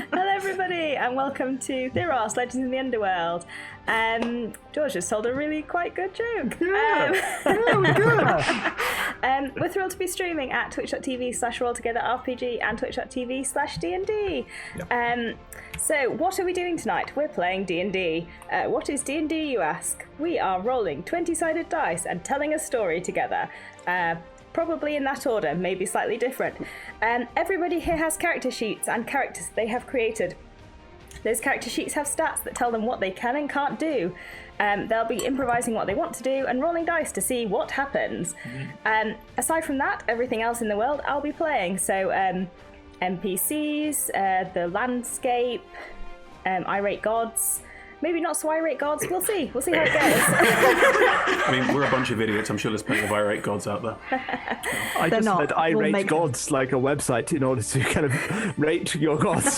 Hello everybody and welcome to Theros, Legends in the Underworld. George just told a really quite good joke. We're thrilled to be streaming at twitch.tv/rolltogetherrpg and twitch.tv/D&D. So what are we doing tonight? We're playing D&D. What is D&D, you ask? We are rolling 20-sided dice and telling a story together. Probably in that order, maybe slightly different. Everybody here has character sheets and characters they have created. Those character sheets have stats that tell them what they can and can't do. They'll be improvising what they want to do and rolling dice to see what happens. Aside from that, everything else in the world I'll be playing. So NPCs, the landscape, irate gods. Maybe not so irate gods. We'll see. We'll see how it goes. I mean, we're a bunch of idiots. I'm sure there's plenty of irate gods out there. I just said irate gods like a website in order to kind of rate your gods.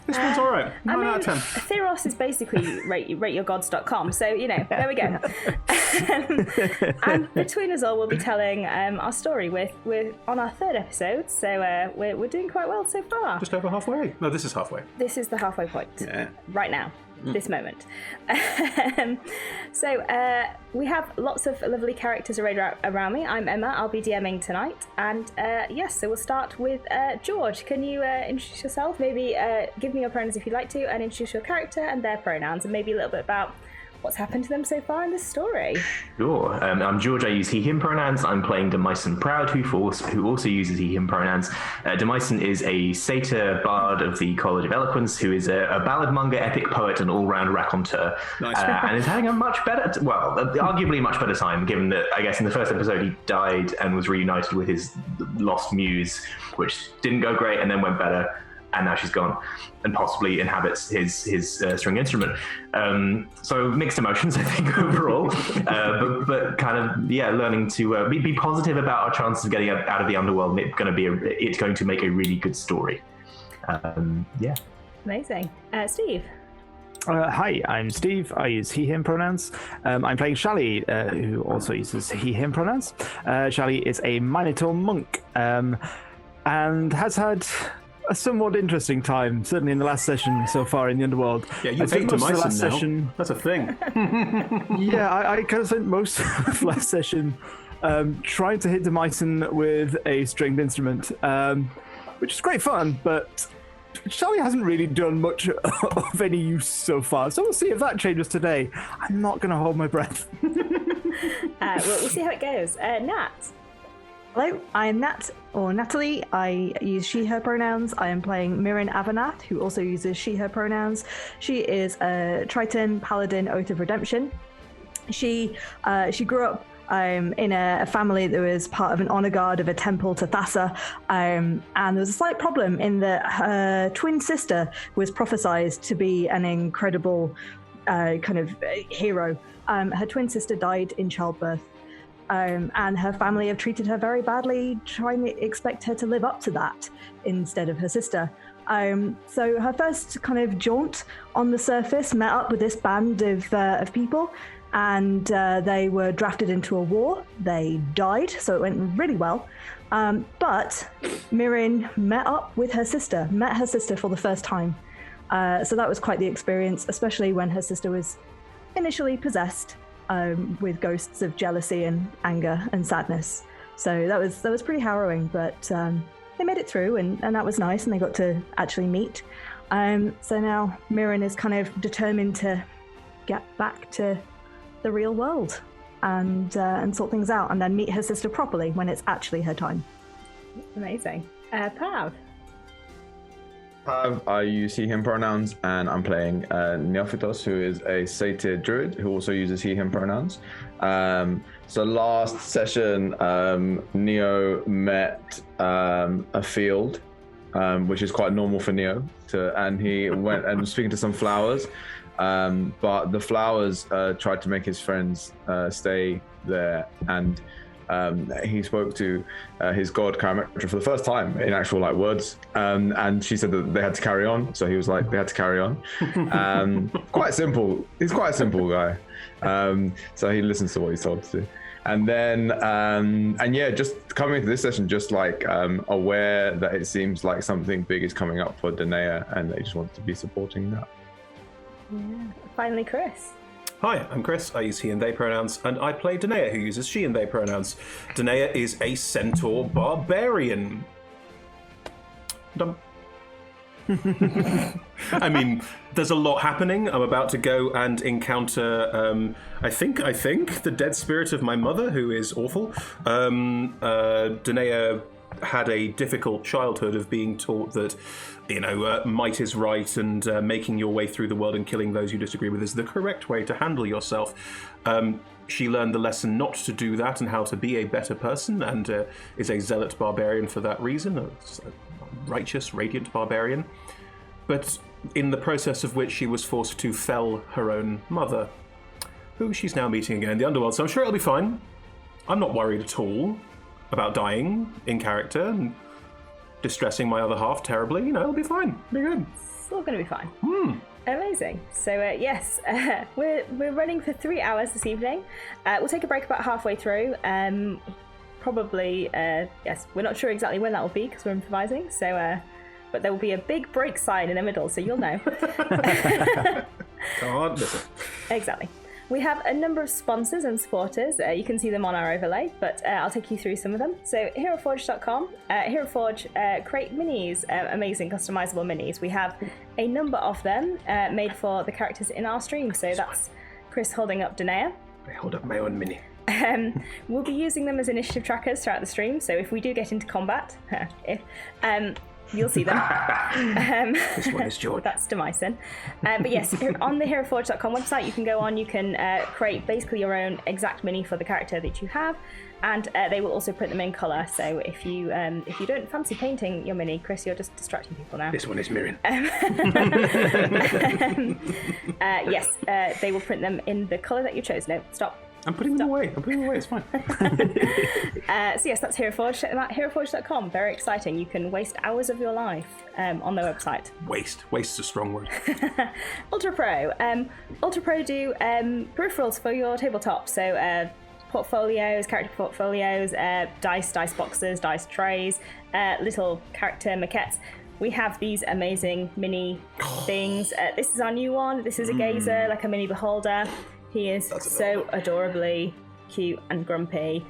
This one's all right. 9 out of 10. Theros is basically rateyourgods.com, so, you know, there we go. And between us all, we'll be telling our story. We're on our third episode, so we're doing quite well so far. Just over halfway? No, this is halfway. This is the halfway point. Yeah. Right now. This moment. So we have lots of lovely characters arrayed around me. I'm Emma. I'll be DMing tonight. And yes, so we'll start with George. Can you introduce yourself? Maybe give me your pronouns if you'd like to, and introduce your character and their pronouns, and maybe a little bit about what's happened to them so far in this story. Sure. I'm George. I use he, him pronouns. I'm playing Demyson Proud, who also uses he, him pronouns. Demyson is a satyr bard of the College of Eloquence, who is a ballad monger, epic poet, and all-round raconteur. Nice. And is having a much better, arguably a much better time, given that, I guess, in the first episode he died and was reunited with his lost muse, which didn't go great and then went better. And now she's gone and possibly inhabits his string instrument. So mixed emotions, I think, overall. But kind of, learning to be positive about our chances of getting out of the underworld. It's going to make a really good story. Amazing. Steve? Hi, I'm Steve. I use he, him pronouns. I'm playing Shally, who also uses he, him pronouns. Shally is a Minotaur monk and has had a somewhat interesting time, certainly in the last session so far in the Underworld. Yeah, you hate Demyson now. That's a thing. I kind of spent most of last session trying to hit Demyson with a stringed instrument, which is great fun, but Shally hasn't really done much of any use so far, so we'll see if that changes today. I'm not going to hold my breath. We'll see how it goes. Nat? Hello, I'm Nat, or Natalie. I use she, her pronouns. I am playing Mirren Avanath, who also uses she, her pronouns. She is a Triton Paladin Oath of Redemption. She grew up in a family that was part of an honor guard of a temple to Thassa, and there was a slight problem in that her twin sister was prophesied to be an incredible kind of hero. Her twin sister died in childbirth. And her family have treated her very badly, trying to expect her to live up to that instead of her sister. So her first kind of jaunt on the surface met up with this band of people, and they were drafted into a war. They died, so it went really well. But Mirren met her sister for the first time. So that was quite the experience, especially when her sister was initially possessed. With ghosts of jealousy and anger and sadness. So that was pretty harrowing, but they made it through and that was nice, and they got to actually meet. So now Mirren is kind of determined to get back to the real world and sort things out, and then meet her sister properly when it's actually her time. Amazing. Pav? I use he, him pronouns, and I'm playing Neophytos, who is a satyr druid who also uses he, him pronouns. So last session, Neo met a field, which is quite normal for Neo, and he went and was speaking to some flowers, but the flowers tried to make his friends stay there, and he spoke to his god Karametra for the first time in actual words, and she said that they had to carry on, so he was like, they had to carry on. Quite simple. He's quite a simple guy, so he listens to what he's told to do. And then, and yeah, just coming into this session, just like aware that it seems like something big is coming up for Danea, and they just want to be supporting that. Yeah. Finally, Chris. Hi, I'm Chris. I use he and they pronouns, and I play Danea, who uses she and they pronouns. Danea is a centaur barbarian. Dumb. I mean, there's a lot happening. I'm about to go and encounter, I think, the dead spirit of my mother, who is awful. Danea had a difficult childhood of being taught that, might is right, and making your way through the world and killing those you disagree with is the correct way to handle yourself. She learned the lesson not to do that and how to be a better person, and is a zealot barbarian for that reason. A righteous, radiant barbarian. But in the process of which she was forced to fell her own mother, who she's now meeting again in the Underworld. So I'm sure it'll be fine. I'm not worried at all about dying in character and distressing my other half terribly. It'll be fine. It'll be good. It's all going to be fine. Amazing. So yes, we're running for 3 hours this evening. We'll take a break about halfway through. Probably, yes, we're not sure exactly when that will be because we're improvising. So, but there will be a big break sign in the middle, so you'll know. Can't miss it. Exactly. We have a number of sponsors and supporters. You can see them on our overlay, but I'll take you through some of them. So HeroForge.com. HeroForge create minis, amazing customizable minis. We have a number of them made for the characters in our stream. So that's Chris holding up Danea. I hold up my own mini. We'll be using them as initiative trackers throughout the stream, so if we do get into combat, you'll see them. This one is George. That's Demyson. But yes, on the HeroForge.com website, you can go on, you can create basically your own exact mini for the character that you have, and they will also print them in colour, so if you don't fancy painting your mini, Chris, you're just distracting people now. This one is Mirren. Yes, they will print them in the colour that you chose. No, stop. I'm putting them away. It's fine. So yes, that's HeroForge. Check them out, HeroForge.com. Very exciting. You can waste hours of your life on their website. Waste's a strong word. Ultra Pro. Ultra Pro do peripherals for your tabletop. So portfolios, character portfolios, dice boxes, dice trays, little character maquettes. We have these amazing mini things. This is our new one. This is a gazer, like a mini beholder. He is so adorably cute and grumpy.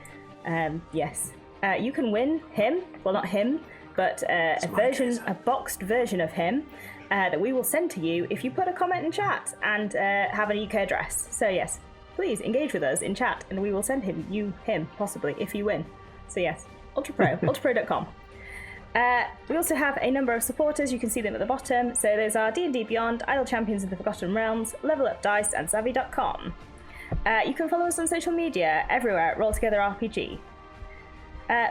Yes. You can win him. Well, not him, but a boxed version of him that we will send to you if you put a comment in chat and have a UK address. So yes, please engage with us in chat and we will send him, possibly, if you win. So yes, Ultra Pro, ultrapro.com. We also have a number of supporters. You can see them at the bottom. So there's our D&D Beyond, Idle Champions of the Forgotten Realms, Level Up Dice, and Savvy.com. You can follow us on social media everywhere at Roll Together RPG.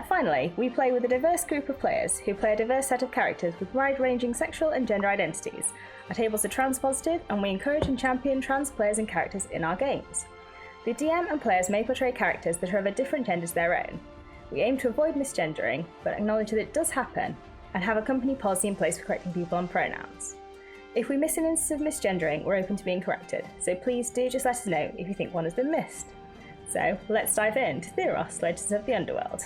Finally, we play with a diverse group of players who play a diverse set of characters with wide-ranging sexual and gender identities. Our tables are trans-positive, and we encourage and champion trans players and characters in our games. The DM and players may portray characters that are of a different gender to their own. We aim to avoid misgendering, but acknowledge that it does happen, and have a company policy in place for correcting people on pronouns. If we miss an instance of misgendering, we're open to being corrected, so please do just let us know if you think one has been missed. So, let's dive into Theros, Legends of the Underworld.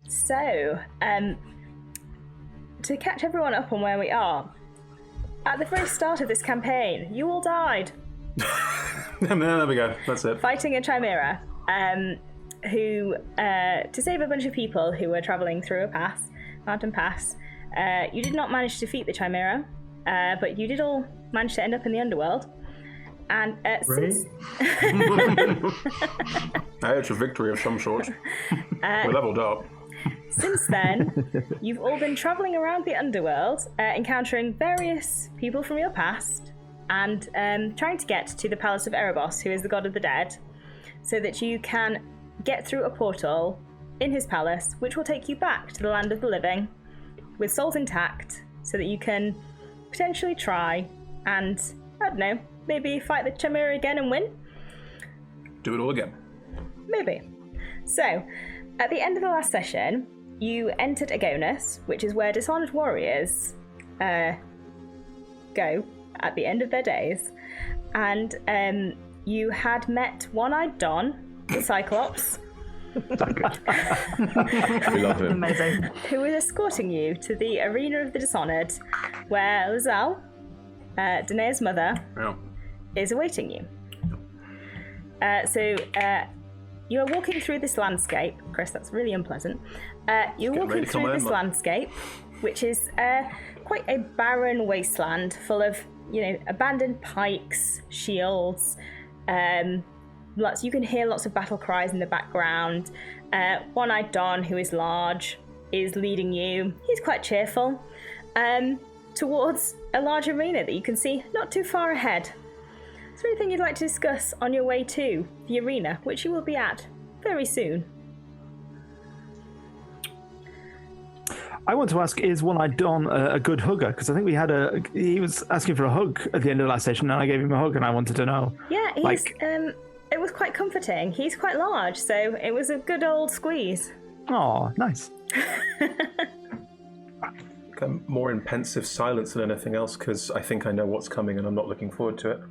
So, to catch everyone up on where we are, at the very start of this campaign, you all died. There we go, that's it. Fighting a chimera, who, to save a bunch of people who were travelling through a mountain pass, you did not manage to defeat the chimera, but you did all manage to end up in the Underworld. And since... It's a victory of some sort. We're leveled up. Since then, you've all been travelling around the Underworld, encountering various people from your past, and trying to get to the Palace of Erebos, who is the god of the dead, so that you can get through a portal in his palace, which will take you back to the land of the living with souls intact, so that you can potentially try and, I don't know, maybe fight the Chimera again and win? Do it all again. Maybe. So, at the end of the last session, you entered Agonis, which is where Dishonored Warriors go at the end of their days, and you had met One-Eyed Don, the Cyclops, We love him. Amazing. who is escorting you to the Arena of the Dishonored, where Lizelle, Danea's mother, Yeah. is awaiting you. You are walking through this landscape. Chris, that's really unpleasant. You're ready walking to come through in, this man. landscape, which is quite a barren wasteland full of, abandoned pikes, shields. You can hear lots of battle cries in the background. One-Eyed Don, who is large, is leading you. He's quite cheerful. Towards a large arena that you can see not too far ahead. Is there anything you'd like to discuss on your way to the arena, which you will be at very soon? I want to ask, is One-Eyed Don a good hugger? Because I think he was asking for a hug at the end of the last session, and I gave him a hug, and I wanted to know. Yeah, it was quite comforting. He's quite large, so it was a good old squeeze. Oh, nice. More in pensive silence than anything else, because I think I know what's coming and I'm not looking forward to it.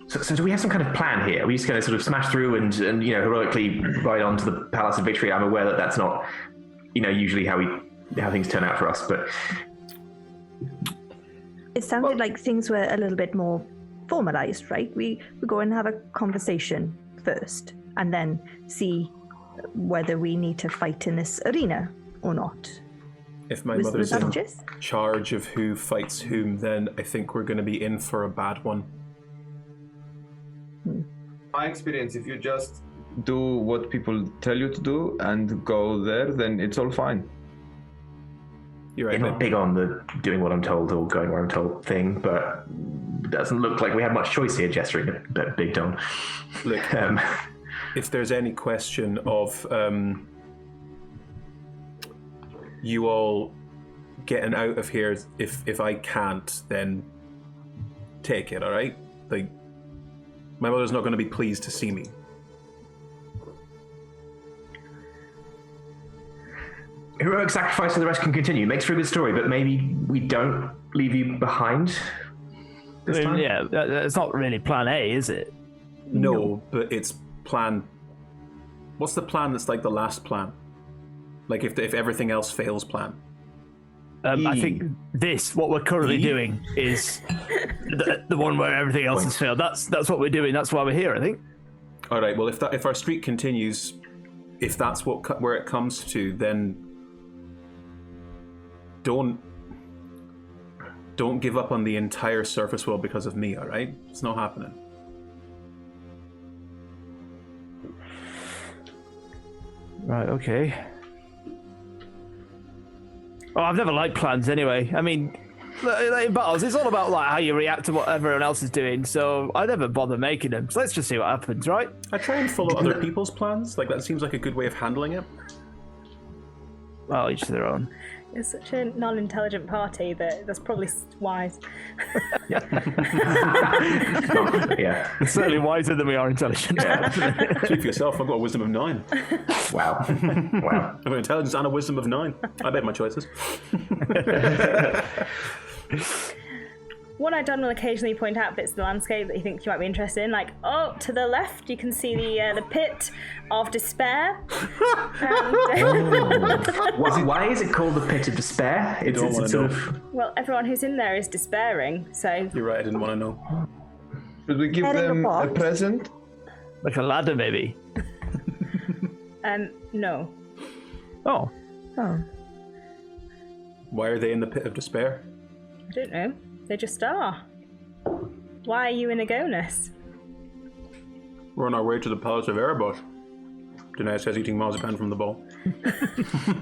So do we have some kind of plan here? Are we just going to sort of smash through and heroically ride on to the Palace of Victory? I'm aware that that's not, usually how things turn out for us, but... It sounded like things were a little bit more formalized, right? We go and have a conversation first, and then see whether we need to fight in this arena or not. If my Was mother's that in just? charge of who fights whom, then I think we're going to be in for a bad one. My experience, if you just do what people tell you to do and go there, then it's all fine. You're right, I'm not mate. big on the doing what I'm told or going where I'm told thing, but it doesn't look like we have much choice here, gesturing at Big Don. Look, if there's any question of you all getting out of here, if I can't, then take it, all right? Like, my mother's not going to be pleased to see me. Heroic sacrifice for the rest can continue. Makes for a good story, but maybe we don't leave you behind this time? Yeah, it's not really plan A, is it? No, but it's plan... What's the plan that's like the last plan? Like if everything else fails plan? I think what we're currently doing is the one where everything else has failed. That's what we're doing. That's why we're here, I think. All right. Well, if our streak continues, if that's where it comes to, then don't give up on the entire surface world because of me. All right, it's not happening. Right. Okay. Oh, I've never liked plans anyway. I mean, in battles, it's all about like how you react to what everyone else is doing. So I never bother making them. So let's just see what happens, right? I try and follow other people's plans. Like that seems like a good way of handling it. Well, each to their own. It's such a non-intelligent party that's probably wise. Yeah. It's certainly wiser than we are intelligent. Speak for yourself. I've got a wisdom of 9. Wow. Wow. I've got intelligence and a wisdom of 9. I made my choices. One-Eyed Don will occasionally point out bits of the landscape that he thinks you might be interested in, like, oh, to the left you can see the pit of despair. Why is it called the Pit of Despair? It's sort of... Well, everyone who's in there is despairing, so... You're right, I didn't want to know. Should we give Heading them a apart. present? Like a ladder, maybe. No. Oh. Oh. Why are they in the pit of despair? I don't know. They just are. Why are you in Agonis? We're on our way to the Palace of Erebos. Danea says eating marzipan from the bowl.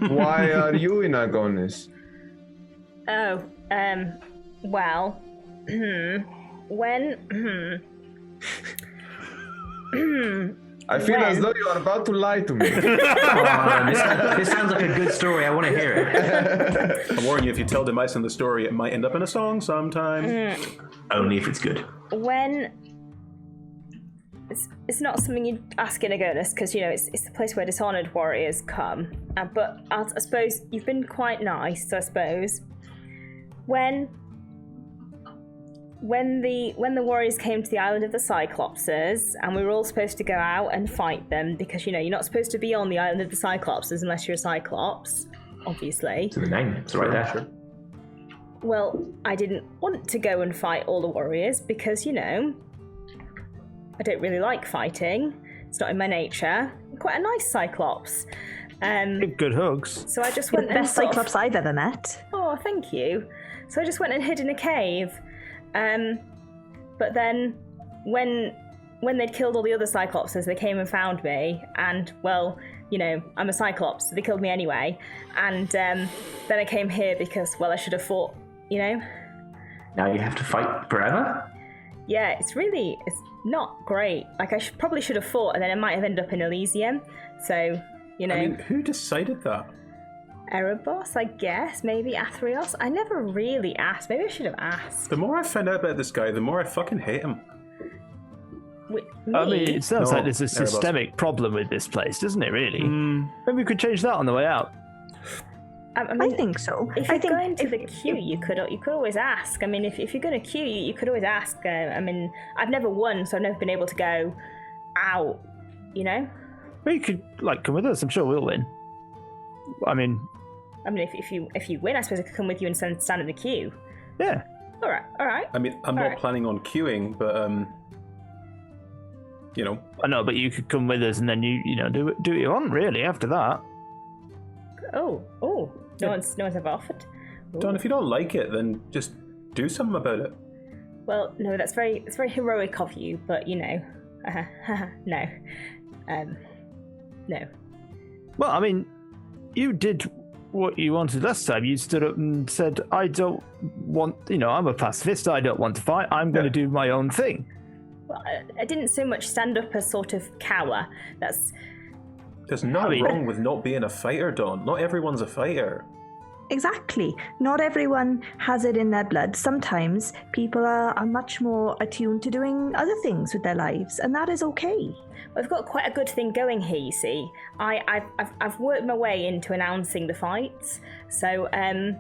Why are you in Agonis? Oh, Well, when... I feel as though you are about to lie to me. This sounds like a good story. I want to hear it. I warn you, if you tell Demyson the story, it might end up in a song sometime. Only if it's good. When... It's not something you'd ask in Agonis, because, it's the place where Dishonored warriors come. But I suppose you've been quite nice, I suppose. When the warriors came to the island of the Cyclopses, and we were all supposed to go out and fight them, because you're not supposed to be on the island of the Cyclopses unless you're a Cyclops, obviously. To the name, it's right there. Sure. Well, I didn't want to go and fight all the warriors because I don't really like fighting. It's not in my nature. I'm quite a nice Cyclops. Good hugs. So I just went the best Cyclops I've ever met. Oh, thank you. So I just went and hid in a cave. But then when they'd killed all the other Cyclopses, they came and found me, and well, I'm a Cyclops, so they killed me anyway. And then I came here because, well, I should have fought, Now you have to fight forever? Yeah, it's not great. Like, probably should have fought, and then I might have ended up in Elysium. So, I mean, who decided that? Erebos, I guess. Maybe Athreos. I never really asked. Maybe I should have asked. The more I find out about this guy, the more I fucking hate him. Me? I mean, it sounds like there's a Erebos. systemic problem with this place, doesn't it, really? Maybe we could change that on the way out. I mean, I think so. If you're going to the queue, you could always ask. I mean, if you're going to queue, you could always ask. I mean, I've never won, so I've never been able to go out, Well, you could, come with us. I'm sure we'll win. I mean, if you win, I suppose I could come with you and stand in the queue. Yeah. All right. I mean, I'm not planning on queuing, but I know, but you could come with us and then you do what you want, really, after that. Oh. No one's ever offered. Ooh. Don, if you don't like it, then just do something about it. Well, no, that's very heroic of you, but no. No. Well, I mean, you did what you wanted last time. You stood up and said, I don't want, I'm a pacifist, I don't want to fight, I'm going to do my own thing. Well, I didn't so much stand up as sort of cower. There's nothing wrong with not being a fighter, Don. Not everyone's a fighter. Exactly. Not everyone has it in their blood. Sometimes people are much more attuned to doing other things with their lives, and that is okay. We've got quite a good thing going here, you see. I've worked my way into announcing the fights, so that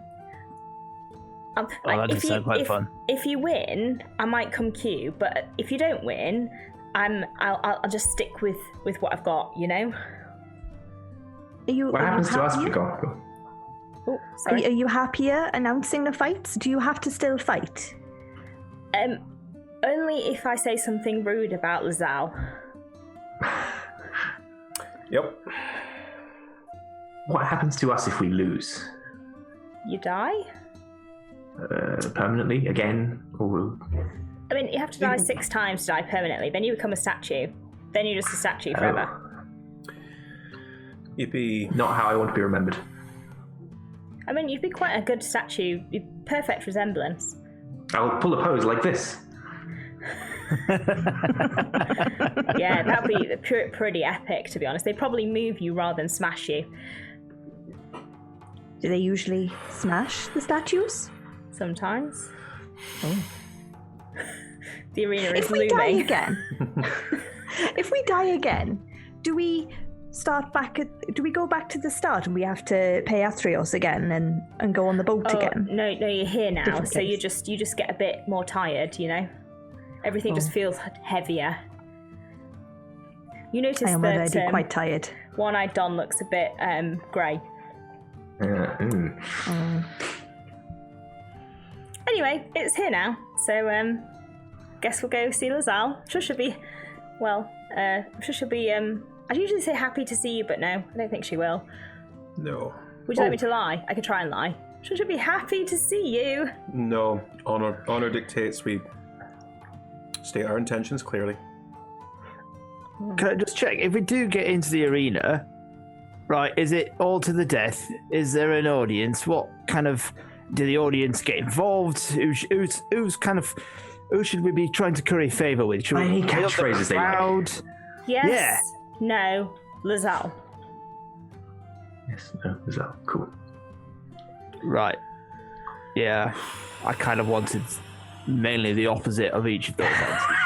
does sound quite fun. If you win, I might come queue, but if you don't win, I'll just stick with what I've got, What happens to us if we go? Oh, sorry. Are you happier announcing the fights? Do you have to still fight? Only if I say something rude about Lazal. Yep. What happens to us if we lose? You die? Permanently? Again? Or... I mean, you have to die 6 times to die permanently. Then you become a statue. Then you're just a statue forever. You'd be... Not how I want to be remembered. I mean, you'd be quite a good statue. Perfect resemblance. I'll pull a pose like this. Yeah, that'd be pretty epic, to be honest. They'd probably move you rather than smash you. Do they usually smash the statues? Sometimes. Oh. The arena is If we looming. die again, do we go back to the start and we have to pay Athreos again and go on the boat again? No, you're here now, Different so case. you just get a bit more tired, Everything just feels heavier. You notice I'm that already quite tired. One-eyed Don looks a bit grey. Anyway, it's here now, so guess we'll go see Lazal. I'm sure she'll be, I'd usually say happy to see you, but no, I don't think she will. No. Would you like me to lie? I could try and lie. I'm sure she'll be happy to see you. No. Honor dictates we state our intentions clearly. Can I just check? If we do get into the arena, right, is it all to the death? Is there an audience? What kind of did the audience get involved? Who's kind of who should we be trying to curry favor with? Should Any we hail the catchphrases they like? crowd? Yes. Yeah. No. Lazal. Yes, no, is that cool? Right. Yeah, I kind of wanted mainly the opposite of each of those answers.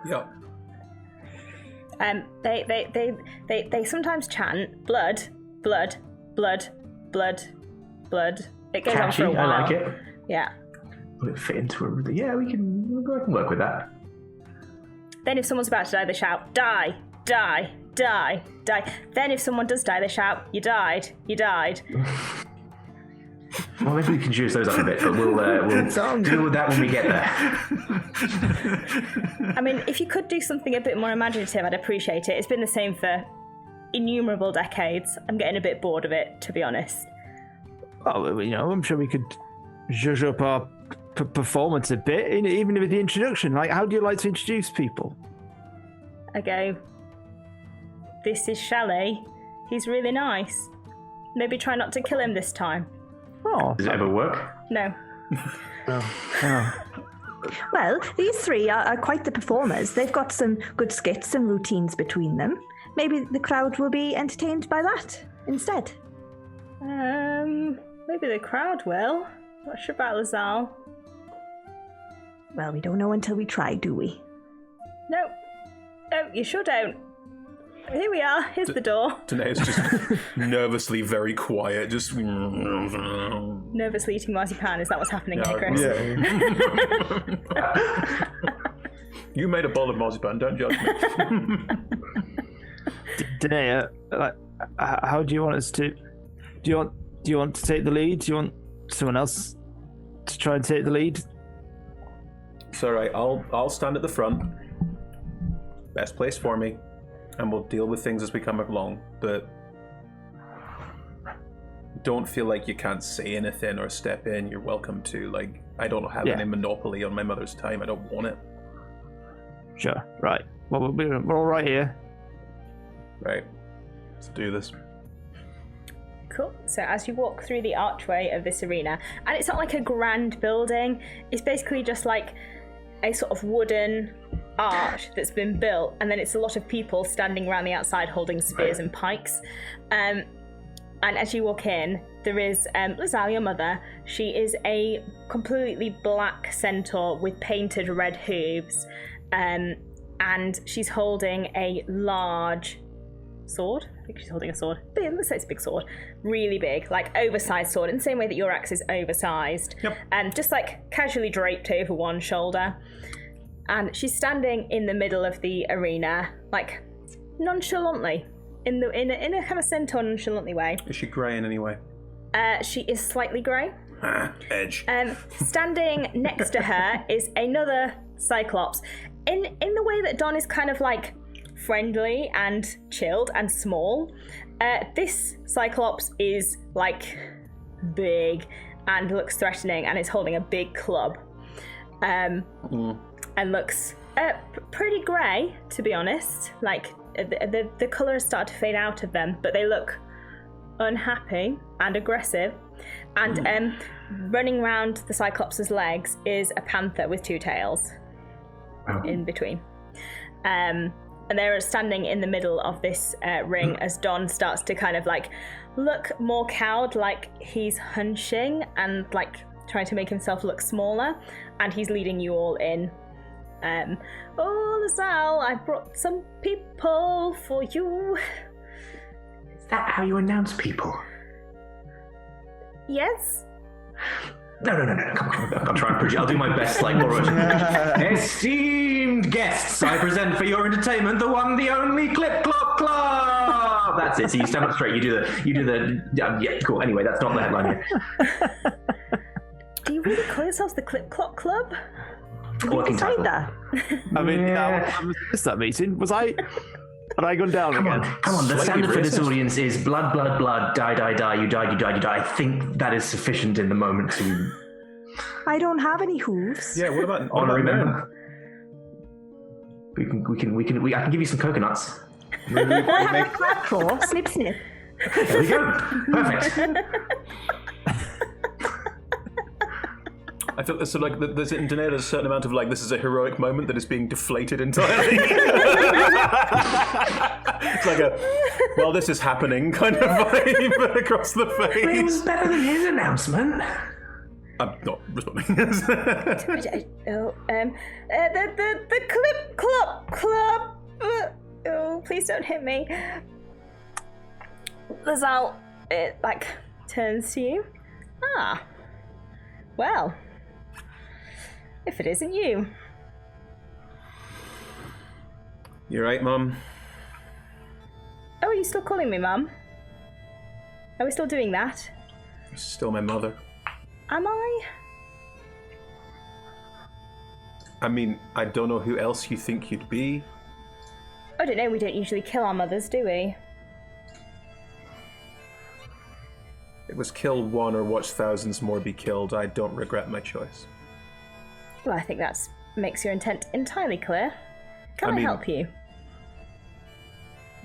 Yeah. They sometimes chant blood, blood, blood, blood, blood. It goes Catchy, on for a while. I like it. Yeah. Will it fit into a? Yeah, I can work with that. Then if someone's about to die, they shout, die, die, die, die. Then if someone does die, they shout, you died, you died. Well, maybe we can juice those up a bit, but we'll deal with that when we get there. I mean, if you could do something a bit more imaginative, I'd appreciate it. It's been the same for innumerable decades. I'm getting a bit bored of it, to be honest. Oh, I'm sure we could zhuzh up our performance a bit, even with the introduction. Like, how do you like to introduce people? I go, this is Chalet. He's really nice. Maybe try not to kill him this time. Oh, Does it ever work? No. Well, these three are quite the performers. They've got some good skits and routines between them. Maybe the crowd will be entertained by that instead. Maybe the crowd will. Not sure about Lazal. Well, we don't know until we try, do we? No, you sure don't. Here we are. Here's the door. Danea's just nervously very quiet, just Nervously eating marzipan. Is that what's happening here, Chris? Yeah. You made a bowl of marzipan. Don't judge me. Danea, how do you want us to? Do you want to take the lead? Do you want someone else to try and take the lead? It's all right. I'll stand at the front. Best place for me. And we'll deal with things as we come along, but don't feel like you can't say anything or step in. You're welcome to. Like, I don't have any monopoly on my mother's time. I don't want it. Sure, right. Well, we're all right here. Right. Let's do this. Cool. So as you walk through the archway of this arena, and it's not like a grand building, it's basically just like a sort of wooden arch that's been built, and then it's a lot of people standing around the outside holding spears and pikes. And as you walk in, there is Lazal, your mother. She is a completely black centaur with painted red hooves, and she's holding a large sword. I think she's holding a sword. Let's say it's a big sword. Really big, like oversized sword, in the same way that your axe is oversized. Yep. Just like casually draped over one shoulder. And she's standing in the middle of the arena, like nonchalantly, in a kind of centaur nonchalantly way. Is she grey in any way? She is slightly grey. Edge. Standing next to her is another Cyclops. In the way that Don is kind of like friendly and chilled and small, this Cyclops is like big and looks threatening and is holding a big club. And looks pretty grey, to be honest. Like, the colour has started to fade out of them, but they look unhappy and aggressive. And running around the Cyclops' legs is a panther with two tails in between. And they're standing in the middle of this ring as Don starts to kind of like look more cowed, like he's hunching and like trying to make himself look smaller, and he's leading you all in. Oh, Lazal, I brought some people for you. Is that how you announce people? Yes? No. Come on. I'll try and produce. I'll do my best, like, esteemed guests, I present for your entertainment the one, the only Clip Clop Club. That's it. So you stand up straight. You do the. Yeah, cool. Anyway, that's not the headline here. Do you really call yourselves the Clip Clop Club? Did we decide that? I mean, I missed that meeting. Had I gone down again? Come on. The standard for this audience is blood, blood, blood, die, die, die, you die, you die, you die. I think that is sufficient in the moment to... I don't have any hooves. Yeah, what about honorary member? I can give you some coconuts. I have a clap for snip snip. There we go. Perfect. I feel there's sort of like there's in Danea a certain amount of like this is a heroic moment that is being deflated entirely. It's like a well, this is happening kind of vibe across the face. It was better than his announcement. I'm not responding. The Clip Clop Club. Oh, please don't hit me. Lazal, it like turns to you. Ah, well, if it isn't you. You're right, Mum. Oh, are you still calling me Mum? Are we still doing that? You're still my mother. Am I? I mean, I don't know who else you think you'd be. I don't know, we don't usually kill our mothers, do we? It was kill one or watch thousands more be killed. I don't regret my choice. Well, I think that makes your intent entirely clear. Can I help you?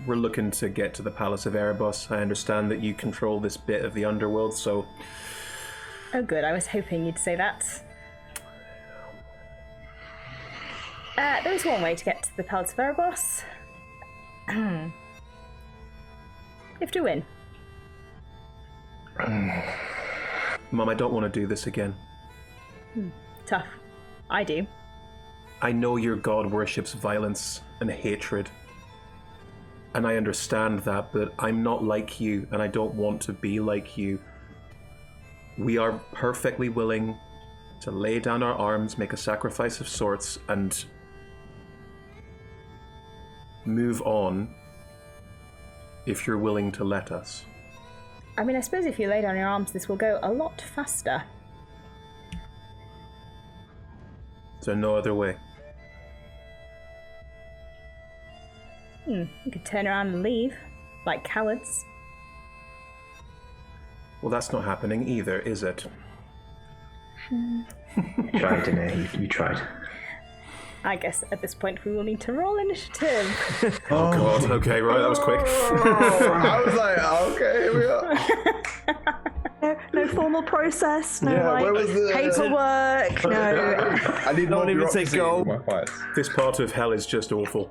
We're looking to get to the Palace of Erebus. I understand that you control this bit of the Underworld, so... Oh good, I was hoping you'd say that. There is one way to get to the Palace of Erebus. You have to win. Mum, I don't want to do this again. Tough. I do. I know your god worships violence and hatred. And I understand that, but I'm not like you, and I don't want to be like you. We are perfectly willing to lay down our arms, make a sacrifice of sorts, and move on if you're willing to let us. I mean, I suppose if you lay down your arms, this will go a lot faster. Is there no other way? You could turn around and leave, like cowards. Well, that's not happening either, is it? You tried, Danea. You tried. I guess at this point we will need to roll initiative. Oh god, okay, right, that was quick. I was like, okay, here we are. No formal process, no where was the paperwork, no. I need Don't more even say bureaucracy go. in my fights. This part of hell is just awful.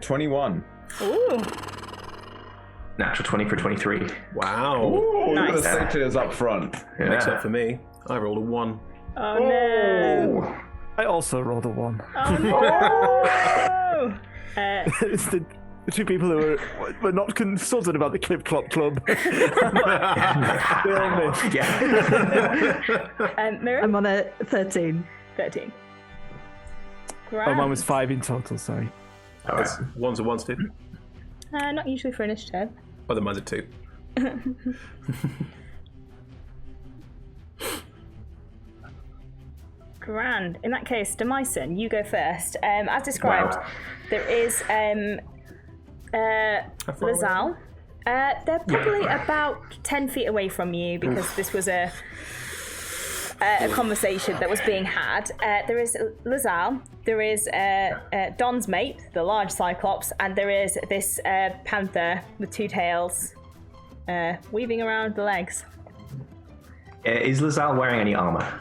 21. Ooh, Natural 20 for 23. Wow. Ooh, Nice. look at the sectors up front. Yeah. Makes up for me. I rolled a 1. oh no! I also rolled a 1. Oh no! It's the two people who were not consulted about the Clip Clop Club. They all missed. Yeah. Mirror? I'm on a 13. 13. Oh, mine was 5 in total, sorry. All right. One's a 1, Steve. Not usually for initiative. Oh, then mine's a 2. Grand. In that case, Demyson, you go first. As described, Wow. there is Lazal. They're probably about 10 feet away from you because this was a conversation that was being had. There is Lazal, there is Don's mate, the large Cyclops, and there is this panther with 2 tails weaving around the legs. Is Lazal wearing any armor?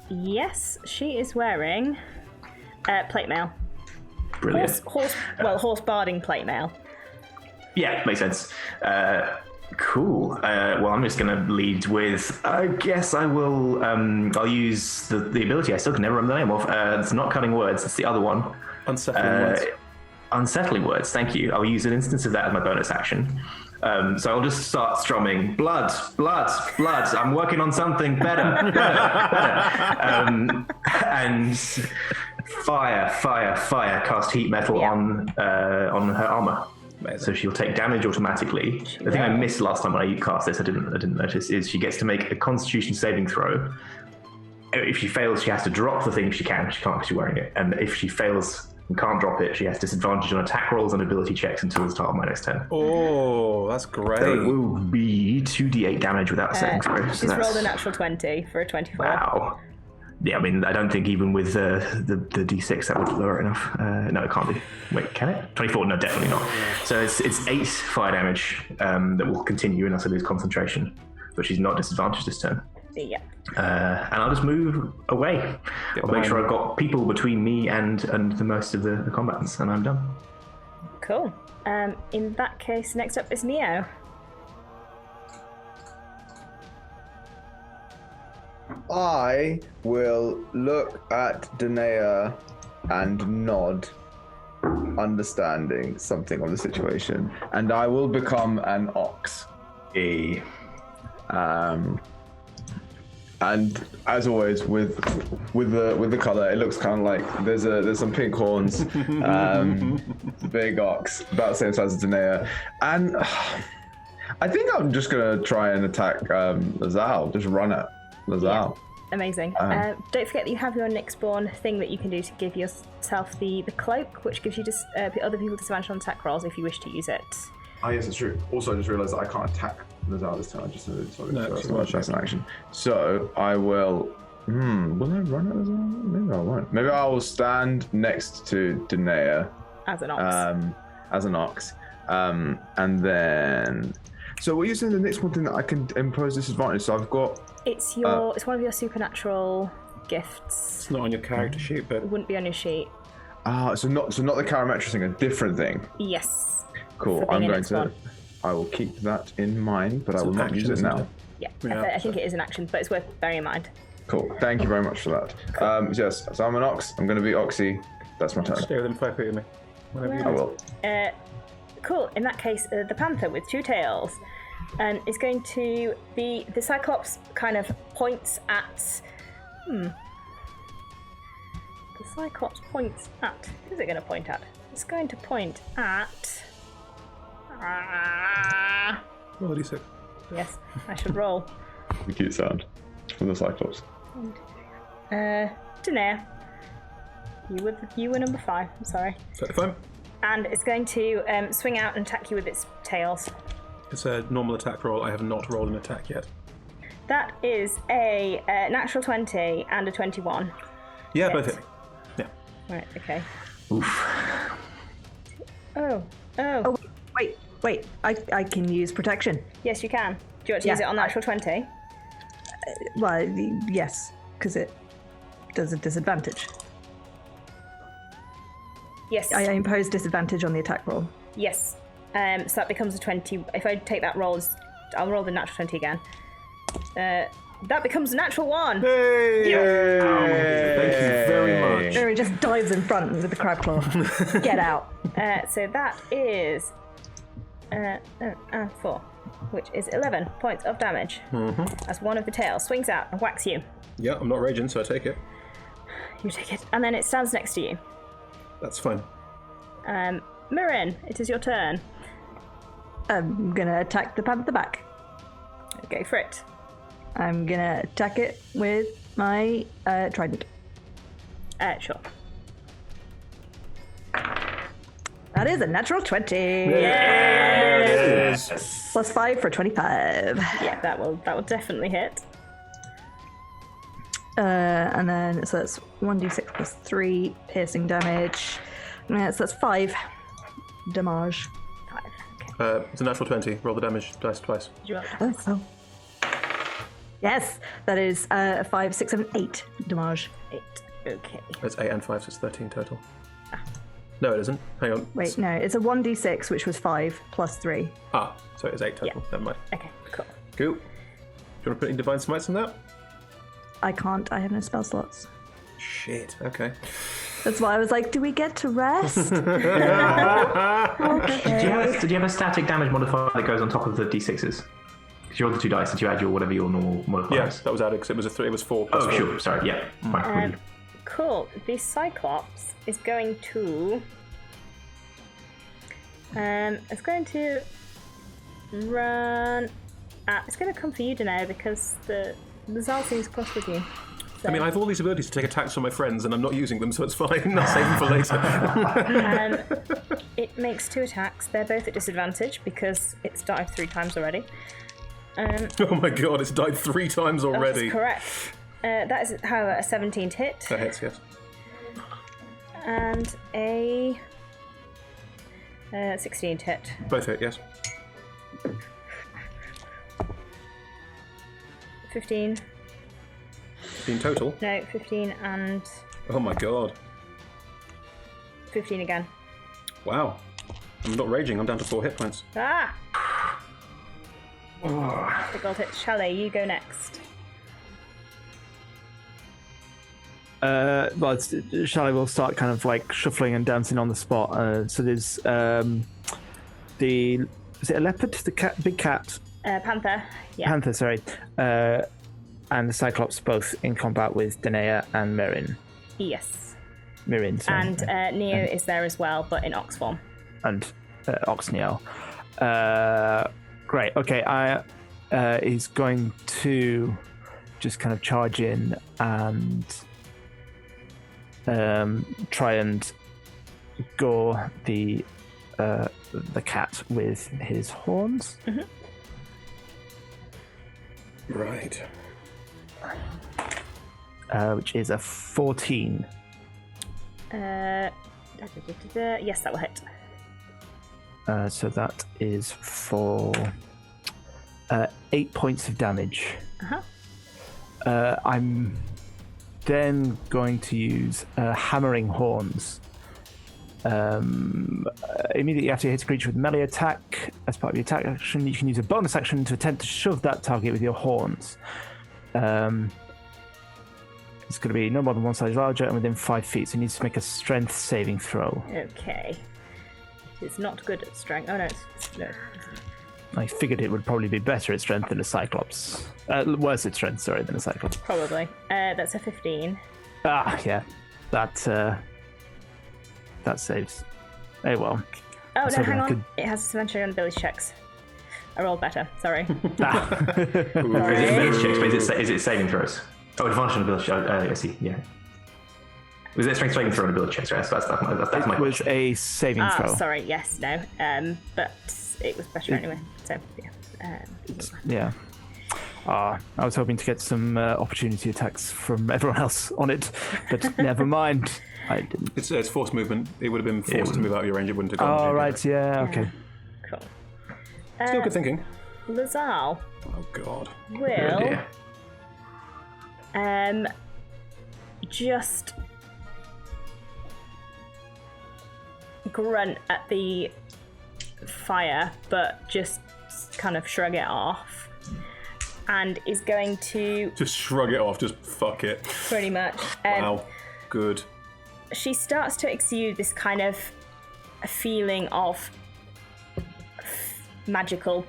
Yes, she is wearing plate mail. Brilliant. Horse barding plate mail. Yeah, makes sense. Cool. Well, I'm just going to lead with, I guess I will, I'll use the ability I still can never remember the name of. It's not cutting words, it's the other one. Unsettling words. Unsettling words, thank you. I'll use an instance of that as my bonus action. So I'll just start strumming, blood, blood, blood. I'm working on something better, better. And fire, fire, fire. Cast heat metal on her armor. So she'll take damage automatically. The thing I missed last time when I cast this, I didn't notice, is she gets to make a Constitution saving throw. If she fails, she has to drop the thing if she can. She can't because she's wearing it. And if she fails and can't drop it, she has disadvantage on attack rolls and ability checks until the start of my next turn. Oh, that's great. So it will be 2d8 damage without a saving throw. So She's rolled a that's- natural 20 for a 24. Wow. Yeah, I mean, I don't think even with the D6 that would lower it enough. No, it can't be. Wait, can it? 24? No, definitely not. So it's 8 fire damage that will continue unless I lose concentration, but she's not disadvantaged this turn. Yeah. And I'll just move away. I'll make sure I've got people between me and the most of the combatants, and I'm done. Cool. In that case, next up is Neo. I will look at Danea and nod, understanding something of the situation, and I will become an ox. And as always, with the color, it looks kind of like there's some pink horns, big ox, about the same size as Danea, and I think I'm just gonna try and attack Lazal. Just run at Lazal. Yeah. Amazing. Don't forget that you have your Nyxborn thing that you can do to give yourself the cloak, which gives you other people disadvantage on attack rolls if you wish to use it. Oh yes, it's true. Also, I just realised that I can't attack Lazal this turn. I just that's an action. So I will. Will I run at Lazal? Maybe I won't. Maybe I will stand next to Danea as an ox. And then. So what are you saying? The next one thing that I can impose disadvantage. So I've got. It's it's one of your supernatural gifts. It's not on your character sheet, but it wouldn't be on your sheet. So not the Charametric thing, a different thing. Yes. Cool. I'm going to. I will keep that in mind, but I will not use it now. Yeah, I think it is an action, but it's worth bearing in mind. Cool. Thank you very much for that. Cool. Yes. So I'm an ox. I'm going to be Oxy. That's my turn. Stay within 5 feet of me. Whatever you do. I will. Cool. In that case, the panther with 2 tails. Is going to be the Cyclops kind of points at. The Cyclops points at. Who's it going to point at? It's going to point at. Roll a d6. Yes, I should roll. The cute sound from the Cyclops. Danea. You were number 5. I'm sorry. Fine. And it's going to swing out and attack you with its tails. It's a normal attack roll. I have not rolled an attack yet. That is a natural 20 and a 21. Yeah, both hit me. Yeah. Right, okay. Oof. Oh. Wait. I can use protection. Yes, you can. Do you want to use it on natural 20? Well, yes, because it does a disadvantage. Yes. I impose disadvantage on the attack roll. Yes. So that becomes a 20. If I take that roll, I'll roll the natural 20 again. That becomes a natural 1. Hey! Yeah. Thank you very much. Mary just dives in front with the crab claw. Get out. So that is 4, which is 11 points of damage. As one of the tails swings out and whacks you. Yeah, I'm not raging, so I take it. You take it. And then it stands next to you. That's fine. Mirren, it is your turn. I'm gonna attack the panther back. Go for it. I'm gonna attack it with my trident. Sure. That is a natural 20. Yes. Plus 5 for 25. Yeah, that will definitely hit. And then so that's 1d6 plus 3 piercing damage. So that's 5 damage. 5. Okay. It's a natural 20. Roll the damage dice twice. Oh. Yes, that is 5, 6, 7, 8 damage. 8. Okay. That's 8 and 5, so it's 13 total. No, it isn't. Hang on. Wait, no, it's a 1d6, which was 5 plus 3. So it's 8 total. Yeah. Never mind. Okay, cool. Cool. Do you want to put any divine smites on that? I can't, I have no spell slots. Shit. Okay. That's why I was like, do we get to rest? Did you have a static damage modifier that goes on top of the d6s? Because you roll the 2 dice, did you add whatever your normal modifier is? Yes, that was added because it was a 3. It was 4. Plus 4. Sure. Sorry. Yeah. Fine. Cool. The Cyclops is going to. It's going to run. It's going to come for you, Danea, because the Zal seems cross with you. So. I mean, I have all these abilities to take attacks from my friends, and I'm not using them, so it's fine. I'll save them for later. It makes 2 attacks. They're both at disadvantage because it's dived 3 times already. Oh my god, it's died 3 times already. That's correct. That is, however, a 17 to hit. That hits, yes. And a 16 to hit. Both hit, yes. 15. 15 total? No, 15 and Oh my god. 15 again. Wow. I'm not raging, I'm down to 4 hit points. Ah! Big old hit. Chalet, you go next. Well, Charlie will start kind of like shuffling and dancing on the spot. So there's is it a leopard? The cat, big cat. Panther. Yeah. Panther, sorry. And the Cyclops both in combat with Danea and Mirin. Yes. Mirin, sorry. And Neo is there as well, but in Ox form. And Ox Neo. Great. Okay. He's going to just kind of charge in and try and gore the cat with his horns. Mm-hmm. Right. Which is a 14. Yes, that will hit. So that is for 8 points of damage. Uh-huh. I'm then going to use hammering horns. Immediately after you hit a creature with melee attack, as part of your attack action, you can use a bonus action to attempt to shove that target with your horns. It's going to be no more than one size larger and within 5 feet, so you need to make a strength saving throw. Okay. It's not good at strength. Oh no, no. I figured it would probably be better at strength than a Cyclops. Worse at strength, sorry, than a Cyclops. Probably. That's a 15. Ah, yeah. That saves. Oh well. Oh, no, hang on. Could... It has disadvantage on ability checks. I rolled better, sorry. Is it ability checks, but is it saving throws? Oh, advantage on ability. I see. Yeah. Was it strength saving throw on ability checks? Right. That's my It was question. a saving throw. Sorry. Yes. No. But it was better anyway. So yeah. Yeah. I was hoping to get some opportunity attacks from everyone else on it, but never mind. I didn't. It's forced movement. It would have been forced to move out of your range. It wouldn't have gone. Oh, right. Yeah. Okay. Cool. Still good thinking. Lazal Oh god. will just grunt at the fire, but just kind of shrug it off, and is going to Just shrug it off. Just fuck it. pretty much. Wow. Good. She starts to exude this kind of a feeling of magical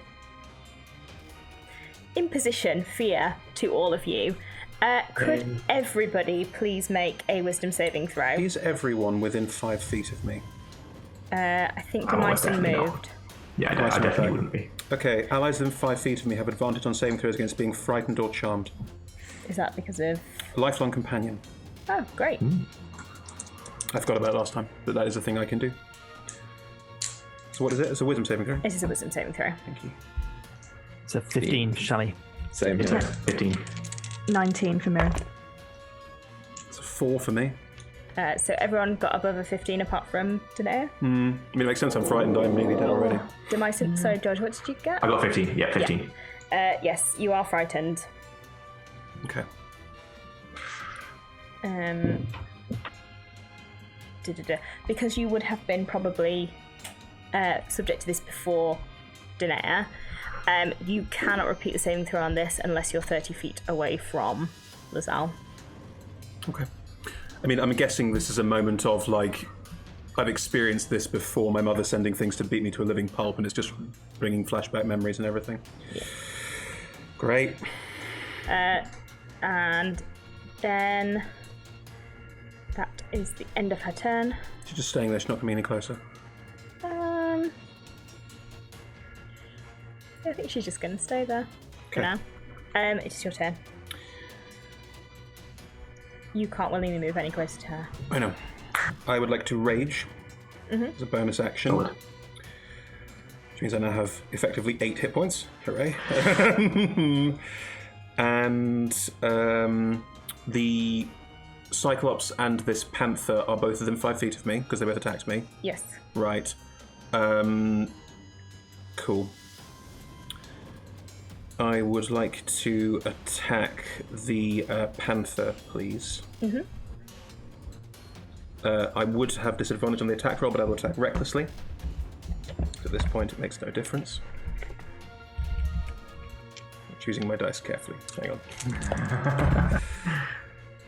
imposition, fear to all of you. Could everybody please make a wisdom saving throw? Is everyone within 5 feet of me? I think Oh, Demyson definitely not. moved. Yeah, I definitely wouldn't be. Okay, allies within 5 feet of me have advantage on saving throws against being frightened or charmed. Is that because of... Lifelong companion. Oh, great. I forgot about it last time, but that is a thing I can do. So what is it? It's a wisdom saving throw. It is a wisdom saving throw. Thank you. It's a 15, Shally. Same It's here. 15. 19 for Mirren. It's a 4 for me. So everyone got above a 15 apart from Danea. I mean, it makes sense. I'm frightened. I'm nearly dead already. Demyson, sorry, George, what did you get? I got 15. Yeah, 15. Yes, you are frightened. Okay. Because you would have been probably subject to this before Danea, you cannot repeat the saving throw on this unless you're 30 feet away from Lazal. Okay. I mean, I'm guessing this is a moment of, like, I've experienced this before, my mother sending things to beat me to a living pulp, and it's just bringing flashback memories and everything. Yeah. Great. And then that is the end of her turn. She's just staying there. She's not going to be any closer. I think she's just going to stay there for Okay. now. It is your turn. You can't willingly move any closer to her. I know. I would like to rage as a bonus action. Solid. Which means I now have effectively 8 hit points. Hooray. And the Cyclops and this Panther are both of them 5 feet of me because they both attacked me. Yes. Right. Cool. I would like to attack the Panther, please. Mm-hmm. I would have disadvantage on the attack roll, but I will attack recklessly. At this point, it makes no difference. I'm choosing my dice carefully. Hang on.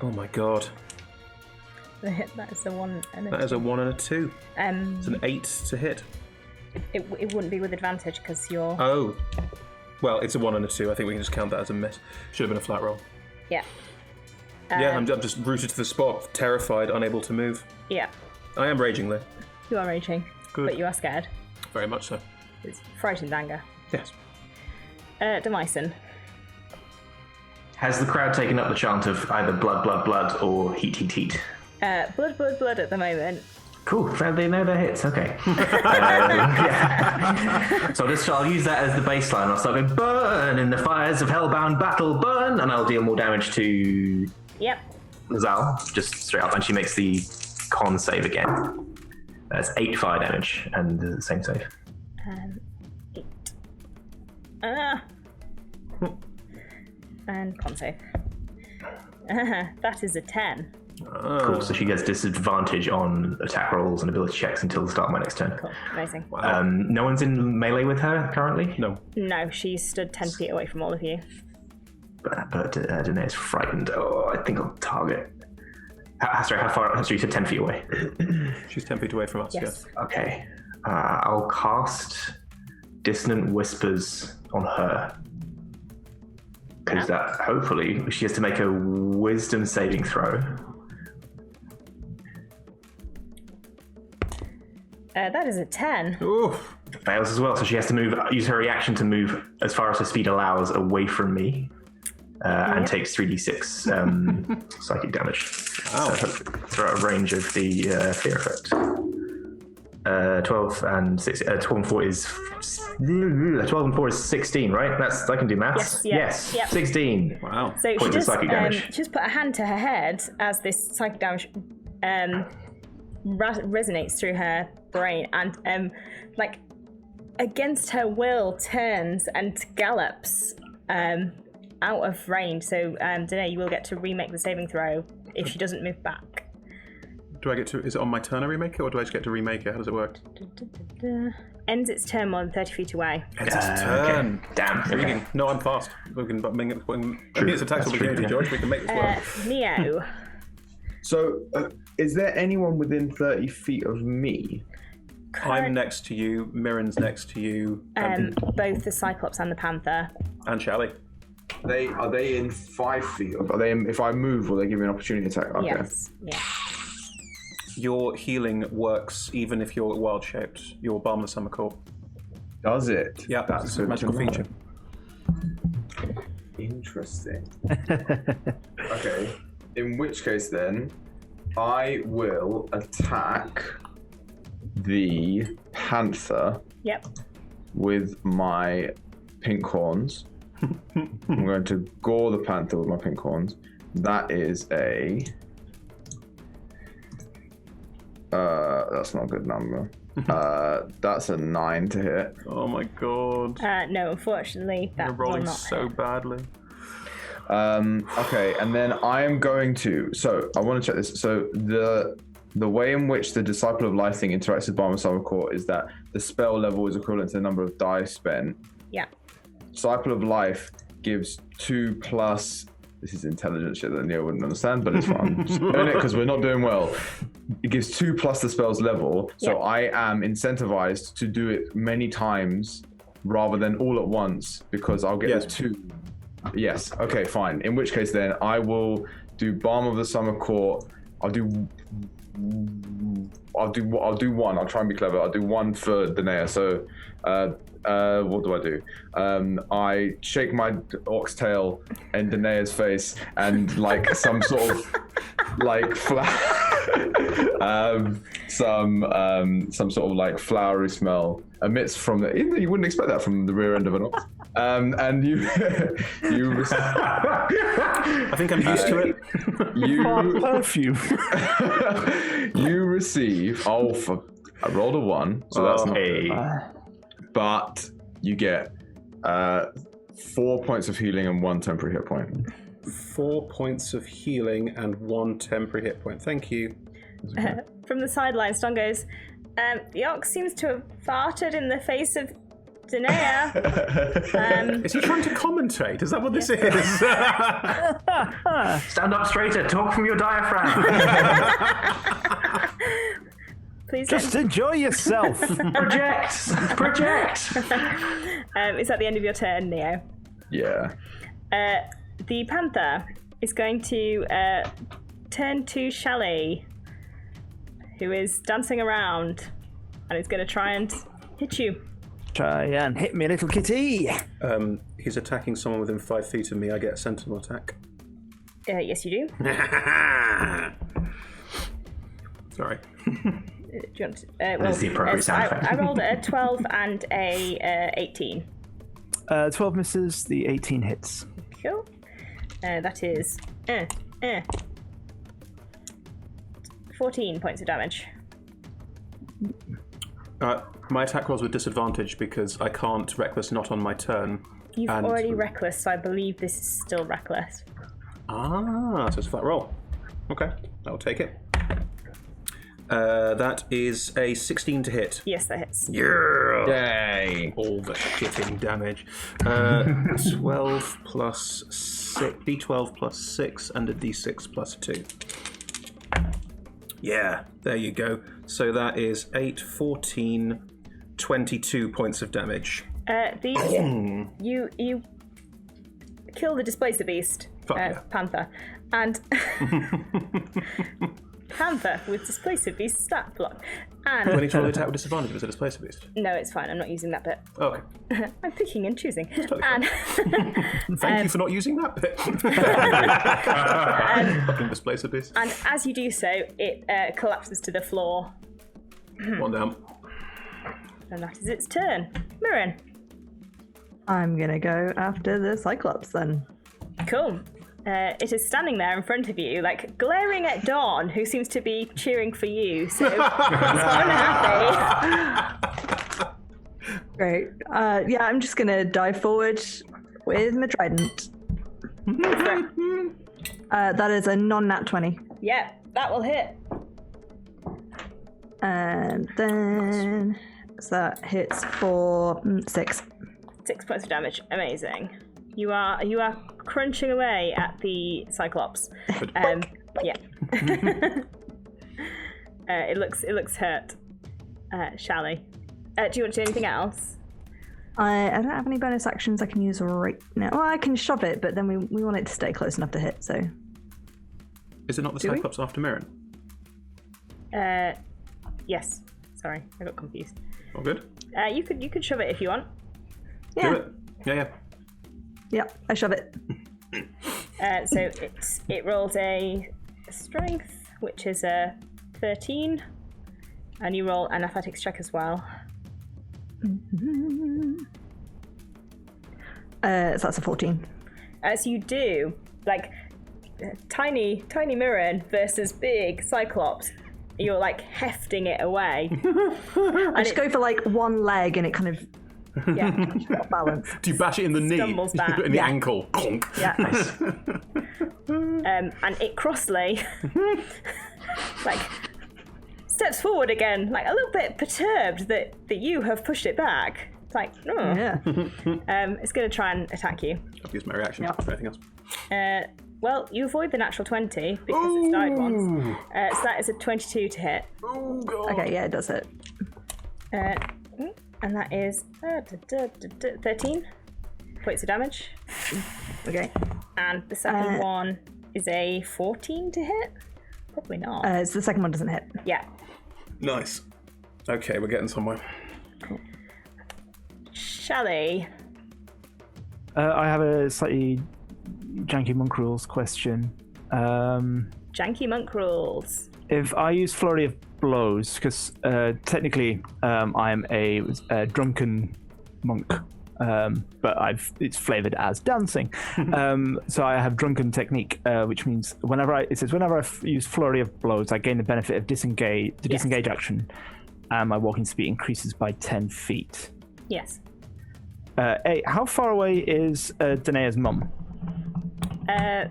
Oh my god. That is a 1 and a 2. That is a 1 and a 2. It's an 8 to hit. It wouldn't be with advantage because you're... Oh. Well, it's a 1 and a 2. I think we can just count that as a miss. Should have been a flat roll. Yeah. Yeah, I'm just rooted to the spot, terrified, unable to move. Yeah. I am raging, though. You are raging. Good. But you are scared. Very much so. It's frightened anger. Yes. Demyson. Has the crowd taken up the chant of either blood, blood, blood, or heat, heat, heat? Blood, blood, blood at the moment. Cool, they know their hits, okay. Yeah. So I'll use that as the baseline. I'll start going, burn in the fires of hellbound battle, burn, and I'll deal more damage to Yep. Zal, just straight up, and she makes the con save again. That's 8 fire damage, and the same save. 8. And con save. That is a 10. Cool, so she gets disadvantage on attack rolls and ability checks until the start of my next turn. Cool, amazing. Wow. No one's in melee with her currently? No. No, she's stood 10 feet away from all of you. But Danea is frightened. Oh, I think I'll target. Sorry, how far? So you said 10 feet away. She's 10 feet away from us, Yes. Okay. I'll cast Dissonant Whispers on her. Because that, hopefully, she has to make a wisdom saving throw. That is a 10. Ooh. Fails as well, so she has to use her reaction to move as far as her speed allows away from me. And takes 3d6 psychic damage. Wow. Throughout a range of the fear effect. 12 and 4 is 16, right? I can do maths. Yes, yep. 16. Wow. So Points of psychic damage. she just put a hand to her head as this psychic damage resonates through her brain and like against her will turns and gallops out of range. So Danea, you will get to remake the saving throw if she doesn't move back. Do I get to... Is it on my turn I remake it, or do I just get to remake it? How does it work? Ends its turn more than 30 feet away. Ends its turn. Okay. Damn. Intriguing. No, I'm fast. We can bring it... It's a taxable opportunity, George. We can make this work. Neo. So, is there anyone within 30 feet of me? I'm next to you. Mirren's next to you. Both the Cyclops and the Panther. And Shally. Are they in 5 feet? Are they? If I move, will they give me an opportunity attack? Okay. Yes. Yeah. Your healing works even if you're wild-shaped. Your Balm of the Summer Court. Does it? Yeah, that's a magical feature. Interesting. Okay. In which case, then, I will attack the Panther. Yep. With my pink horns. I'm going to gore the Panther with my pink horns. That is a... that's not a good number. That's a 9 to hit. Oh my god. No, unfortunately, that You're rolling will not so hit. badly. Okay, and then I am going to... So, I want to check this. So, the way in which the Disciple of Life thing interacts with Balm of Summer Court is that the spell level is equivalent to the number of die spent. Yeah. Disciple of Life gives 2+... This is intelligent shit that Neo wouldn't understand, but it's fine. Just doing it because we're not doing well. It gives 2+ the spell's level, so I am incentivized to do it many times rather than all at once because I'll get those 2. Yes. Okay. Fine. In which case, then I will do Balm of the Summer Court. I'll do one. I'll try and be clever. I'll do one for Danea. So, what do I do? I shake my oxtail in Danea's face and like some sort of like some sort of like flowery smell emits from the. You wouldn't expect that from the rear end of an ox. And you I think I'm used to it. Perfume. You receive. I rolled a 1, so that's not. Hey. But you get 4 points of healing and 1 temporary hit point. 4 points of healing and 1 temporary hit point. Thank you. From the sidelines, Don goes, the ox seems to have farted in the face of Danea. Is he trying to commentate? Is that what this is? Stand up straighter. Talk from your diaphragm. Please Just enjoy yourself. Project. Is that the end of your turn, Neo? Yeah. The panther is going to turn to Shelley, who is dancing around, and is going to try and hit you. Try and hit me, little kitty. He's attacking someone within 5 feet of me. I get a sentinel attack. Yes, you do. Sorry. Do you want to, That's the appropriate sound effect. I rolled a 12 and a 18. 12 misses, the 18 hits. Cool. That is 14 points of damage. My attack rolls with disadvantage because I can't reckless not on my turn. You've already reckless, so I believe this is still reckless. So it's a flat roll. Okay, I'll take it. That is a 16 to hit. Yes, that hits. Yeah! Yay. All the shitting damage. 12 plus 6, d12 plus 6, and a d6 plus 2. Yeah, there you go. So that is 8, 14, 22 points of damage. You kill the Displacer Beast, Yeah. Panther, and Panther with Displacer Beast stat block. And When he tried to attack with disadvantage, was it a Displacer Beast? no, it's fine. I'm not using that bit. Okay. I'm picking and choosing. Totally And Thank you for not using that bit. Fucking Displacer Beast. and as you do so, it collapses to the floor, One down. and that is its turn. Mirren. I'm gonna go after the Cyclops then. Cool. It is standing there in front of you, like glaring at Dawn, who seems to be cheering for you. So it's unhappy. Great. Yeah, I'm just gonna dive forward with my trident. That is a non-nat 20. Yeah, that will hit. And then so that hits for 6. 6 points of damage. Amazing. You are crunching away at the Cyclops. Yeah. It looks hurt. Shally. Do you want to do anything else? I don't have any bonus actions I can use right now. Well, I can shove it, but then we want it to stay close enough to hit. So. Is it not the Do we? Cyclops after Mirren? Yes. Sorry, I got confused. All good? You could shove it if you want. Yeah. Do it. Yeah. Yeah, I shove it. So it rolls a strength, which is a 13, and you roll an athletics check as well. So that's a 14. As you do, like tiny Mirren versus big Cyclops, you're like hefting it away. I just go for like one leg and it kind of off balance. Do you bash it in the knee? Stumbles back. In the ankle? Conk. Yeah. And it crossly like steps forward again, like a little bit perturbed that you have pushed it back. It's like, oh. Yeah. It's going to try and attack you. I've used my reaction. Yeah. Anything else? Well, you avoid the natural 20 because it's died once. So that is a 22 to hit. Oh, God. Okay, yeah, it does hit. And that is 13 points of damage. Okay. And the second one is a 14 to hit? Probably not. So the second one doesn't hit. Yeah. Nice. Okay, we're getting somewhere. Cool. Shally. I have a slightly janky monk rules question. Janky monk rules. If I use Flurry of Blows, because technically I'm a drunken monk, but it's flavored as dancing. So I have drunken technique, which means whenever I use Flurry of Blows, I gain the benefit of disengage action, and my walking speed increases by 10 feet. Yes. Hey, how far away is Danea's mum?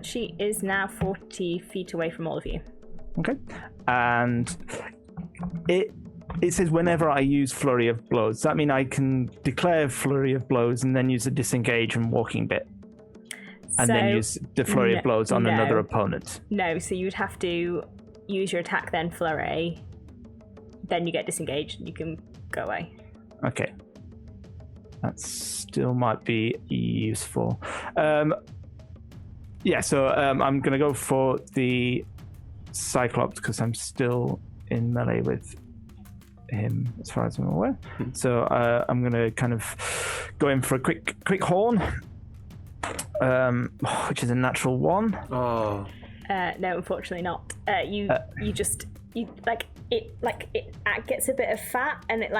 She is now 40 feet away from all of you. Okay. And it says whenever I use Flurry of Blows. Does that mean I can declare Flurry of Blows and then use the disengage and walking bit? And then use the Flurry of Blows on another opponent? No, so you would have to use your attack, then Flurry. Then you get disengaged and you can go away. Okay. That still might be useful. Yeah, so I'm going to go for the Cyclops because I'm still in melee with him as far as I'm aware. So I'm going to kind of go in for a quick horn, which is a natural 1. Oh. No, unfortunately not. You gets a bit of fat and it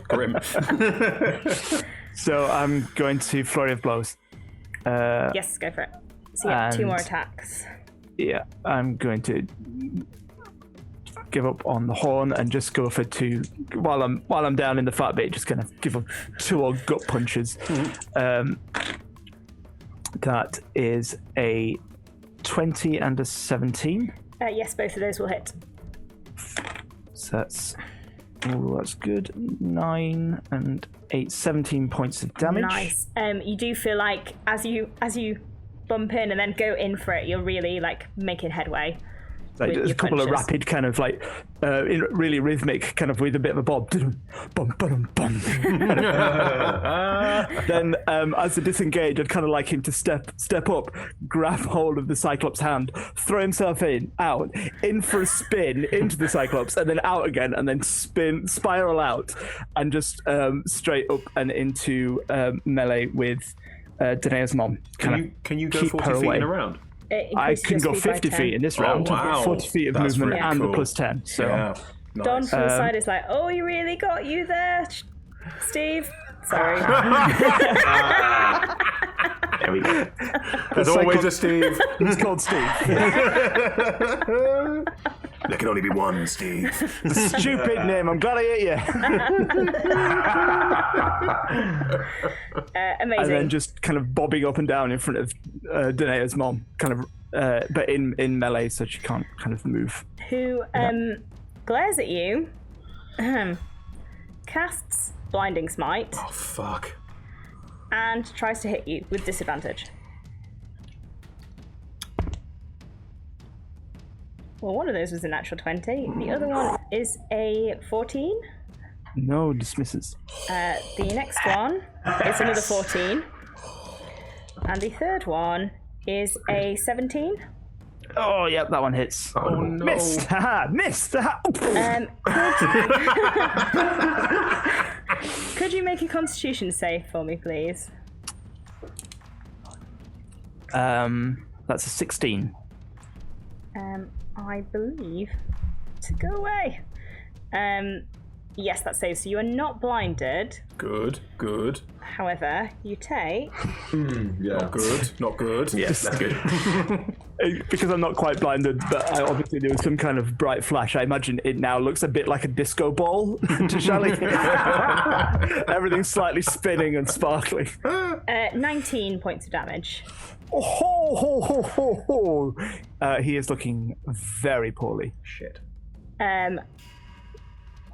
Grim. So I'm going to Flurry of Blows. Yes, go for it. So you have 2 more attacks. Yeah, I'm going to give up on the horn and just go for 2 while I'm down in the fat bit. Just kind of give up 2 old gut punches. That is a 20 and a 17. Yes, both of those will hit. So that's good. 9 and 8, 17 points of damage. Nice. You do feel like as you bump in and then go in for it, you're really making headway. Like there's a couple punches. of rapid kind of really rhythmic kind of with a bit of a bob. Bum, bum, bum. Then as a disengage, I'd kind of like him to step up, grab hold of the Cyclops' hand, throw himself out in for a spin into the Cyclops, and then out again, and then spiral out, and just straight up and into melee with Danea's mom. Can you go 40 feet in a round? I can go 50 feet in this round. Wow. 40 feet of movement really and cool. the plus 10. So. Yeah. Nice. Don from the side is like, oh, he really got you there, Steve. Sorry. There we go. There's always a Steve. It's called Steve. There can only be one Steve. Stupid name. I'm glad I hit you. Amazing. And then just kind of bobbing up and down in front of Danea's mom, kind of, but in melee, so she can't kind of move. Who glares at you, casts Blinding Smite, Oh, fuck. and tries to hit you with disadvantage. Well, one of those was a natural 20. The other one is a 14. No, dismisses. The next one is another 14. And the third one is a 17. Oh, yep, that one hits. Oh, no. Missed! Missed! Could you make a Constitution save for me, please? That's a 16. I believe to go away. Yes, that saves. So you are not blinded. Good. However, you take. Yeah. Not good. Yes, that's good. Because I'm not quite blinded, but obviously there was some kind of bright flash. I imagine it now looks a bit like a disco ball to Shelley. Everything's slightly spinning and sparkling. 19 points of damage. He is looking very poorly. Shit. And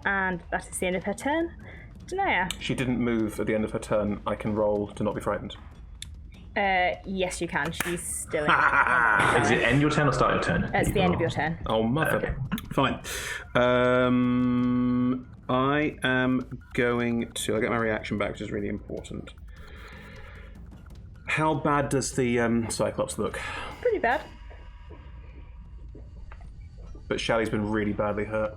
that is the end of her turn. Danea. She didn't move at the end of her turn. I can roll to not be frightened. Yes, you can. She's still in. Is it end your turn or start your turn? It's the end of your turn. Oh, mother. Fine. I am going to... I'll get my reaction back, which is really important. How bad does the Cyclops look? Pretty bad. But Shalley's been really badly hurt.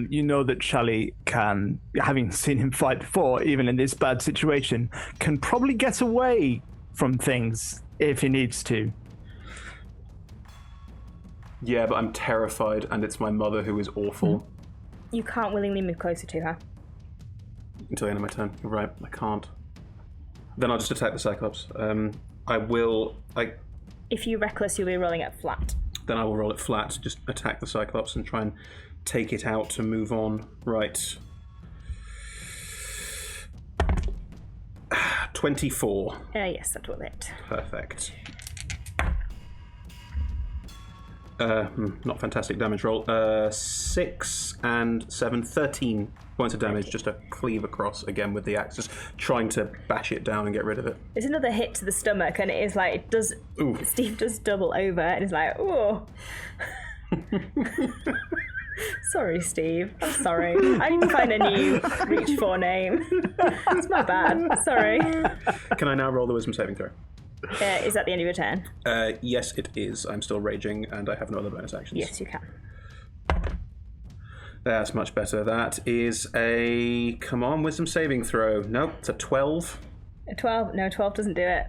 You know that Shalley can, having seen him fight before, even in this bad situation, can probably get away from things if he needs to. Yeah, but I'm terrified, and it's my mother who is awful. You can't willingly move closer to her. Until the end of my turn. You're right, I can't. Then I'll just attack the Cyclops. If you reckless, you'll be rolling it flat. Then I will roll it flat, just attack the Cyclops and try and take it out to move on. Right. 24. Yes, that will hit. Perfect. Not fantastic damage roll. 6 and 7, 13 points of damage, just a cleave across again with the axe, just trying to bash it down and get rid of it. It's another hit to the stomach, and it is like, it does. Ooh. Steve does double over, and it's like, oh. Sorry, Steve. I'm sorry. I need to find a new reach for name. It's my bad. Sorry. Can I now roll the wisdom saving throw? Is that the end of your turn? Yes, it is. I'm still raging, and I have no other bonus actions. Yes, you can. That's much better. That is a... Come on, wisdom saving throw. Nope, it's a 12. A 12? No, 12 doesn't do it.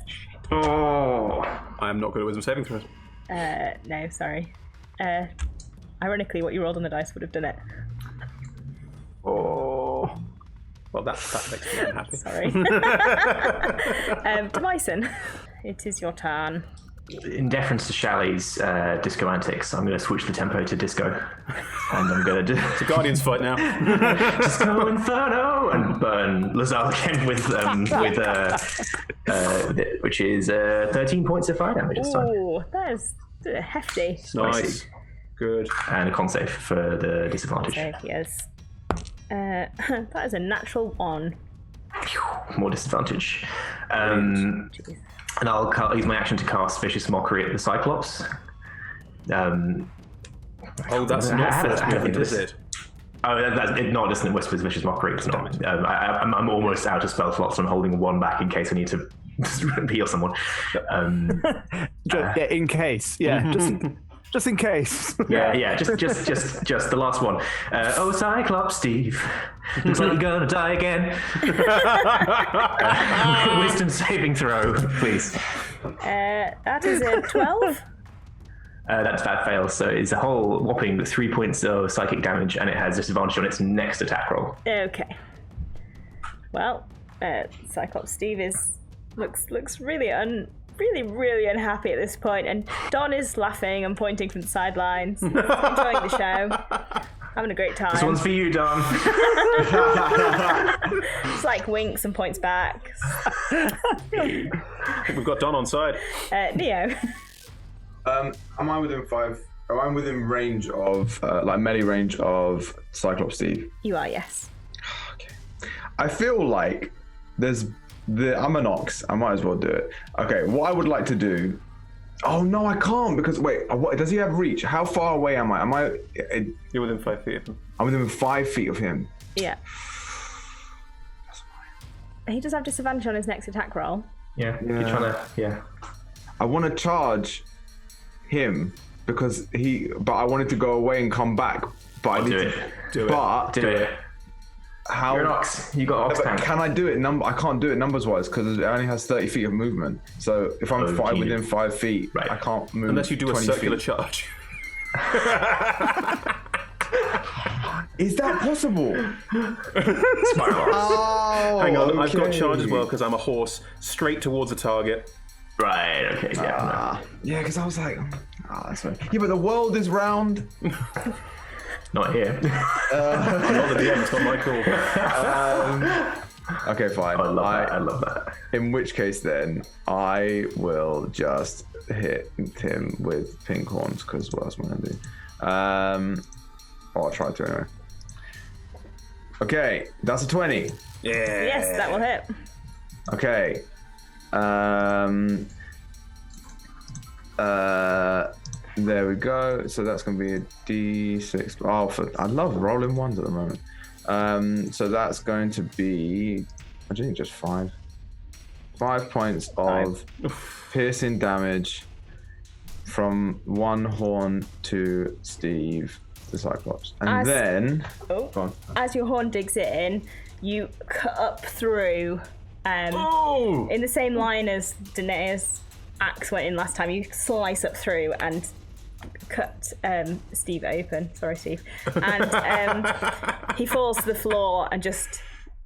Oh! I am not good at wisdom saving throws. No, sorry. Ironically, what you rolled on the dice would have done it. Oh. Well, that makes me unhappy. Sorry. Demyson, it is your turn. In deference to Shally's disco antics, I'm going to switch the tempo to disco. And I'm going to do... It's a Guardians fight now. Disco Inferno! And burn Lazar again with which is 13 points of fire damage this time. Oh, that is hefty. Nice. Good. And a con save for the disadvantage. Save, yes. That is a natural 1. More disadvantage. And I'll use my action to cast Vicious Mockery at the Cyclops. That's not force movement, is it? Oh, that's it, not Dissonant Whispers, Vicious Mockery. It's not. I'm almost out of spell slots. I'm holding one back in case I need to heal someone. In case. Yeah, just in case. Yeah. Just the last one. Oh, Cyclops, Steve. Looks like you're gonna die again. Wisdom saving throw, please. That is a 12. That fails, so it's a whole whopping 3 points of psychic damage, and it has disadvantage on its next attack roll. Okay. Well, Cyclops Steve looks really unhappy at this point, and Don is laughing and pointing from the sidelines, enjoying the show, having a great time. This one's for you, Don. Just like winks and points back. We've got Don on side. Neo. Am I within 5? Am I within range of, melee range of Cyclops Steve? You are, yes. Okay. I feel like there's I'm an ox. I might as well do it. Okay, what I would like to do... Oh, no, I can't, because... Wait, does he have reach? How far away am I? You're within 5 feet of him. I'm within 5 feet of him. Yeah. He does have disadvantage on his next attack roll. Yeah. You're trying to... Yeah. I want to charge him, because but I wanted to go away and come back. But Do it. How? You're an ox. You got ox tank. Can I do it? I can't do it numbers wise because it only has 30 feet of movement. So if I'm within 5 feet, right. I can't move. Unless you do a circular charge. Is that possible? Spiral. Hang on, okay. I've got charge as well because I'm a horse. Straight towards the target. Right. Okay. Yeah. Yeah, because I was like, that's fine. Yeah, but the world is round. Not here. I'm not the DM, it's not my call. Okay, fine. I love that. In which case, then, I will just hit him with pink horns, because what else am I going to do? I'll try to anyway. Okay, that's a 20. Yeah. Yes, that will hit. Okay. There we go. So that's going to be a D6. Oh, I love rolling ones at the moment. So that's going to be, I think, just 5. 5 points of piercing damage from one horn to Steve, the Cyclops. And as your horn digs in, you cut up through In the same line as Danea's axe went in last time, you slice up through and cut Steve open. Sorry, Steve. And he falls to the floor and just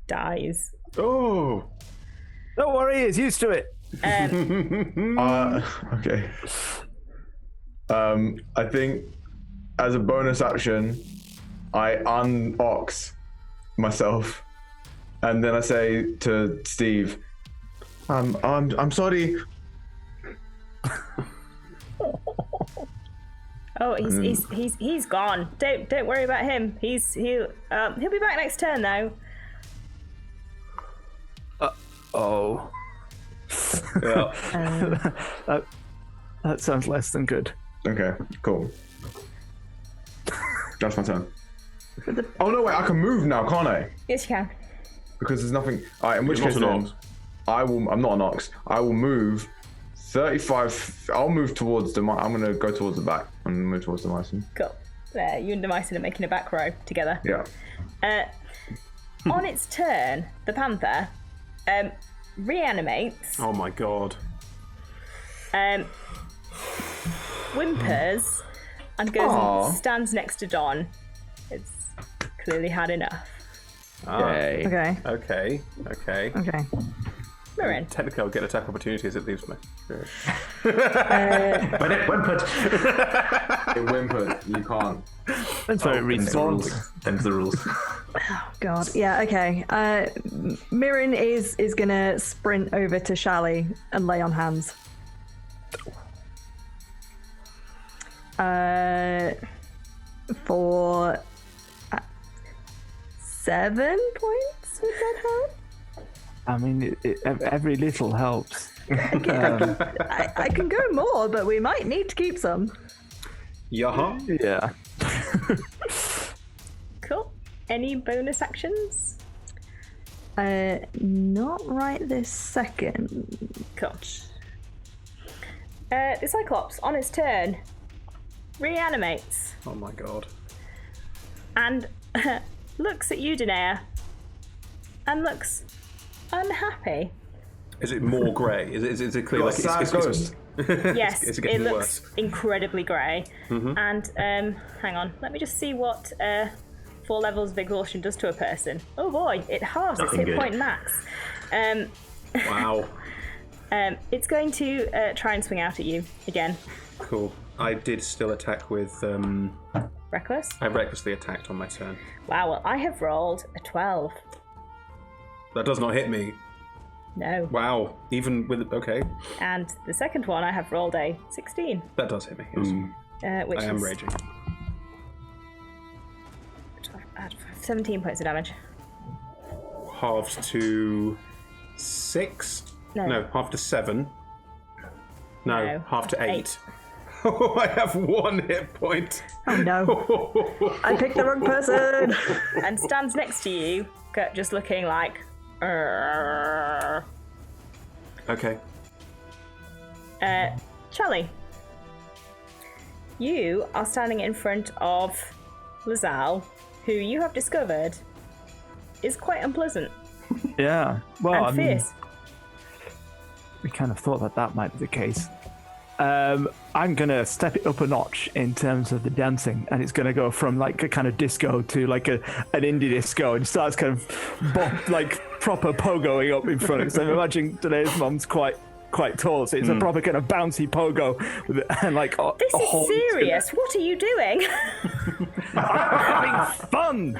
dies. Oh, don't worry, he's used to it. Okay. I think as a bonus action, I unox myself, and then I say to Steve, I'm sorry. Oh, he's gone. Don't worry about him. He'll be back next turn though. Oh. Yeah. That sounds less than good. Okay, cool. That's my turn. Oh no, wait! I can move now, can't I? Yes, you can. Because there's nothing. All right, in which You're case not an then, ox. I'm not an ox. I will move 35. I'll move towards I'm gonna go towards the back and move towards the Myson. Cool. There, you and the Myson are making a back row together. Yeah. On its turn, the panther reanimates, Oh my god. whimpers, and goes and stands next to Don. It's clearly had enough. Yay. Okay. Okay. Okay. Mirren. Technically, I'll get attack opportunity as it leaves me. But it whimpered. It whimpered. You can't. That's very reasonable. Them's the rules. God. Yeah. Okay. Mirren is gonna sprint over to Shally and lay on hands. For 7 points would that help? I mean, every little helps. I can go more, but we might need to keep some. Yaha. Yeah. Cool. Any bonus actions? Not right this second. Cool. The Cyclops, on its turn, reanimates Oh my god. and looks at you, Danea, and looks unhappy. Is it more grey? Is it clear? Got Like a sad ghost. Yes, it's it getting looks worse. incredibly grey. And hang on, let me just see what 4 levels of exhaustion does to a person. Oh boy, it halves its Nothing hit good. point max. Wow. It's going to try and swing out at you again. Cool. I did still attack with. Reckless? I recklessly attacked on my turn. Wow, well, I have rolled a 12. That does not hit me. No. Wow. Even with okay, And the second one, I have rolled a 16, that does hit me. Yes. which I am is raging. 17 points of damage. Halved to 6. No. Halved to 7. No, No, half to 8. 8. Oh, I have 1 hit point. Oh no! I picked the wrong person. And stands next to you, just looking like. Okay. Charlie, you are standing in front of Lazal, who you have discovered is quite unpleasant Yeah. Well, and I mean, fierce. we kind of thought that might be the case. I'm gonna step it up a notch in terms of the dancing, and it's gonna go from like a kind of disco to like an indie disco, and starts kind of like proper pogoing up in front of it. So I'm imagining today's mom's quite tall, so it's a proper kind of bouncy pogo with it, and like This is serious. What are you doing? having fun.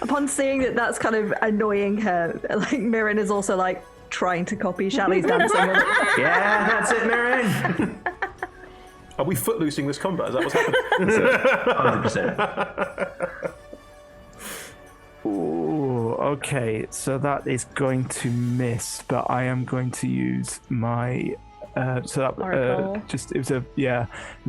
Upon seeing that that's kind of annoying her, like Mirren is also like trying to copy Shally's dancing. Yeah, that's it, Mirren. Are we footloosing this combat? Is that what's happening? 100%. Ooh, okay, so that is going to miss, but I am going to use my Oracle. it was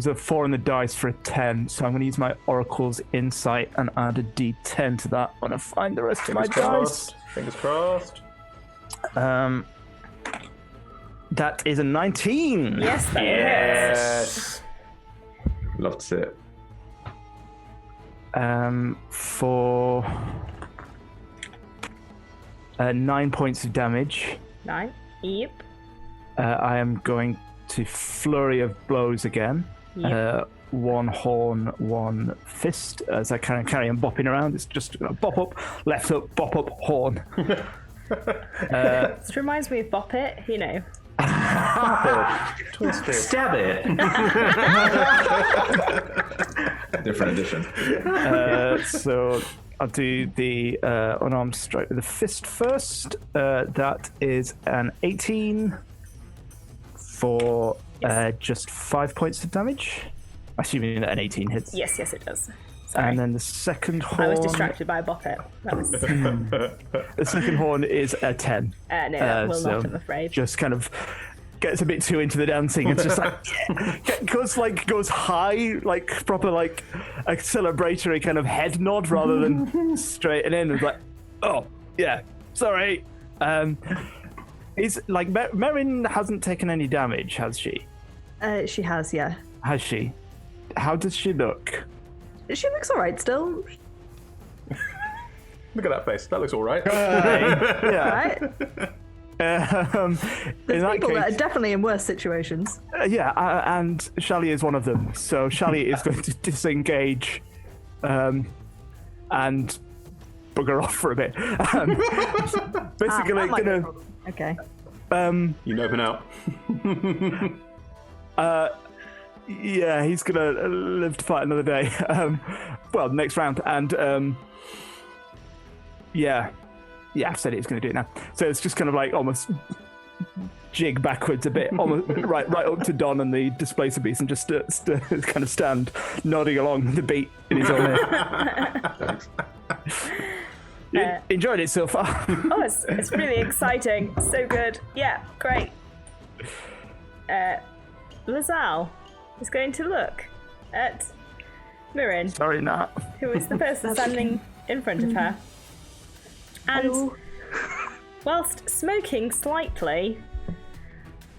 a 4 on the dice for a 10, so I'm going to use my Oracle's Insight and add a D10 to that when I find the rest of my dice. Fingers crossed. That is a 19. Yes, that hits. Yes. Love to see it. For 9 points of damage. 9. Yep. I am going to flurry of blows again. Yep. 1 horn, 1 fist. As I kind of carry him bopping around, it's just going to bop up, left up, bop up, horn. This reminds me of Bop It, you know. Twist it. Stab it. Different edition. So I'll do the unarmed strike with the fist first. That is an 18 for just 5 points of damage. Assuming that an 18 hits. Yes, it does. Sorry. And then the second horn. I was distracted by Bop It. That was... The second horn is a 10. no, that will not, I'm afraid. Just kind of gets a bit too into the dancing. It's just like goes high, like proper like a celebratory kind of head nod rather than straighten in. It's like, oh yeah, sorry. Is like Merrin hasn't taken any damage, has she? She has, yeah. Has she? How does she look? She looks alright still. Look at that face. That looks all right. Yeah. Right? There's people that are definitely in worse situations. And Shally is one of them. So Shally is going to disengage and bugger off for a bit. Basically, that might be a gonna. problem. Okay. You know him out. Yeah, he's gonna live to fight another day. Well, next round, and yeah, I've said it. He's gonna do it now. So it's just kind of like almost jig backwards a bit, almost right up to Don and the displacer beast, and just kind of stand nodding along the beat in his own head. Enjoyed it so far. Oh, it's really exciting. So good. Yeah, great. Lazal is going to look at Mirren, Sorry, Nat. who is the person standing in front of her. And whilst smoking slightly,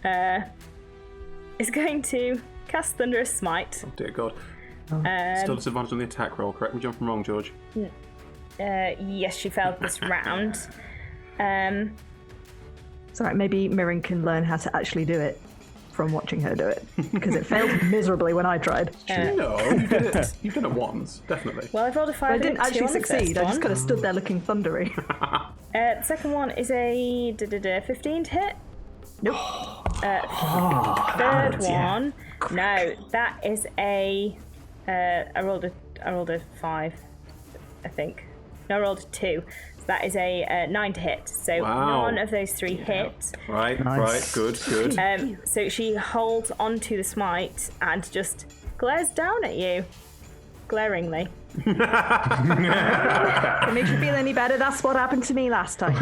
is going to cast Thunderous Smite. Oh, dear God. Still disadvantage on the attack roll. Correct me if I'm wrong, George. Yes, she failed this round. It's alright, maybe Mirren can learn how to actually do it from watching her do it, because it failed miserably when I tried. No, you've done it once, definitely. Well, I've rolled a 5. I didn't actually on the succeed, first I just one. kind of stood there looking thundery. The second one is a 15 to hit. Nope. Third one, no, that is a. I rolled a 5, I think. No, I rolled a 2. So that is a 9 to hit. So Wow. none of those 3 hit. Right, Nice. right, good. So she holds onto the smite and just glares down at you, glaringly. If it makes you feel any better, that's what happened to me last time.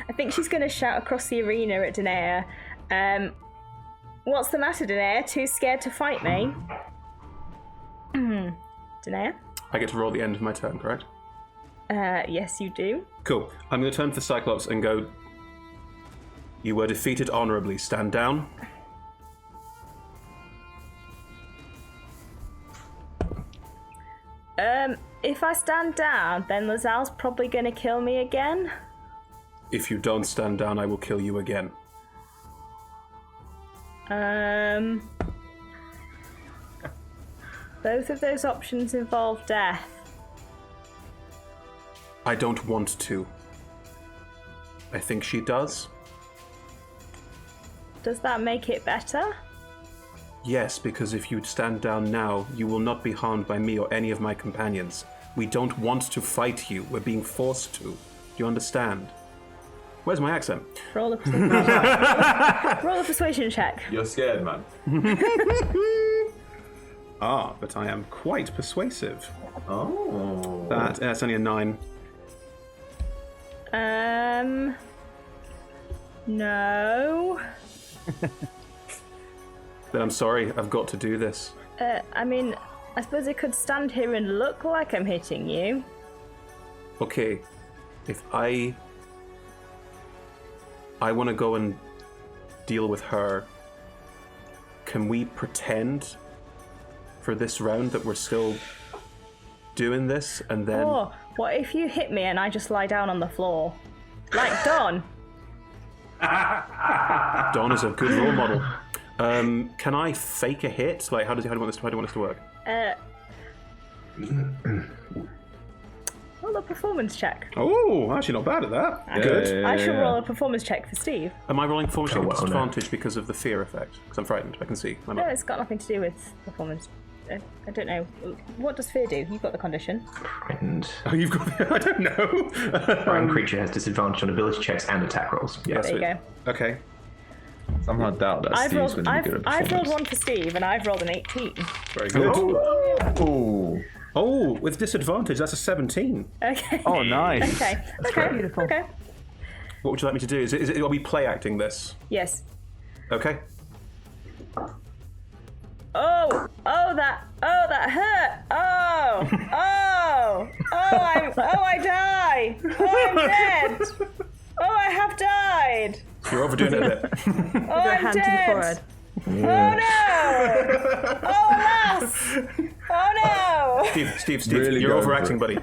I think she's going to shout across the arena at Danea. What's the matter, Danea? Too scared to fight me? Danea? I get to roll at the end of my turn, correct? Yes, you do. Cool. I'm going to turn to the Cyclops and go, you were defeated honorably. Stand down. If I stand down, then Lazal's probably going to kill me again. If you don't stand down, I will kill you again. Both of those options involve death. I don't want to. I think she does. Does that make it better? Yes, because if you stand down now, you will not be harmed by me or any of my companions. We don't want to fight you. We're being forced to. Do you understand? Where's my accent? Roll a persuasion check. You're scared, man. But I am quite persuasive. Oh. That's only a 9. No. Then I'm sorry, I've got to do this. I mean, I suppose I could stand here and look like I'm hitting you. Okay, if I want to go and deal with her, can we pretend for this round that we're still doing this, and then... Oh, what if you hit me and I just lie down on the floor? Like Don. Don is a good role model. Can I fake a hit? Like, how do you want this to work? Roll a performance check. Oh, actually not bad at that. Good. I should roll a performance check for Steve. Am I rolling performance check with disadvantage because of the fear effect? Because I'm frightened, I can see. No, it's got nothing to do with performance. I don't know. What does fear do? You've got the condition. Frightened. Oh, you've got the... I don't know. Frightened creature has disadvantage on ability checks and attack rolls. Yeah, there you go. Okay. Somehow doubt that I've Steve's rolled, going to be good at I've rolled performance. one for Steve, and I've rolled an 18. Very good. Ooh. Oh, with disadvantage, that's a 17. Okay. Oh, nice. Okay. Beautiful. Okay. What would you like me to do? Is it are we play acting this? Yes. Okay. Oh, that hurt. I die. Oh, I'm dead. Oh, I have died. You're overdoing it a bit. Oh, I'm Hand dead. to the forehead. Oh no! Oh alas! Oh no! Steve, Really you're going overacting, for buddy.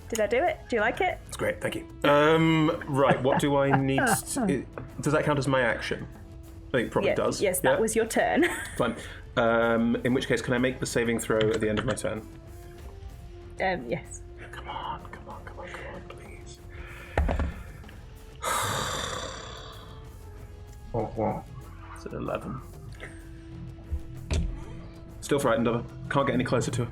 Did I do it? Do you like it? It's great, thank you. Right, what do I need? Does that count as my action? I think it probably does. Yes, that was your turn. Fine. In which case, can I make the saving throw at the end of my turn? Yes. Come on, please. It's at 11. Still frightened of her. Can't get any closer to her.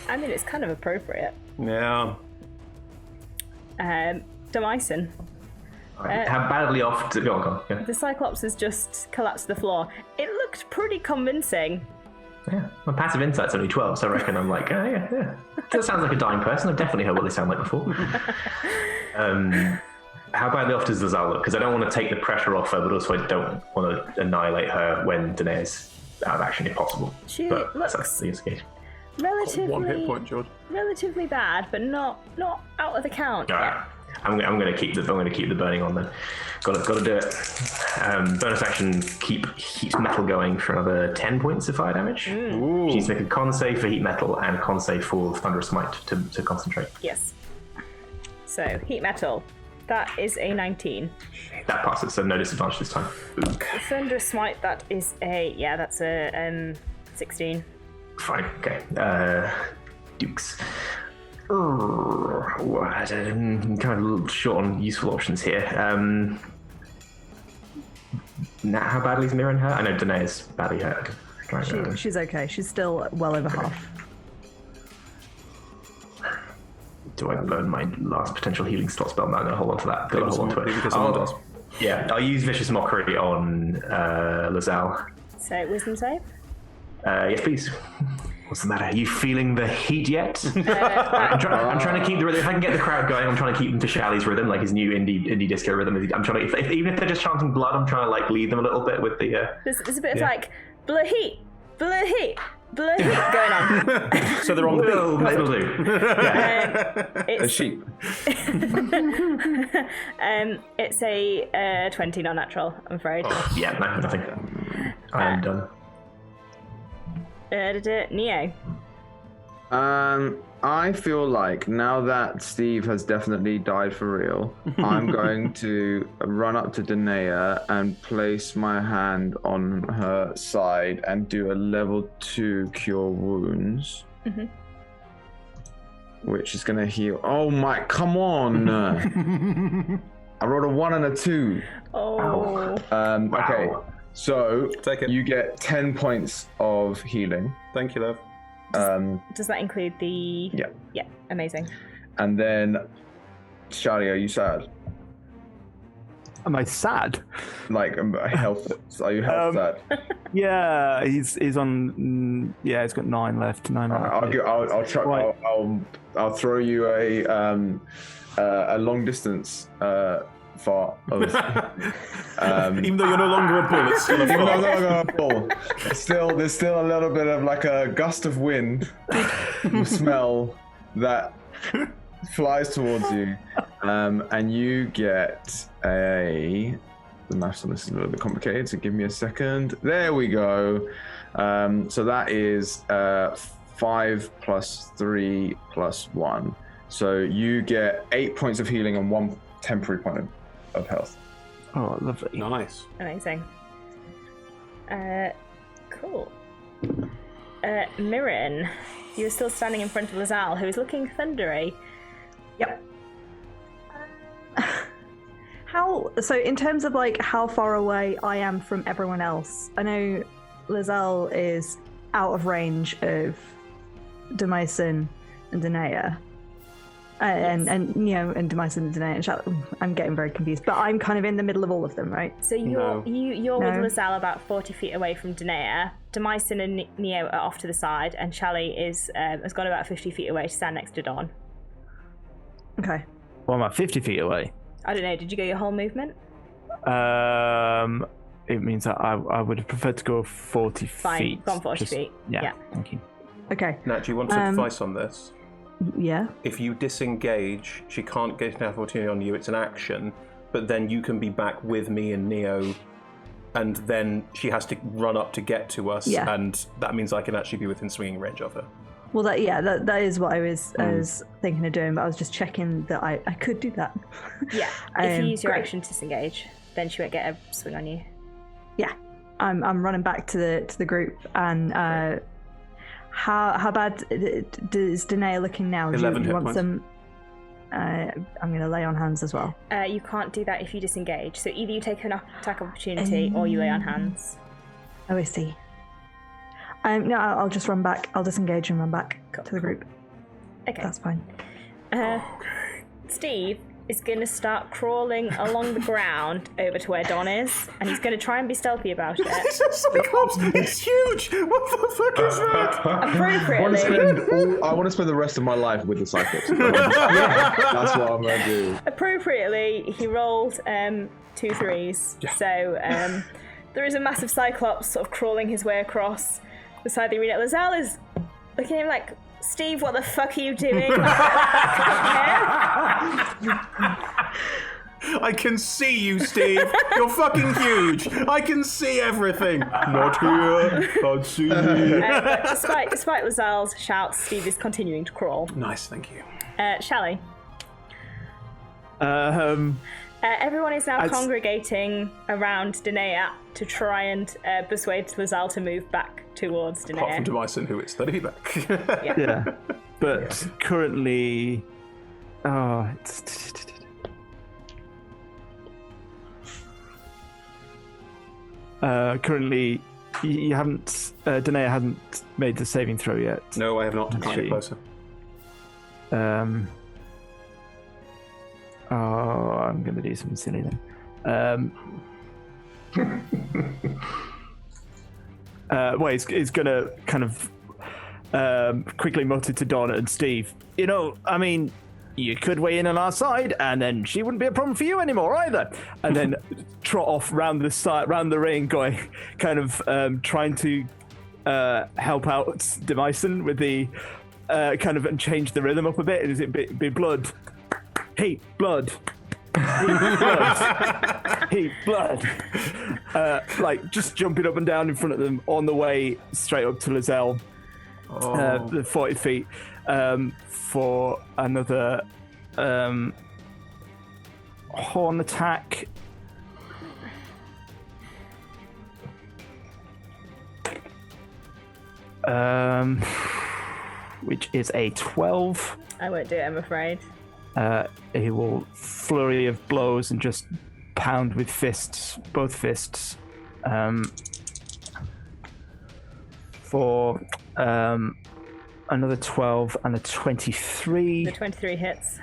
I mean, it's kind of appropriate. Yeah. Demyson. How badly off to go on? Yeah. The Cyclops has just collapsed to the floor. It looked pretty convincing. Yeah, my passive insight's only 12, so I reckon I'm like, oh, yeah. That sounds like a dying person. I've definitely heard what they sound like before. How badly off does Lazal look? Because I don't want to take the pressure off her, but also I don't want to annihilate her when Daena's out of action if possible. She but looks that's the case. relatively 1 hit point, George. relatively bad, but not out of the count. All right. I'm going to keep the burning on then. Got to do it. Bonus action, keep heat metal going for another 10 points of fire damage. She needs to make a con save for heat metal and a con save for thunderous smite to concentrate. Yes. So heat metal. That is a 19. That passes, so no disadvantage this time. Ooh. Thunderous smite. That is that's a 16. Fine. Okay. Dukes. I'm kind of a little short on useful options here. Now, how badly is Mirren hurt? I know Daena's badly hurt. She's okay. She's still well over half. Do I burn my last potential healing slot spell? No, I'm going to hold on to that. Got to hold on to it. Because someone does. Yeah, I'll use Vicious Mockery on Lazal. So wisdom save. Yes, please. What's the matter? Are you feeling the heat yet? I'm trying to keep the rhythm. If I can get the crowd going, I'm trying to keep them to Shally's rhythm, like his new indie disco rhythm. I'm trying to, even if they're just chanting blood, I'm trying to like lead them a little bit with the. There's a bit of like blood heat going on. So they're on the beat. That'll do. A sheep. It's a 20 non-natural, I'm afraid. Yeah, no, nothing. I am done. Neo. I feel like now that Steve has definitely died for real, I'm going to run up to Danea and place my hand on her side and do a level 2 cure wounds. Mm-hmm. Which is going to heal. Oh my, come on! I rolled a 1 and a 2. Oh. Okay. So Take it. you get 10 points of healing. Thank you, love. Does that include the... Yeah. Yeah, amazing. And then, Shally, are you sad? Am I sad? Like, health? Are you health sad? Yeah, he's on. Yeah, he's got 9 left. 9 left. I'll try. Right. I'll throw you a long distance fart. Even though you're no longer a bull, it's still a Even though I'm fart. not gonna pull, there's still a little bit of like a gust of wind, smell that flies towards you, And you get a... The maths on this is a little bit complicated, so give me a second. There we go. So that is 5 plus 3 plus 1. So you get 8 points of healing and 1 temporary point of health. Oh, lovely. Nice. Amazing. Cool. Mirren, you're still standing in front of Lazal, who is looking thundery. Yep. So in terms of like how far away I am from everyone else, I know Lazal is out of range of Demyson and Danea. And Neo and Demyson and Danea and Charlotte. I'm getting very confused, but I'm kind of in the middle of all of them, right? So you're with Lazal about 40 feet away from Danea. Demyson and Neo are off to the side, and Charlie has gone about 50 feet away to stand next to Dawn. Okay. Well, I'm at 50 feet away. I don't know. Did you go your whole movement? It means that I would have preferred to go 40 Fine, feet. gone 40 feet. Yeah, thank you. Okay. Nat, do you want some advice on this? Yeah. If you disengage, she can't get an opportunity on you. It's an action, but then you can be back with me and Neo, and then she has to run up to get to us, and that means I can actually be within swinging range of her. Well, that is what I was thinking of doing, but I was just checking that I could do that. Yeah. If you use your action to disengage, then she won't get a swing on you. Yeah. I'm running back to the group, and how bad is Danea looking now? 11 do you hit want some? I'm going to lay on hands as well. You can't do that if you disengage. So either you take an attack opportunity or you lay on hands. Oh, I see. No, I'll just run back. I'll disengage and run back to the group. Okay. That's fine. Steve is going to start crawling along the ground over to where Don is, and he's going to try and be stealthy about it. It's a Cyclops! It's huge! What the fuck is that? Appropriately. I want to spend the rest of my life with the Cyclops. That's what I'm going to do. Appropriately, he rolled 2 3s. Yeah. So there is a massive Cyclops sort of crawling his way across the side of the arena. Lazal is looking at him like, Steve, what the fuck are you doing? I can see you, Steve. You're fucking huge. I can see everything. Not here. Can't see me. Despite Lazal's shouts, Steve is continuing to crawl. Nice, thank you. Shally. Everyone is now congregating around Danea to try and persuade Lazal to move back towards Danea. Apart from Demyson, who it's 30 back. Yeah. But currently... currently, you haven't... Danea hasn't made the saving throw yet. No, I have not. Can't get closer. I'm going to do something silly then. He's going to kind of quickly mutter to Donna and Steve, you could weigh in on our side, and then she wouldn't be a problem for you anymore either. And then trot off round the ring, going, kind of trying to help out Demyson with the and change the rhythm up a bit. Is it be blood? Heat, blood. Heat, blood. Heat, blood. Just jumping up and down in front of them on the way straight up to Lazelle. The 40 feet for another horn attack. Which is a 12. I won't do it, I'm afraid. He will flurry of blows and just pound with fists, both fists, for another 12 and a 23. The 23 hits.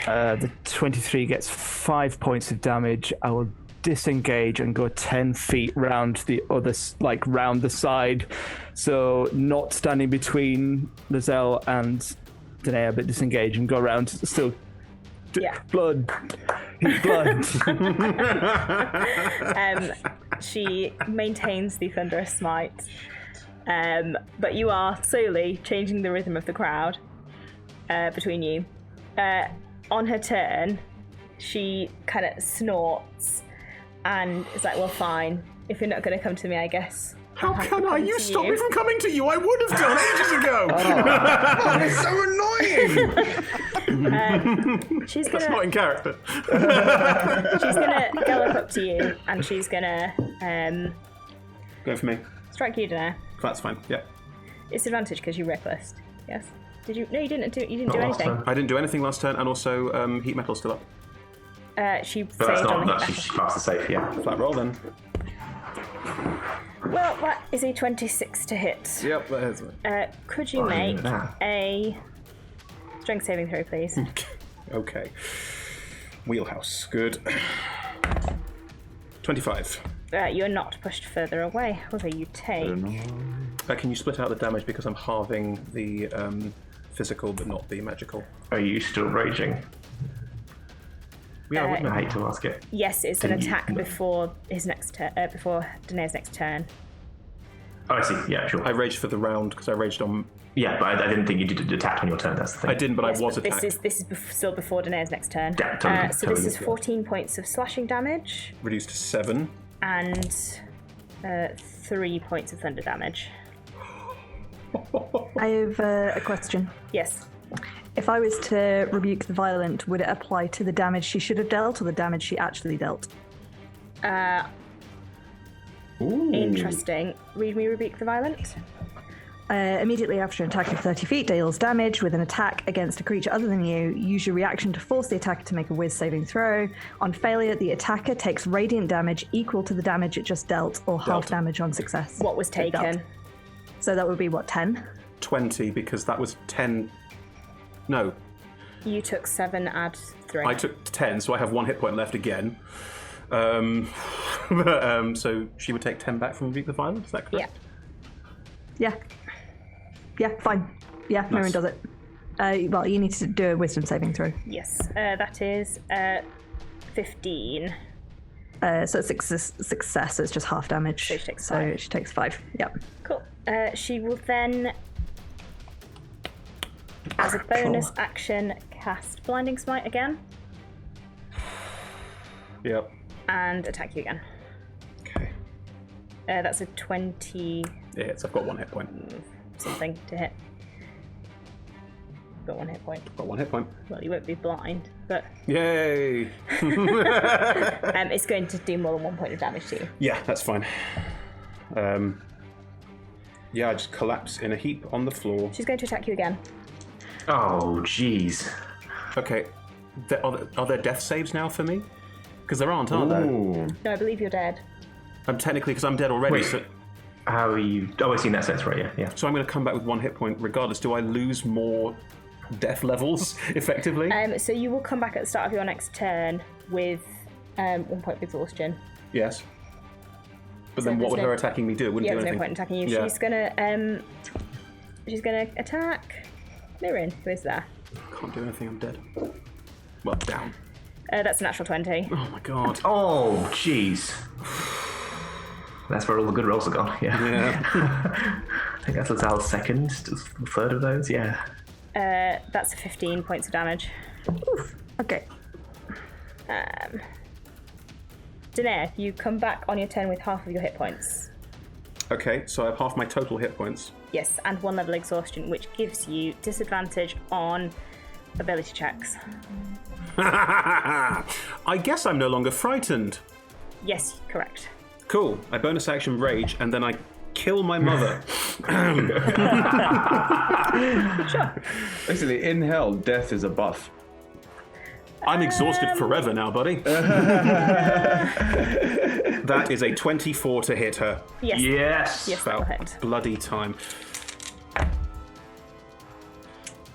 The 23 gets 5 points of damage. I will disengage and go 10 feet round the other, round the side, so not standing between Lazelle and Danea, but disengage and go around. Still, blood, blood. She maintains the thunderous smite, but you are slowly changing the rhythm of the crowd between you. On her turn, she kind of snorts and is like, well, fine. If you're not going to come to me, I guess. How can I? You stopped me from coming to you. I would have done ages ago. It's so annoying. She's That's gonna. not in character. She's gonna gallop up to you, and she's gonna Go for me. strike you, Danea. That's fine. Yeah. It's advantage because you reckless. Yes. Did you? No, you didn't do. You didn't Not do last anything. turn. I didn't do anything last turn, and also heat metal's still up. She But that's saved on not. the That's she passed the safe. Yeah. Flat roll then. Well, that is a 26 to hit. Yep, that is it. Could you Fine, make that. a strength saving throw, please? Okay. Wheelhouse. Good. 25. You're not pushed further away, although you take. Can you split out the damage because I'm halving the physical but not the magical? Are you still raging? Yeah, I wouldn't I have. hate to ask it. Yes, it's an Didn't you- attack before his next before Daena's next turn. Oh, I see. Yeah, sure. I raged for the round because I raged on. Yeah, but I didn't think you did attack on your turn. That's the thing. I didn't, but Yes, I was but attacked. This is still before Daena's next turn. Yeah, totally, So totally. this is 14 points of slashing damage Reduced to 7. and 3 points of thunder damage. I have a question. Yes. If I was to rebuke the violent, would it apply to the damage she should have dealt or the damage she actually dealt? Interesting. Read me Rebuke the Violent. Immediately after an attack of 30 feet deals damage with an attack against a creature other than you, use your reaction to force the attacker to make a whiz saving throw. On failure, the attacker takes radiant damage equal to the damage it just dealt, or half damage on success. What was It dealt. taken? So that would be, what, 10? 20 because that was 10. No, You took 7, add 3. I took 10, so I have 1 hit point left again. So she would take 10 back from Rebuke the Violence, is that Yeah. correct? Yeah. Yeah, fine. Yeah, Mirren does it. Well, you need to do a wisdom saving throw. Yes. That is 15. So it's success, so it's just half damage. So she takes So 5. she takes 5. Yep. Cool. She will then, as a bonus action, cast Blinding Smite again Yep. and attack you again. Okay. That's a 20 Yeah, so I've got 1 hit point. something to hit. Got 1 hit point. Got 1 hit point. Well, you won't be blind, but Yay! it's going to do more than 1 point of damage to you. Yeah, that's fine. Yeah, I just collapse in a heap on the floor. She's going to attack you again. Oh, jeez. Okay. Are there death saves now for me? Because there aren't, are there? Ooh. No, I believe you're dead. I'm technically, because I'm dead already, Wait. so How are you? Oh, I see in that sense, right? Yeah, yeah. I'm going to come back with 1 hit point regardless. Do I lose more death levels, effectively? So you will come back at the start of your next turn with 1 point of exhaustion. Yes. But So then what would there's her no- attacking me do? It wouldn't Yeah, do there's no anything. point in attacking you. Yeah. She's gonna attack Mirren, who is there. Can't do anything, I'm dead. Well, down. That's a natural 20. Oh my god. Oh, jeez. That's where all the good rolls are gone. Yeah. Yeah. I think that's Lazal's second, third of those. Yeah. That's 15 points of damage. Oof. Okay. Danea, you come back on your turn with half of your hit points. Okay, so I have half my total hit points. Yes, and 1 level exhaustion, which gives you disadvantage on ability checks. I guess I'm no longer frightened. Yes, correct. Cool. I bonus action rage, and then I kill my mother. Basically, in hell, death is a buff. I'm exhausted forever now, buddy. That is a 24 to hit her. Yes. Yes. Yes, that'll About hit. bloody time.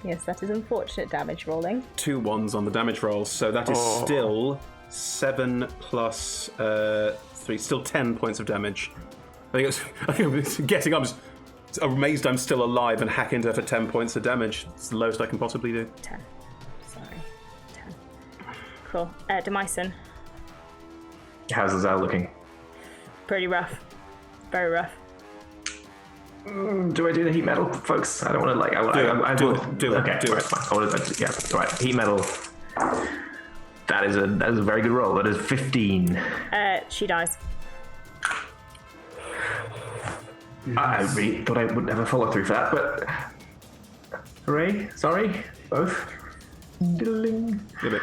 Yes, that is unfortunate damage rolling. 2 1s on the damage rolls, so that is still 7 plus 3, still 10 points of damage. I think I'm guessing I'm just amazed I'm still alive and hack into her for 10 points of damage. It's the lowest I can possibly do. 10. Sorry. 10. Cool. Demyson. How's Lazal looking? Pretty rough. Very rough. Do I do the heat metal, folks? I don't want to Do it, I do want- it, do it, Okay, do right, it. fine. Yeah, all right. Heat metal. That is a very good roll. That is 15. She dies. I really thought I would never follow through for that, but hooray! Sorry, both. Diddling. Yeah, but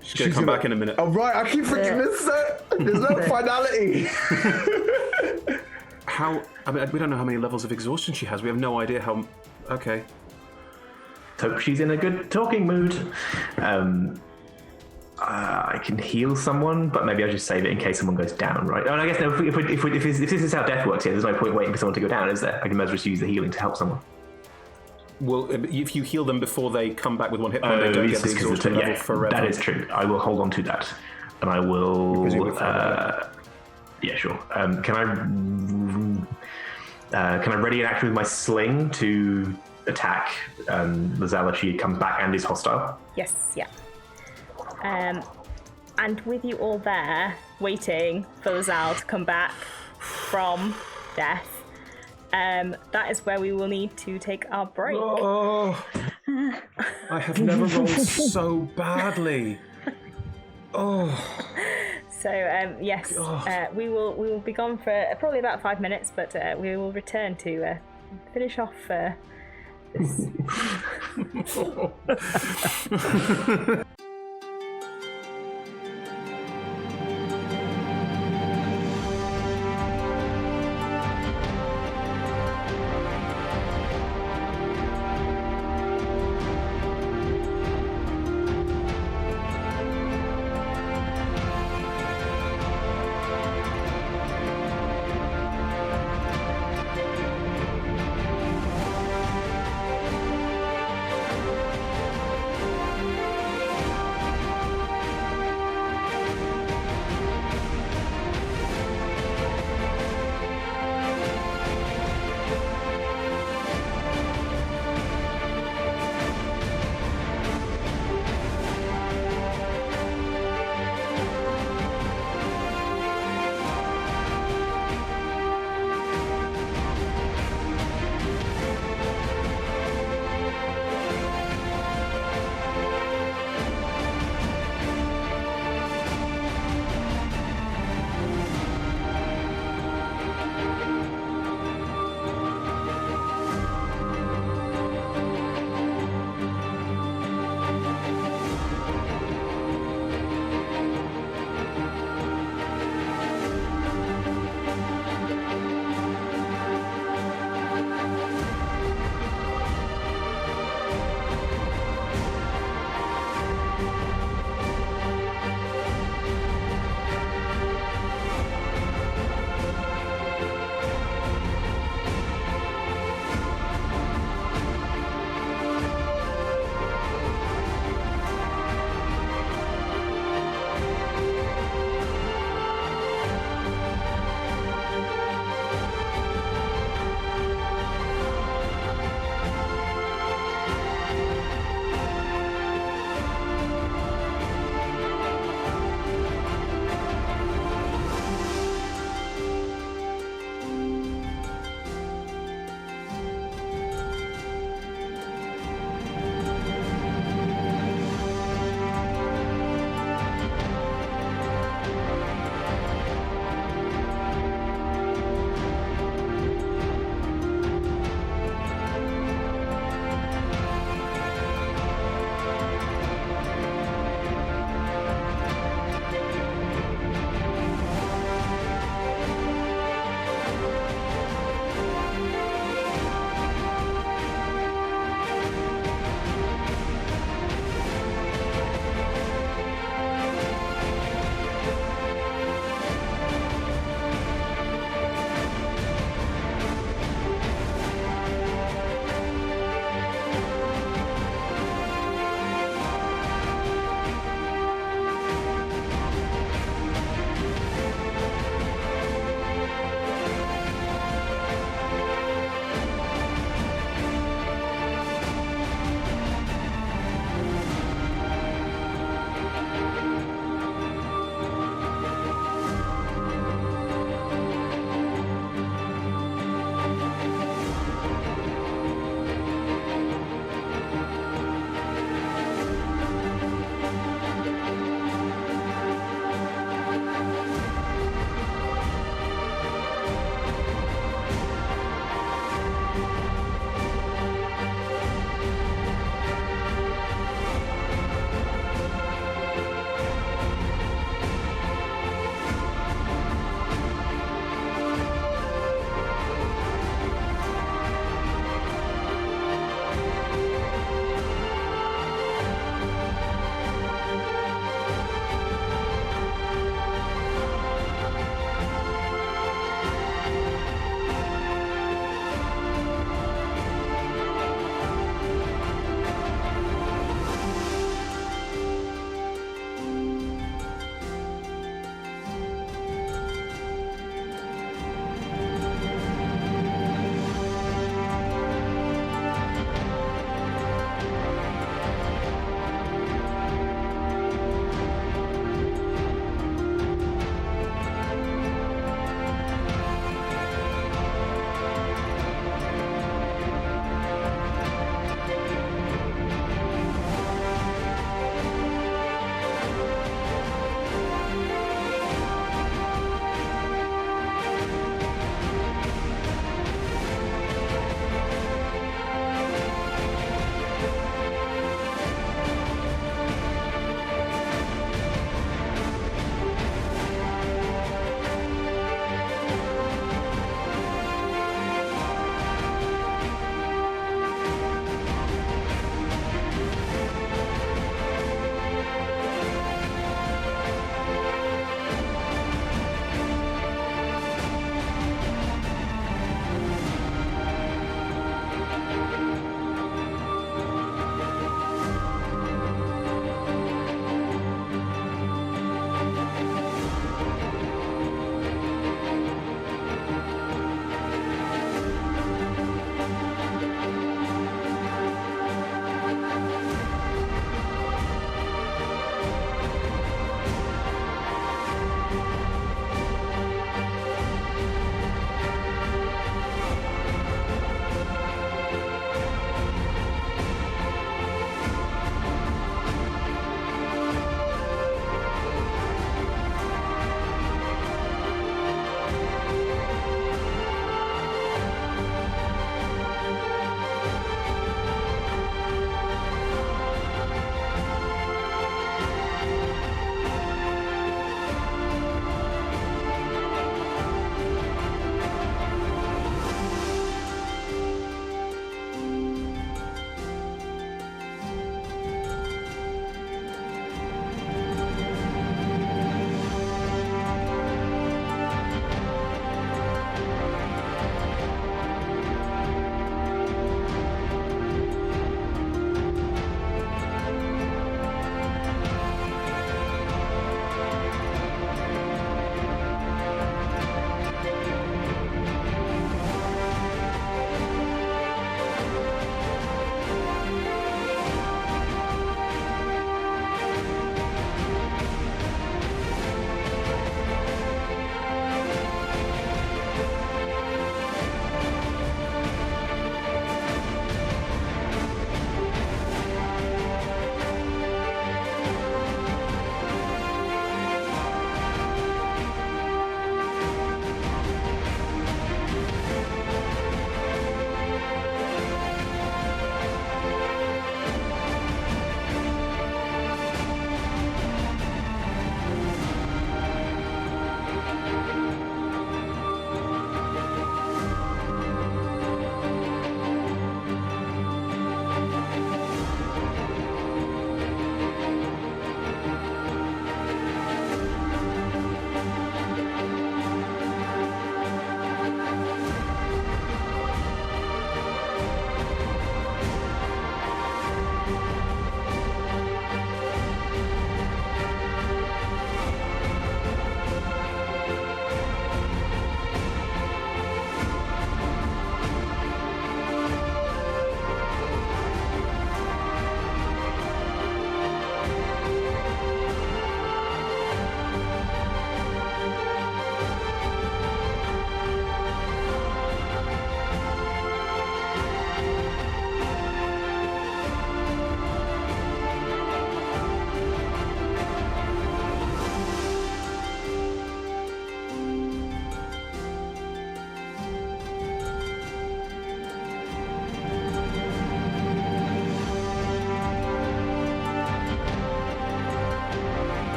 she's going to come back in a minute. Oh right, I keep forgetting there's no finality. How? I mean, we don't know how many levels of exhaustion she has. We have no idea how. Okay. Hope she's in a good talking mood. I can heal someone, but maybe I'll just save it in case someone goes down, right? Oh, and I guess no, if this is how death works here, there's no point waiting for someone to go down, is there? I can as well just use the healing to help someone. Well, if you heal them before they come back with one hit point, they don't get the exhaustion level forever. That is true. I will hold on to that, and I will. Yeah, sure. Can I ready an action with my sling to attack Lazelle if she comes back and is hostile? Yes, yeah. And with you all there, waiting for Lazelle to come back from death, that is where we will need to take our break. Oh, I have never rolled so badly. Oh. So yes, we will be gone for probably about 5 minutes, but we will return to finish off this.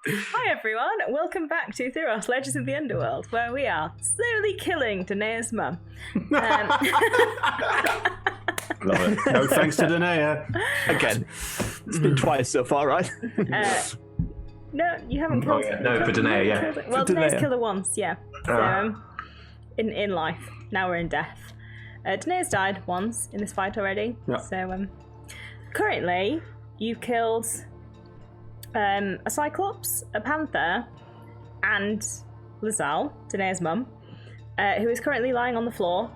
Hi everyone, welcome back to Theros, Legends of the Underworld, where we are slowly killing Danea's mum. Love it. No thanks to Danea. Again, it's been twice so far, right? No, you haven't killed her. No, for Danea, yeah. Well, For Danea's Danea. killed her once, yeah. So, in life, now we're in death. Danea's died once in this fight already. Yeah. So, currently, you've killed a Cyclops, a Panther, and Lazal, Danea's mum, who is currently lying on the floor,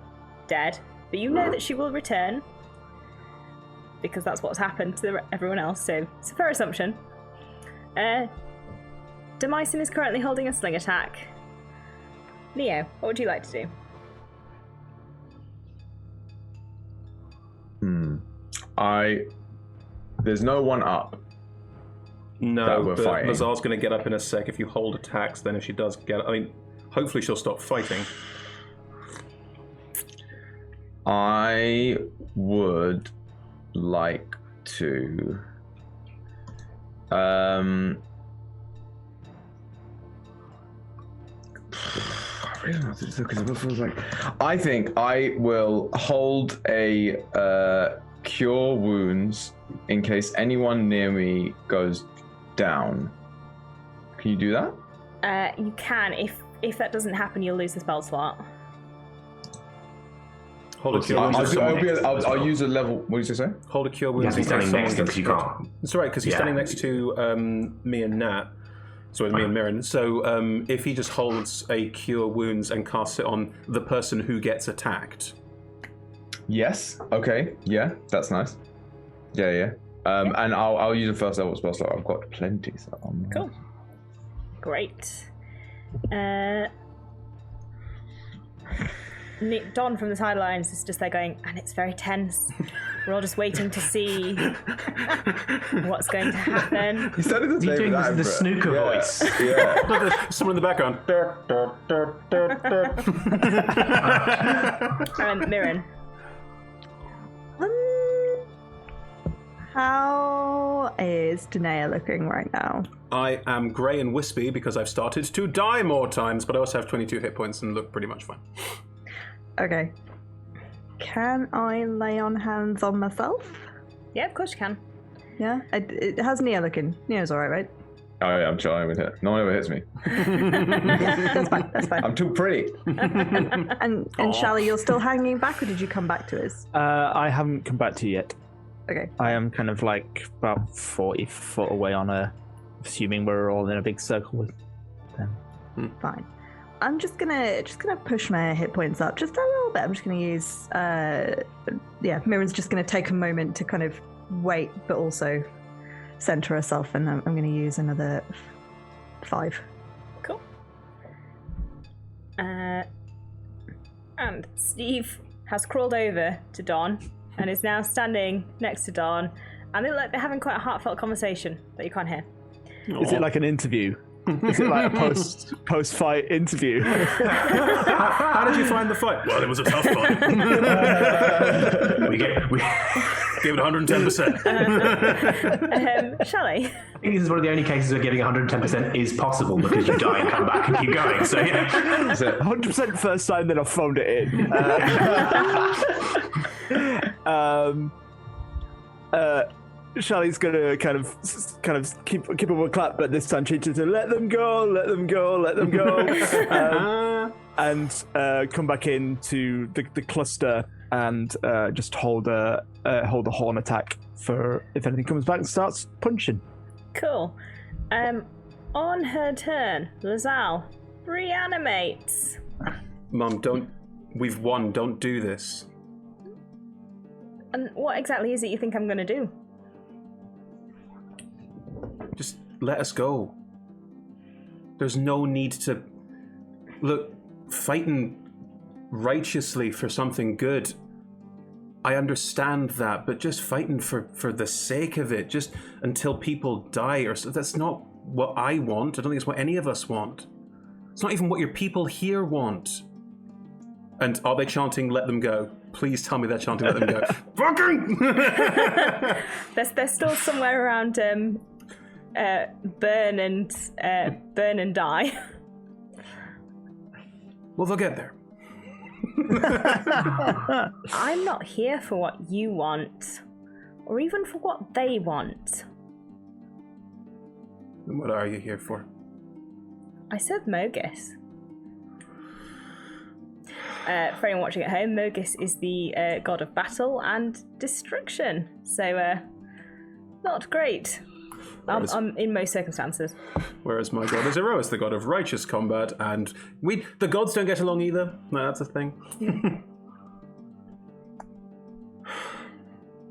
dead. But you know that she will return, because that's what's happened to everyone else, so it's a fair assumption. Demycin is currently holding a sling attack. Neo, what would you like to do? There's no one up. No, That we're but fighting. Lazar's going to get up in a sec. If you hold attacks, then if she does get, I mean, hopefully she'll stop fighting. I would like to. I really don't know what to do, 'cause it feels like. I think I will hold a cure wounds in case anyone near me goes down. Can you do that? You can. If that doesn't happen, you'll lose the spell slot. Hold a cure wounds. I'll use a level. What did you say? Hold a cure You wounds. have to be in case standing next to him someone because you gets- can't. It's alright, because he's Yeah. standing next to me and Nat. Sorry, me and Mirren. So if he just holds a cure wounds and casts it on the person who gets attacked. Yes. Okay. Yeah, that's nice. Yeah. And I'll use a first level spell slot. I've got plenty. So Cool. Great. Don from the sidelines is just there going, and it's very tense. We're all just waiting to see what's going to happen. He started to He's doing the snooker voice. Yeah. Someone in the background. Mirren. How is Danea looking right now? I am grey and wispy because I've started to die more times, but I also have 22 hit points and look pretty much fine. Okay. Can I lay on hands on myself? Yeah, of course you can. Yeah? How's Neo looking? Neo's alright, right? Oh yeah, I'm trying with it. No one ever hits me. That's fine, that's fine. I'm too pretty. And Shally, you're still hanging back, or did you come back to us? I haven't come back to you yet. Okay. I am kind of like about 40 foot away on a, assuming we're all in a big circle with them. Fine. I'm just gonna push my hit points up just a little bit. I'm just gonna use Mirren's just gonna take a moment to kind of wait, but also center herself, and I'm gonna use another 5. Cool. And Steve has crawled over to Don and is now standing next to Don, and they look like they're having quite a heartfelt conversation that you can't hear. Is it like an interview? Is it like a post-fight interview? How did you find the fight? Well, it was a tough fight. We Gave it 110%. Shally? I think this is one of the only cases where giving 110% is possible because you die and come back and keep going. So yeah. 100% first time, then I phoned it in. Charlie's gonna kind of keep up a clap, but this time change it to let them go, and come back into the cluster and just hold a horn attack for if anything comes back and starts punching. Cool. On her turn, Lazal reanimates. Mum, we've won, don't do this. And what exactly is it you think I'm going to do? Just let us go. There's no need to... Look, fighting righteously for something good, I understand that, but just fighting for the sake of it, just until people die, or so, that's not what I want. I don't think it's what any of us want. It's not even what your people here want. And are they chanting, let them go? Please tell me they're chanting, let them go. Fucking! They're still somewhere around burn and die. Well, they'll get there. I'm not here for what you want, or even for what they want. Then what are you here for? I serve Mogis. For anyone watching at home, Mogis is the god of battle and destruction. So, not great. In most circumstances. Whereas my god is Eros, the god of righteous combat, and the gods don't get along either. No, that's a thing.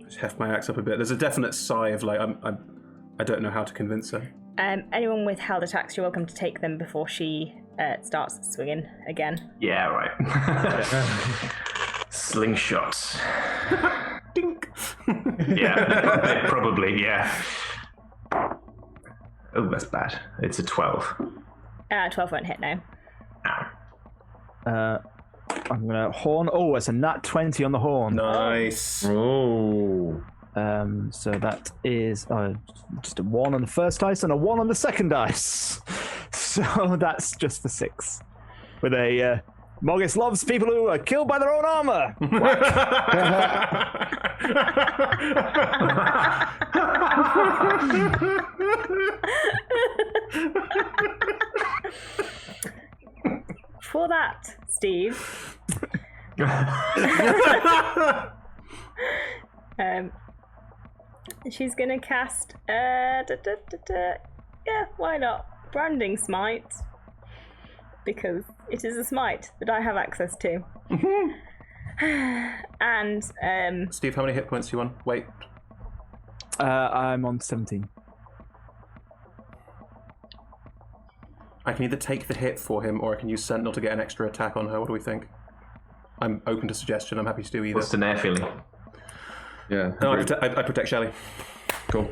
Just heft my axe up a bit. There's a definite sigh of like, I don't know how to convince her. Anyone with held attacks, you're welcome to take them before she starts swinging again. Yeah, right. Slingshots. Dink. Yeah, probably, yeah. Oh, that's bad. It's a 12. 12 won't hit now. Ow. I'm gonna horn. Oh, it's a nat 20 on the horn. Nice. Oh. So that is just a 1 on the first dice and a 1 on the second dice. So that's just for 6. With a Mogis loves people who are killed by their own armor. For that, Steve. She's gonna cast. Yeah, why not? Branding Smite. Because it is a smite that I have access to. And Steve, how many hit points do you want? Wait. I'm on 17. I can either take the hit for him, or I can use Sentinel to get an extra attack on her. What do we think? I'm open to suggestion. I'm happy to do either. What's Danea feeling? Yeah. No, I protect Shelley. Cool.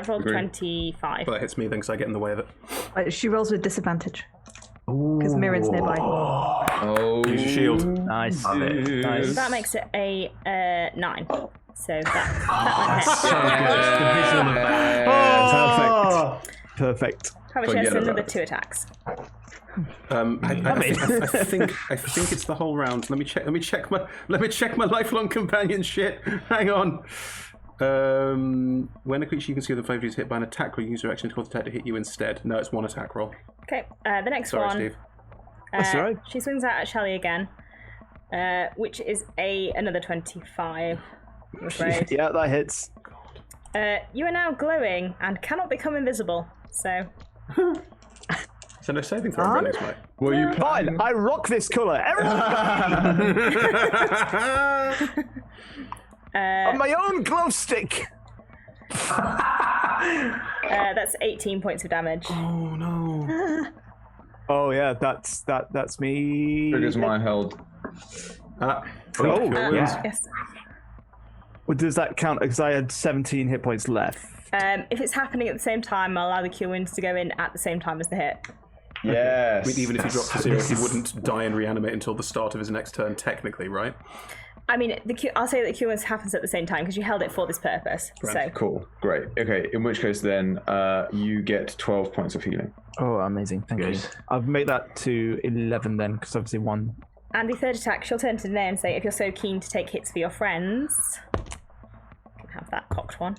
rolled 25. Well, that hits me then because I get in the way of it. She rolls with disadvantage. Because Mirren's nearby. Oh. Use your shield. Nice. Nice. That makes it a 9. So that Perfect. Perfect. How much has another 2 attacks? I think it's the whole round. Let me check my lifelong companion shit. Hang on. When a creature you can see with the flavor is hit by an attack roll, you use your action to cause the attack to hit you instead. No, it's 1 attack roll. Okay, the next Sorry, one. Steve. That's all right. She swings out at Shelley again, which is another 25. I'm afraid. Yeah, that hits. You are now glowing and cannot become invisible. So. So no saving throw on this, mate. Were you Fine, I rock this colour. On my own glow stick. That's 18 points of damage. Oh no. Oh yeah, that's me. Triggers my held. Yes. Well, does that count? Because I had 17 hit points left. If it's happening at the same time, I'll allow the cure wounds to go in at the same time as the hit. Yes. I mean, even if he dropped to 0, he wouldn't die and reanimate until the start of his next turn, technically, right? I mean, I'll say that the cure wounds happens at the same time because you held it for this purpose. So Cool. Great. Okay. In which case, then you get 12 points of healing. Oh, amazing! Thank you. I'll make that to 11 then, because obviously 1. And the third attack, she'll turn to Danea and say, if you're so keen to take hits for your friends, you can have that cocked one.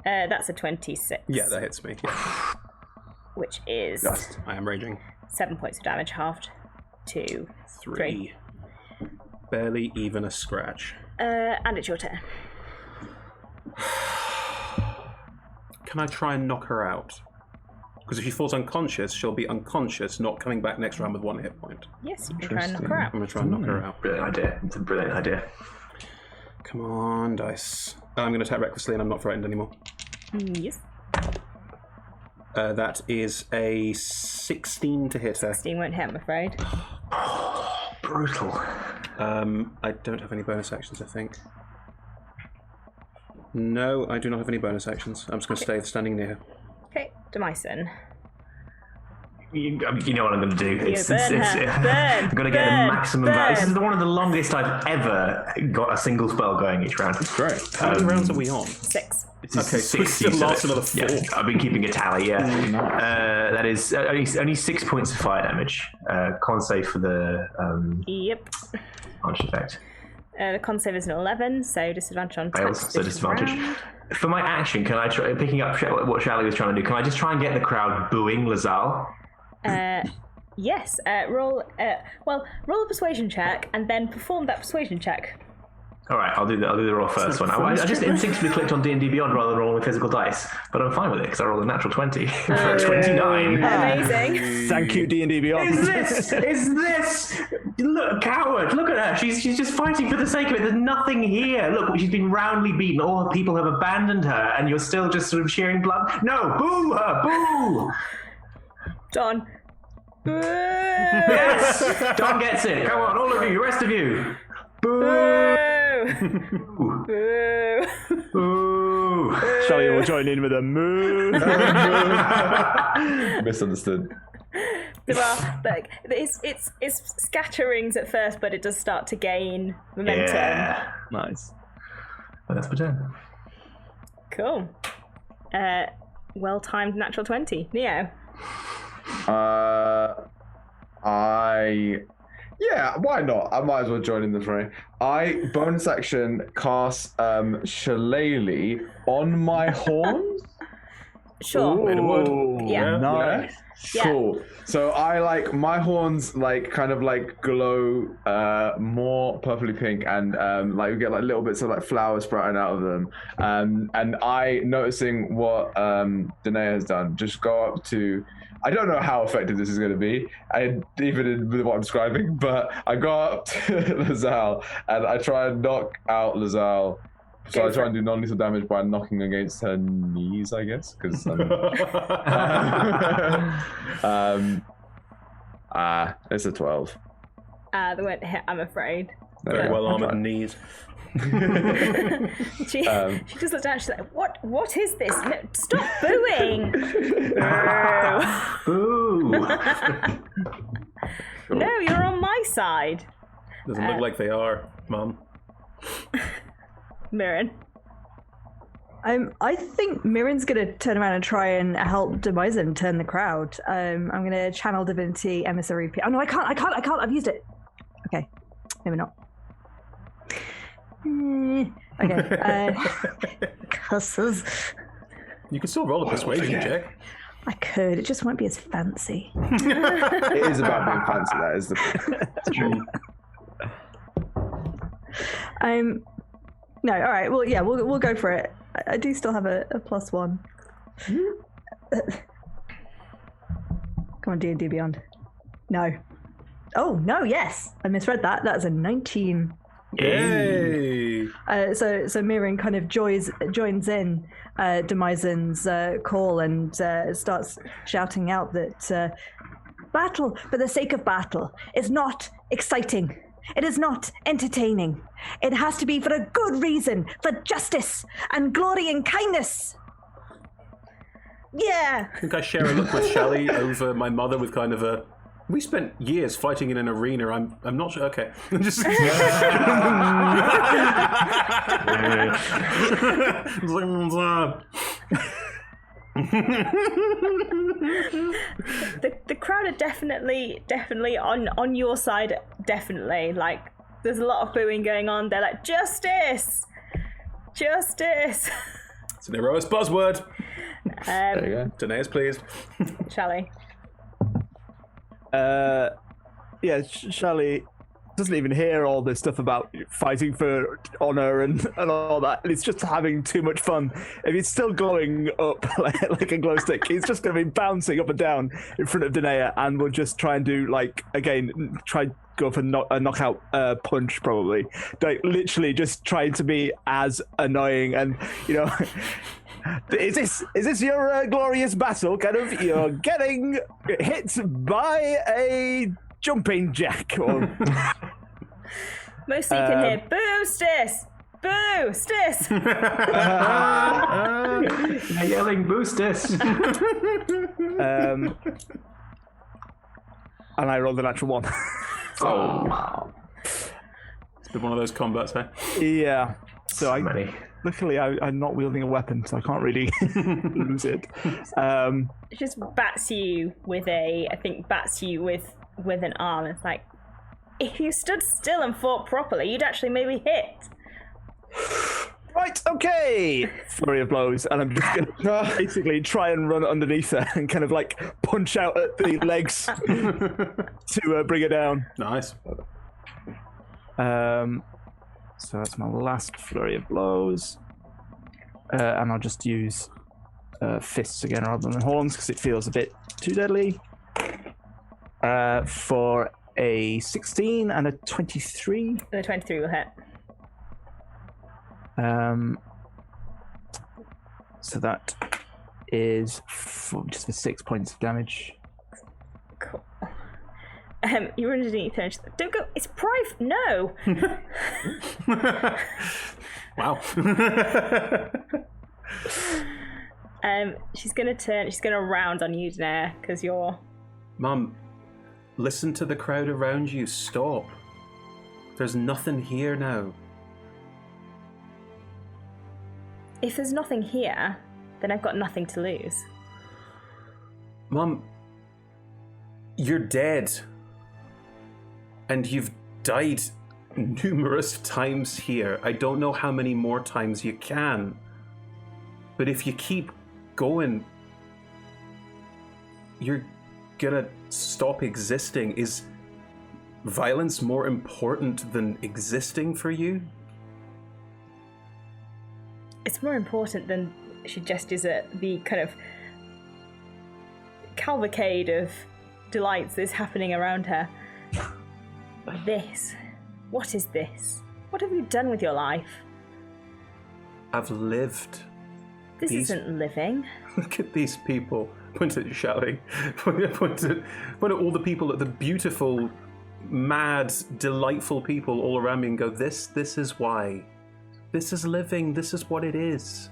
That's a 26. Yeah, that hits me. Yeah. Which is I am raging. 7 points of damage, halved to 3. Barely even a scratch. And it's your turn. Can I try and knock her out? Because if she falls unconscious, she'll be unconscious, not coming back next round with 1 hit point. Yes, you can try and knock her out. I'm going to try and knock her out. Brilliant idea. It's a brilliant idea. Come on, dice. I'm going to attack recklessly and I'm not frightened anymore. Yes. That is a 16 to hit her. 16 won't hit, I'm afraid. Brutal. I don't have any bonus actions, I think. No, I do not have any bonus actions. I'm just going to stay standing near her. Okay, Demyson. You know what I'm going to do. I'm going to get the burn, maximum value. This is one of the longest I've ever got a single spell going each round. Great. How many rounds are we on? 6. Okay, so we still last another 4. Yeah, I've been keeping a tally, that is only 6 points of fire damage. Con save for the Yep. punch effect. The con save is an 11, so disadvantage on Fails, attacks so this disadvantage. round. For my action, can I try picking up what Shally was trying to do? Can I just try and get the crowd booing Lazal? Yes. Roll a persuasion check and then perform that persuasion check. All right, I'll do the roll first one. I just instinctively clicked on D&D Beyond rather than rolling with physical dice, but I'm fine with it because I rolled a natural 20 for a 29. Amazing. Thank you, D&D Beyond. Is this? Look, coward! Look at her. She's just fighting for the sake of it. There's nothing here. Look, she's been roundly beaten. All her people have abandoned her, and you're still just sort of sharing blood. No, boo her! Boo! Don. Yes, Don gets it. Come on, all of you, the rest of you. Boo! Boo. Boo! Shally will join in with a moo. Misunderstood. There are, like, it's scatterings at first, but it does start to gain momentum. Yeah. Nice. Well, that's my turn. Cool. Well-timed natural 20. Neo. Yeah, why not? I might as well join in the fray. I bonus action cast Shillelagh on my horns. Sure. Made of wood. Yeah. Nice. Yeah. Cool. So I like my horns kind of glow more purpley pink and we get little bits of flowers sprouting out of them. And I, noticing what Danea has done, just go up to, I don't know how effective this is going to be, even with what I'm describing, but I go up to Lazal and I try and knock out Lazal. So I try and do non-lethal damage by knocking against her knees, I guess, because it's a 12. They won't hit, I'm afraid. Very well armored knees. She just looked down. She's like, "What is this? No, stop booing!" Boo! No, you're on my side. Doesn't look like they are, Mum. Mirren. I think Mirren's gonna turn around and try and help Demisen turn the crowd. I'm gonna channel divinity emissary. Oh no, I can't. I've used it. Okay, maybe not. Okay. Cusses. You can still roll a persuasion check. I could. It just won't be as fancy. It is about being fancy. That is the. True. No. All right. Well, yeah. We'll go for it. I do still have a +1. Come on, D&D Beyond. No. Oh no! Yes, I misread that. That's a 19. Yay! So Mirren kind of joins in Demisen's call and starts shouting out that battle for the sake of battle is not exciting. It is not entertaining. It has to be for a good reason, for justice and glory and kindness. Yeah. I think I share a look with Shally over my mother with kind of a. We spent years fighting in an arena. I'm not sure. Okay. Just. The crowd are definitely on your side. Definitely, there's a lot of booing going on. They're like, justice. It's an heroic buzzword. There you go. Daena's pleased. Shally. Yeah, Shally doesn't even hear all this stuff about fighting for honor and all that. It's just having too much fun. If he's still glowing up like a glow stick, he's just going to be bouncing up and down in front of Danea, and we'll just try and do go for a knockout punch probably. Literally just trying to be as annoying and Is this your glorious battle? Kind of, you're getting hit by a jumping jack. Or... Mostly you can hear, boo, Stis! Boo, Stis! They're yelling, boo, Stis! and I rolled a natural 1. Oh, It's been one of those combats, eh? Yeah. So many. luckily I'm not wielding a weapon, so I can't really lose it. It just bats you with an arm. It's like, if you stood still and fought properly, you'd actually maybe hit. Right, okay. Flurry of blows, and I'm just gonna basically try and run underneath her and kind of like punch out at the legs to bring her down. Nice. So that's my last flurry of blows, and I'll just use fists again rather than horns because it feels a bit too deadly. For a 16 and a 23. The 23 will hit. So that is just for 6 points of damage. Cool. You're underneath her. Don't go. It's private. No. Wow. She's gonna turn. She's gonna round on you, Danea, because you're. Mum, listen to the crowd around you. Stop. There's nothing here now. If there's nothing here, then I've got nothing to lose. Mum, you're dead. And you've died numerous times here. I don't know how many more times you can. But if you keep going, you're gonna stop existing. Is violence more important than existing for you? It's more important than, she gestures at the kind of cavalcade of delights that's happening around her. This. What is this? What have you done with your life? I've lived. This isn't living. Look at these people. Point at shouting. Point at all the people, at the beautiful, mad, delightful people all around me and go, this is why. This is living. This is what it is.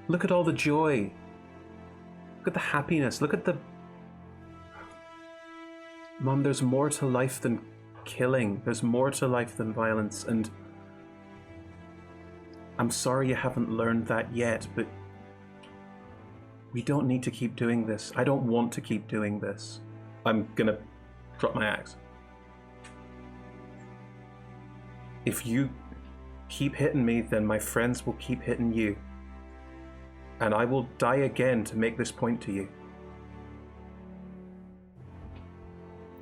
Look at all the joy. Look at the happiness. Look at the... Mum, there's more to life than killing. There's more to life than violence, and I'm sorry you haven't learned that yet, but we don't need to keep doing this. I don't want to keep doing this. I'm gonna drop my axe. If you keep hitting me, then my friends will keep hitting you. And I will die again to make this point to you.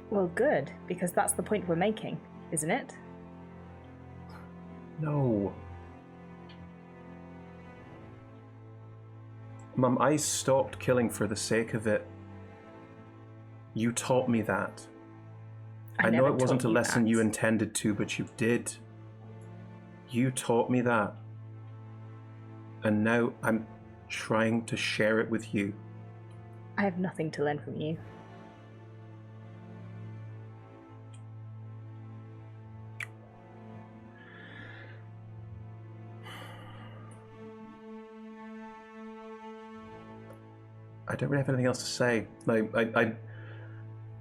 Well, good, because that's the point we're making, isn't it? No. Mum, I stopped killing for the sake of it. You taught me that. I know it wasn't a lesson you intended to, but you did. You taught me that. And now I'm trying to share it with you. I have nothing to learn from you. I don't really have anything else to say. Like,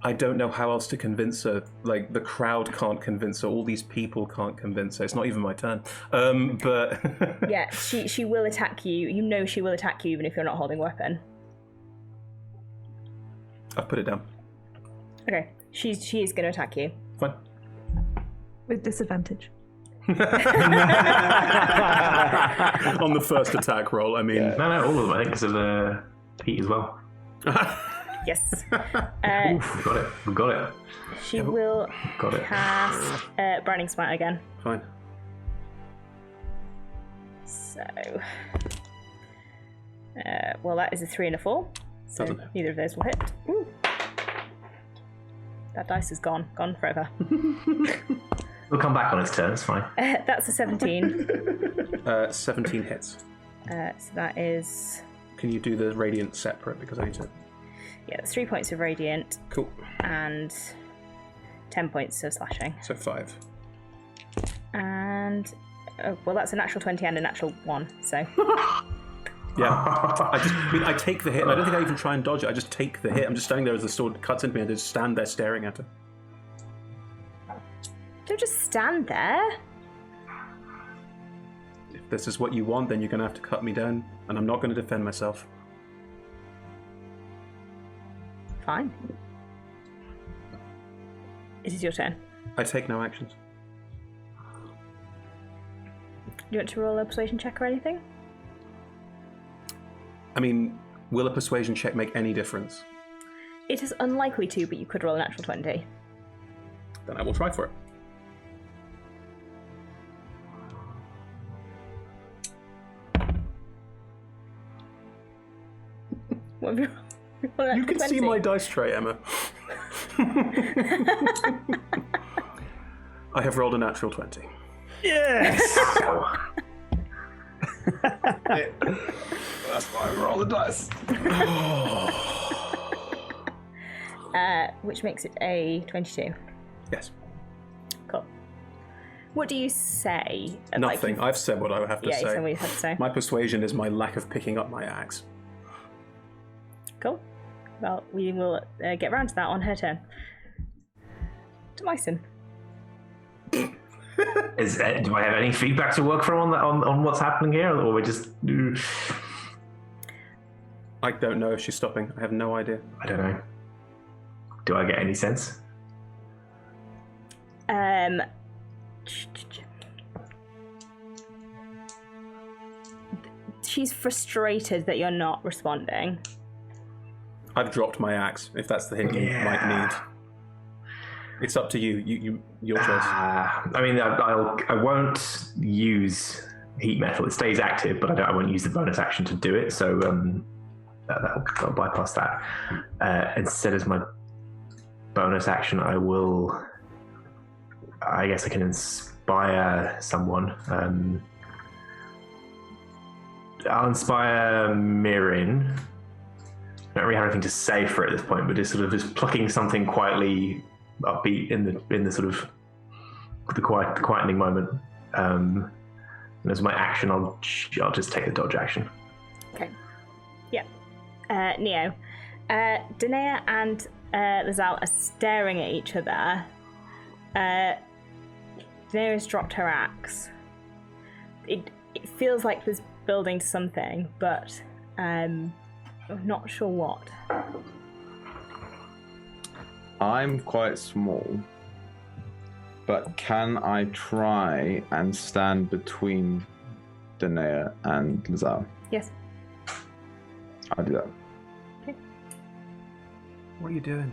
I don't know how else to convince her. Like, the crowd can't convince her. All these people can't convince her. It's not even my turn. But yeah, she will attack you. You know she will attack you even if you're not holding a weapon. I've put it down. Okay, she is going to attack you. Fine. With disadvantage. On the first attack roll, I mean. Yeah. No, all of them. I think because of Pete as well. Yes. We've got it. She will Got it. cast Burning Smite again. Fine. So, well, that is a 3 and a 4. So Doesn't. neither of those will hit. Ooh. That dice is gone forever. We'll come back on its turn. It's fine. That's a 17. 17 hits. So that is, Can you do the radiant separate because I need to? yeah, it's 3 points of radiant Cool. and 10 points of slashing. So 5. And well, that's a natural 20 and a natural 1. So Yeah. I take the hit, and I don't think I even try and dodge it. I just take the hit. I'm just standing there as the sword cuts into me, and I just stand there staring at her. Don't just stand there. If this is what you want, then you're going to have to cut me down, and I'm not going to defend myself. Fine. It is your turn. I take no actions. Do you want to roll a persuasion check or anything? I mean, will a persuasion check make any difference? It is unlikely to, but you could roll a natural 20. Then I will try for it. What have you rolled? You can 20? see my dice tray, Emma. I have rolled a natural 20. Yes! That's why I roll the dice. Which makes it a 22. Yes. Cool. What do you say? Nothing. I've said what I have to Yeah, say. you said what you have to say. My persuasion is my lack of picking up my axe. Cool. Well, we will get round to that on her turn. Demyson. Do I have any feedback to work from on what's happening here, or we just? I don't know if she's stopping. I have no idea. I don't know. Do I get any sense? She's frustrated that you're not responding. I've dropped my axe, if that's the hint you might need. It's up to you. Your choice. I mean, I won't use heat metal. It stays active, but I won't use the bonus action to do it. So that'll bypass that. Instead, as my bonus action, I guess I can inspire someone. I'll inspire Mirin. I don't really have anything to say for it at this point, but just plucking something quietly upbeat in the sort of the quietening moment. And as my action, I'll just take the dodge action. Okay. Yeah. Neo. Danea and Lazal are staring at each other. Danea has dropped her axe. It feels like there's building to something, but I'm not sure what. I'm quite small, but can I try and stand between Danea and Lazal? Yes. I'll do that. Okay. What are you doing?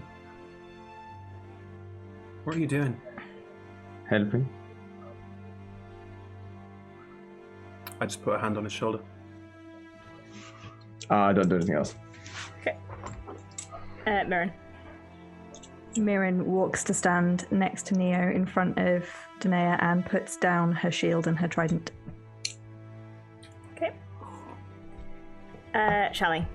What are you doing? Helping. I just put a hand on his shoulder. I don't do anything else. Okay. Mirin. Mirin walks to stand next to Neo in front of Danea and puts down her shield and her trident. Okay. Shally.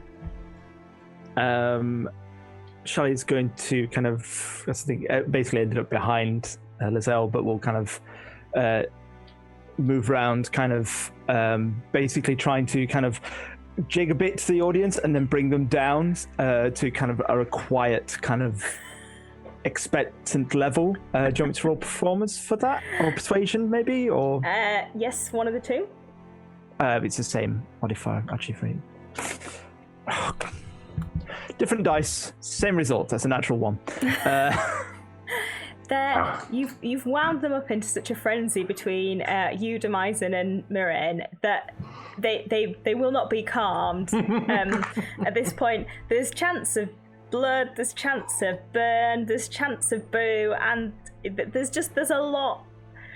Shelly's going to kind of, I think, basically ended up behind Lazelle, but will kind of move around, kind of basically trying to kind of jig a bit to the audience and then bring them down to kind of a quiet, kind of expectant level. Do you want me to roll performance for that? Or persuasion, maybe? Or Yes, one of the two. it's the same modifier, actually, for you. Oh, God. Different dice, same result. That's a natural one. You've wound them up into such a frenzy between you, Demyson, and Mirin that they will not be calmed. At this point, there's chance of blood, there's chance of burn, there's chance of boo, and there's a lot.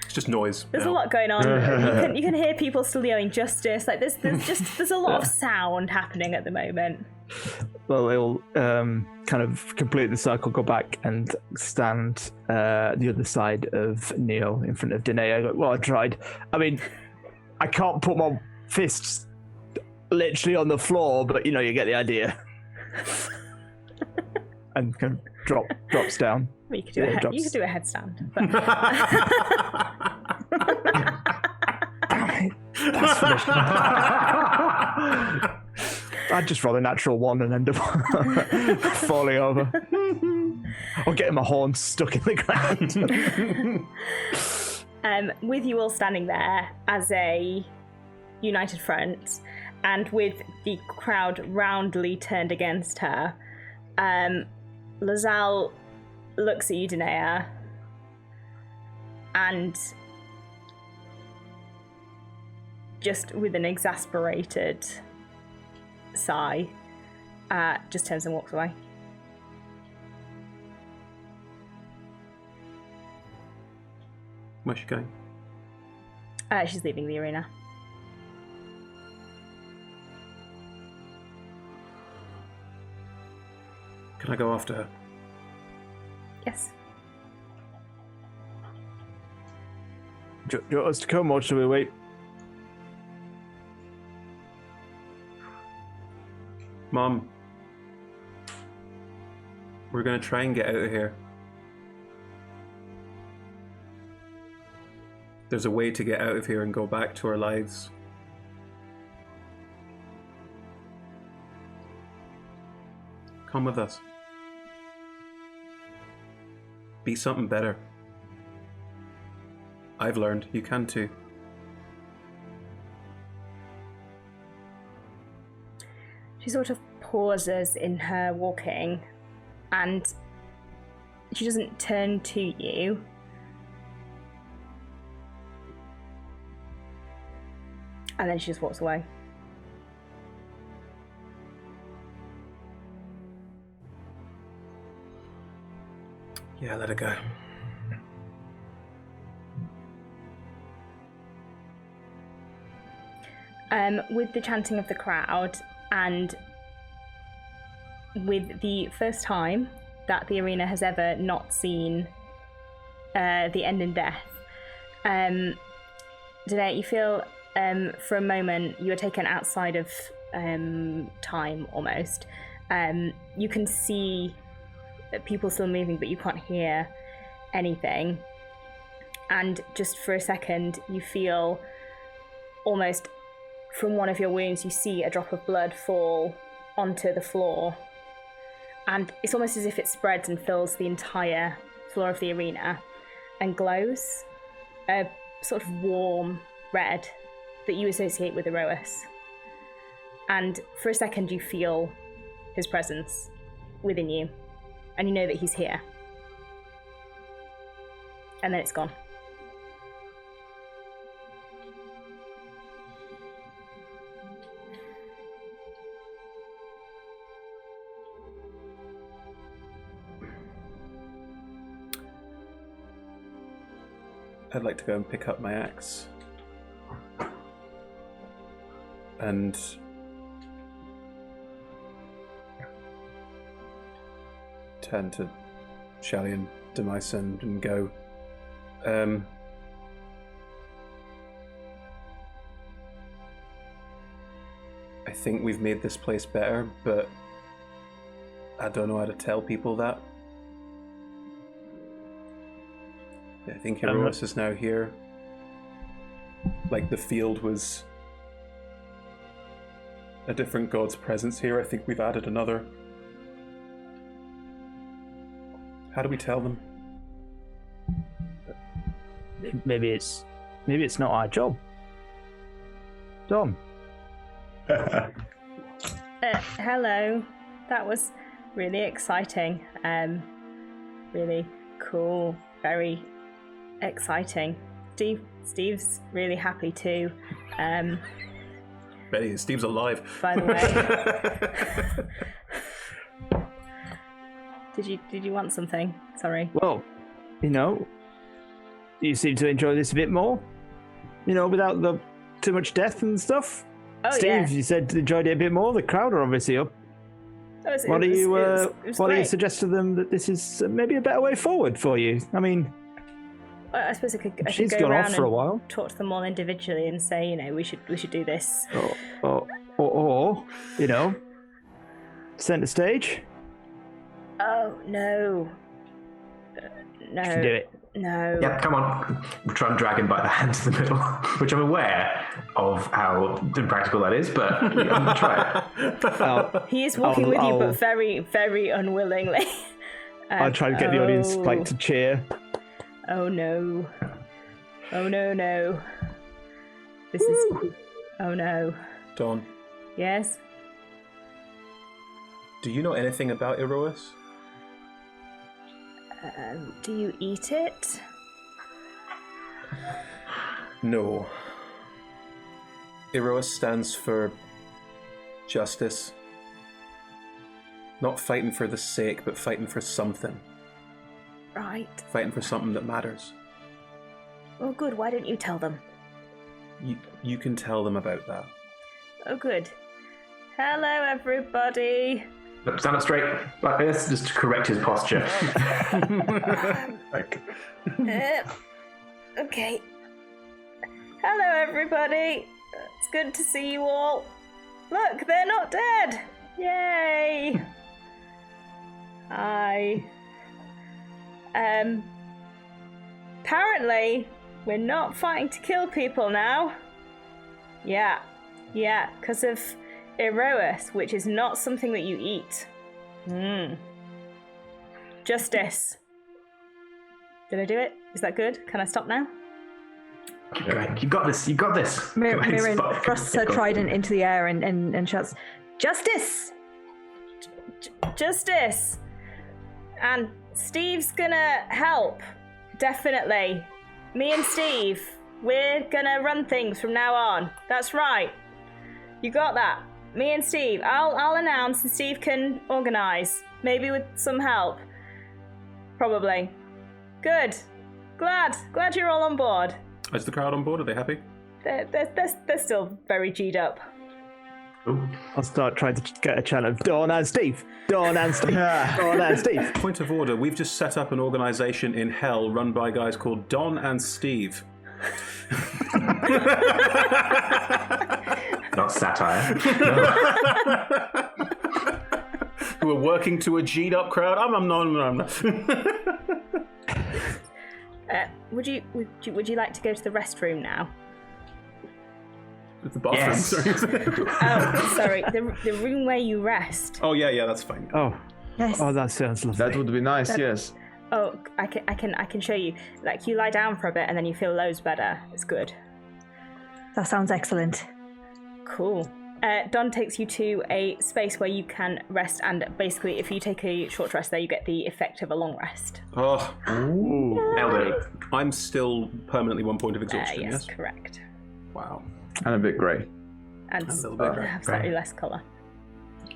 It's just noise. There's a lot going on. You can hear people still yelling justice. Like there's a lot of sound happening at the moment. Well, they'll kind of complete the circle, go back and stand the other side of Neo in front of Danea. Well, I tried. I mean, I can't put my fists literally on the floor, but you get the idea. And kind of drops down. Well, you could do you could do a headstand. But... That's finished. I'd just roll a natural one and end up falling over. Or getting my horn stuck in the ground. With you all standing there as a united front, and with the crowd roundly turned against her, Lazal looks at you, Danea, and just with an exasperated sigh, just turns and walks away. Where's she going? She's leaving the arena. Can I go after her? Yes. Do you want us to come, or should we wait? Mom, we're going to try and get out of here. There's a way to get out of here and go back to our lives. Come with us. Be something better. I've learned, you can too. She sort of pauses in her walking, and she doesn't turn to you. And then she just walks away. Yeah, let her go. With the chanting of the crowd, and with the first time that the arena has ever not seen the end in death, Danea, you feel for a moment you are taken outside of time almost. You can see people still moving, but you can't hear anything. And just for a second, you feel almost from one of your wounds, you see a drop of blood fall onto the floor. And it's almost as if it spreads and fills the entire floor of the arena and glows a sort of warm red that you associate with Erois. And for a second, you feel his presence within you, and you know that he's here. And then it's gone. I'd like to go and pick up my axe. And turn to Shally and Demyson and go, I think we've made this place better, but I don't know how to tell people that. I think Erois is now here. Like the field was a different god's presence here. I think we've added another. How do we tell them? Maybe it's not our job. Dom. Hello. That was really exciting. Really cool. Very exciting. Steve's really happy too. Betty, Steve's alive. By the way. Did you want something? Sorry. Well, you seem to enjoy this a bit more. Without the too much death and stuff. Oh, Steve, yeah. you said enjoyed it a bit more. The crowd are obviously up. Why do you suggest to them that this is maybe a better way forward for you? I mean, I suppose I could she's go gone around off for a and while. talk to them all individually and say, we should do this. Or center stage. Oh no. No. You can do it. No. Yeah, come on. We'll try and drag him by the hand to the middle, which I'm aware of how impractical that is, but I'm going to try it. He is walking with you, but very, very unwillingly. I'll try to get the audience to cheer. Oh no. Oh no. This is... Oh no. Dawn. Yes? Do you know anything about Erois? Do you eat it? No. Erois stands for justice. Not fighting for the sake, but fighting for something. Right. Fighting for something that matters. Oh good, why didn't you tell them? You can tell them about that. Oh good. Hello everybody. Stand up straight, like this, just to correct his posture. Okay. Hello everybody. It's good to see you all. Look, they're not dead. Yay. Hi. Apparently, we're not fighting to kill people now. Yeah, because of Erois, which is not something that you eat. Justice. Did I do it? Is that good? Can I stop now? Keep going. You got this. Mirren thrusts her trident into the air and shouts, "Justice! Justice! And Steve's gonna help. Definitely. Me and Steve, we're gonna run things from now on. That's right. You got that? Me and Steve. I'll announce and Steve can organise. Maybe with some help. Probably. Good. Glad you're all on board. Is the crowd on board? Are they happy? They're still very G'd up. Ooh. I'll start trying to get a chant of Dawn and Steve. Dawn and Steve. Dawn and Steve. Point of order, we've just set up an organisation in hell run by guys called Don and Steve. Not satire. Who are working to a G'd up crowd. I'm not. Would you like to go to the restroom now? The bathroom. Yes. Sorry. Sorry, the room where you rest. Oh yeah, that's fine. Oh. Yes. Oh, that sounds lovely. That would be nice, yes. Oh, I can show you. Like, you lie down for a bit and then you feel loads better. It's good. That sounds excellent. Cool. Don takes you to a space where you can rest, and basically, if you take a short rest there, you get the effect of a long rest. Oh, Nailed it. I'm still permanently 1 point of exhaustion. Yes, Yes. correct. Wow. And a bit grey. And A little bit grey. have slightly less colour.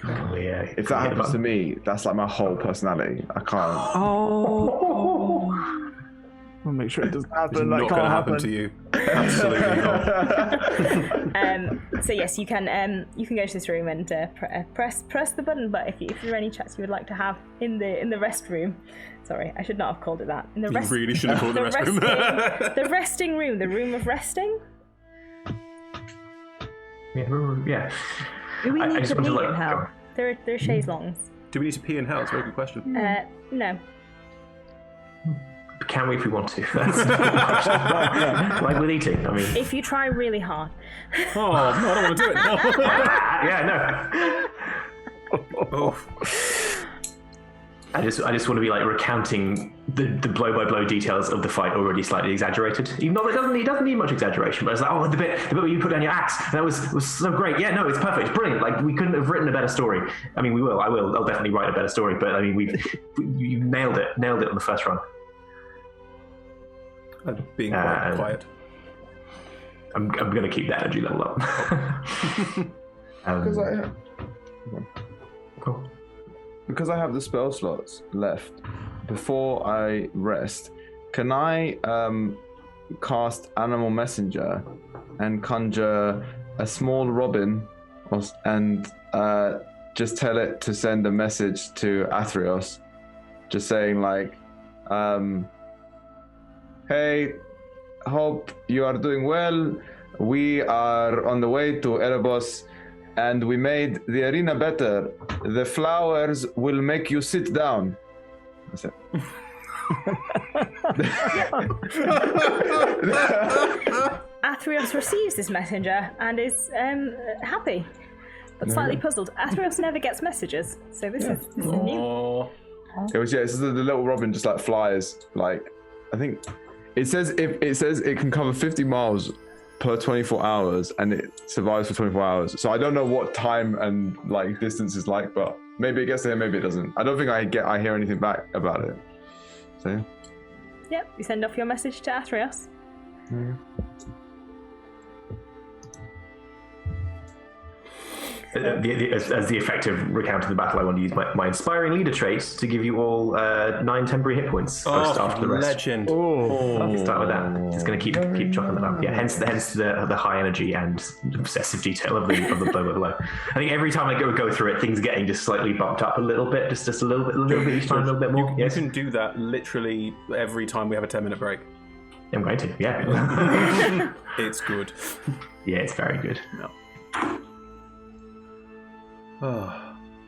Oh, yeah. If that happens to me, that's like my whole personality. I can't. Oh. I'll make sure it doesn't happen. It's not going to happen to you. Absolutely not. So yes, you can go to this room and press the button. But if there are any chats you would like to have in the restroom, sorry, I should not have called it that. In the You really should have called the restroom. The resting room, the room of resting. Yeah. Do we I need just to want pee to in hell? There are chaise longs. Do we need to pee in hell? It's a very good question. No. Can we if we want to? That's the question. Like with eating, I mean. If you try really hard. Oh, no, I don't want to do it. No. Yeah, no. Oh. I just want to be like recounting the blow by blow details of the fight already slightly exaggerated. Even though it doesn't need much exaggeration, but it's like, oh, the bit where you put down your axe, that was so great. Yeah, no, it's perfect, it's brilliant. Like, we couldn't have written a better story. I mean, I'll definitely write a better story, but I mean, you nailed it on the first run. Being quite quiet. I'm going to keep that energy level up. Because I have the spell slots left, before I rest, can I cast Animal Messenger and conjure a small robin and just tell it to send a message to Theros, just saying like, hey, hope you are doing well. We are on the way to Erebos, and we made the arena better. The flowers will make you sit down. That's it. Athreos receives this messenger and is happy, but slightly puzzled. Athreos never gets messages, so this is new. This is the little robin just like flies. Like, I think it says it can cover 50 miles per 24 hours, and it survives for 24 hours. So I don't know what time and like distance is like, but maybe it gets there, maybe it doesn't. I don't think I hear anything back about it. So. Yep, you send off your message to Athreos. As the effective recount of the battle, I want to use my inspiring leader traits to give you all 9 temporary hit points after the rest. Legend. Start with that. Just going to keep chopping them up. Yeah, hence the high energy and obsessive detail of the blow by blow. I think every time I go through it, things are getting just slightly bumped up a little bit, just a little bit each time, a little bit more. You can do that literally every time we have a 10-minute break. I'm going to. Yeah. It's good. Yeah, it's very good. No.